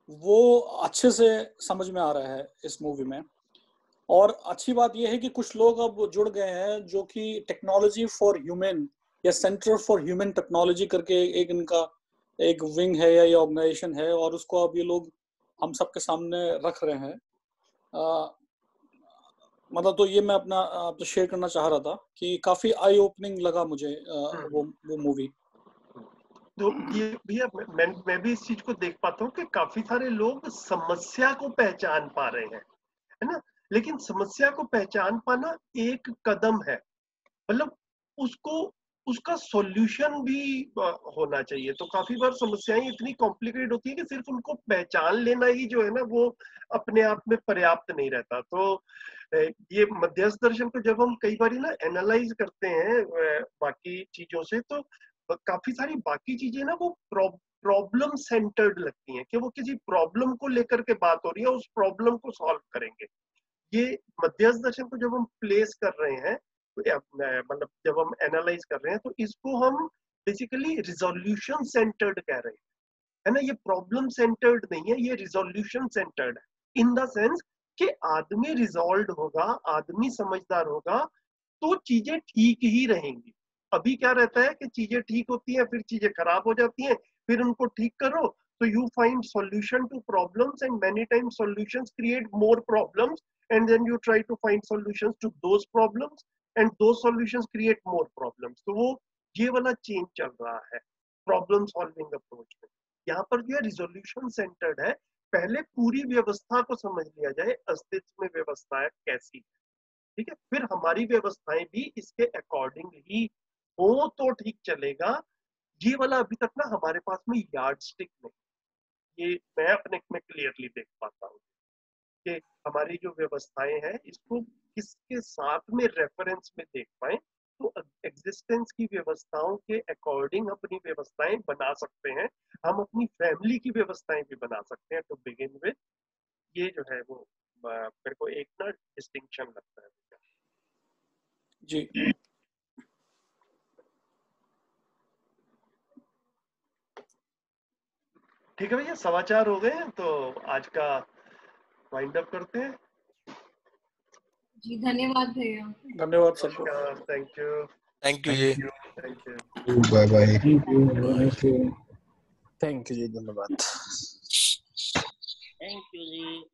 वो अच्छे से समझ में आ रहा है इस मूवी में। और अच्छी बात यह है कि कुछ लोग अब जुड़ गए हैं जो कि टेक्नोलॉजी फॉर ह्यूमन या सेंटर फॉर ह्यूमन टेक्नोलॉजी करके एक इनका एक विंग है या ये ऑर्गेनाइजेशन है, और उसको अब ये लोग हम सबके सामने रख रहे हैं। मतलब तो ये मैं अपना आपसे शेयर करना चाह रहा था कि काफी आई ओपनिंग लगा मुझे वो मूवी। तो ये भैया मैं भी इस चीज को देख पाता हूँ कि काफी सारे लोग समस्या को पहचान पा रहे हैं, है ना, लेकिन समस्या को पहचान पाना एक कदम है, मतलब उसको उसका सॉल्यूशन भी होना चाहिए। तो काफी बार समस्याएं इतनी कॉम्प्लिकेटेड होती है कि सिर्फ उनको पहचान लेना ही जो है ना वो अपने आप में पर्याप्त नहीं रहता। तो ये मध्यस्थ दर्शन को जब हम कई बार ना एनालाइज करते हैं बाकी चीजों से, तो काफी सारी बाकी चीजें ना वो प्रॉब्लम सेंटर्ड लगती हैं कि वो किसी प्रॉब्लम को लेकर के बात हो रही है, उस प्रॉब्लम को सॉल्व करेंगे। ये मध्यस्थ दर्शन को जब हम प्लेस कर रहे हैं, मतलब जब हम एनालाइज कर रहे हैं, तो इसको हम बेसिकली रिजोल्यूशन सेंटर्ड कह रहे हैं, है ना। ये प्रॉब्लम सेंटर्ड नहीं है, ये रिजोल्यूशन सेंटर्ड है। इन द सेंस कि आदमी रिजॉल्व होगा, आदमी समझदार होगा तो चीजें ठीक ही रहेंगी। अभी क्या रहता है कि चीजें ठीक होती हैं, फिर चीजें खराब हो जाती हैं, फिर उनको ठीक करो तो you find solution to problems, and many times solutions create more problems, and then you try to find solutions to those problems, and those solutions create more problems। तो वो ये वाला चेंज चल रहा है प्रॉब्लम सॉल्विंग अप्रोच में। यहाँ पर जो है रिजोल्यूशन सेंटर्ड है, पहले पूरी व्यवस्था को समझ लिया जाए, अस्तित्व में व्यवस्था कैसी है, ठीक है, फिर हमारी व्यवस्थाएं भी इसके अकॉर्डिंग ही हो तो ठीक चलेगा। ये वाला अभी तक ना हमारे पास में यार्ड स्टिक नहीं, ये मैं अपने में क्लियरली देख पाता हूँ कि हमारी जो व्यवस्थाएं हैं इसको किसके साथ में रेफरेंस में देख पाए तो एग्जिस्टेंस की व्यवस्थाओं के अकॉर्डिंग अपनी व्यवस्थाएं बना सकते हैं। हम अपनी फैमिली की व्यवस्थाएं भी बना सकते हैं। टू बिगिन विद ये जो है वो मेरे को एक ना डिस्टिंक्शन लगता है जी। ठीक है भैया, समाचार हो गए हैं तो आज का वाइंड अप करते हैं। जी धन्यवाद भैया। धन्यवाद सबको। Thank you. थैंक यू जी। Thank you. Bye bye. Thank you जी, धन्यवाद। Thank you ji.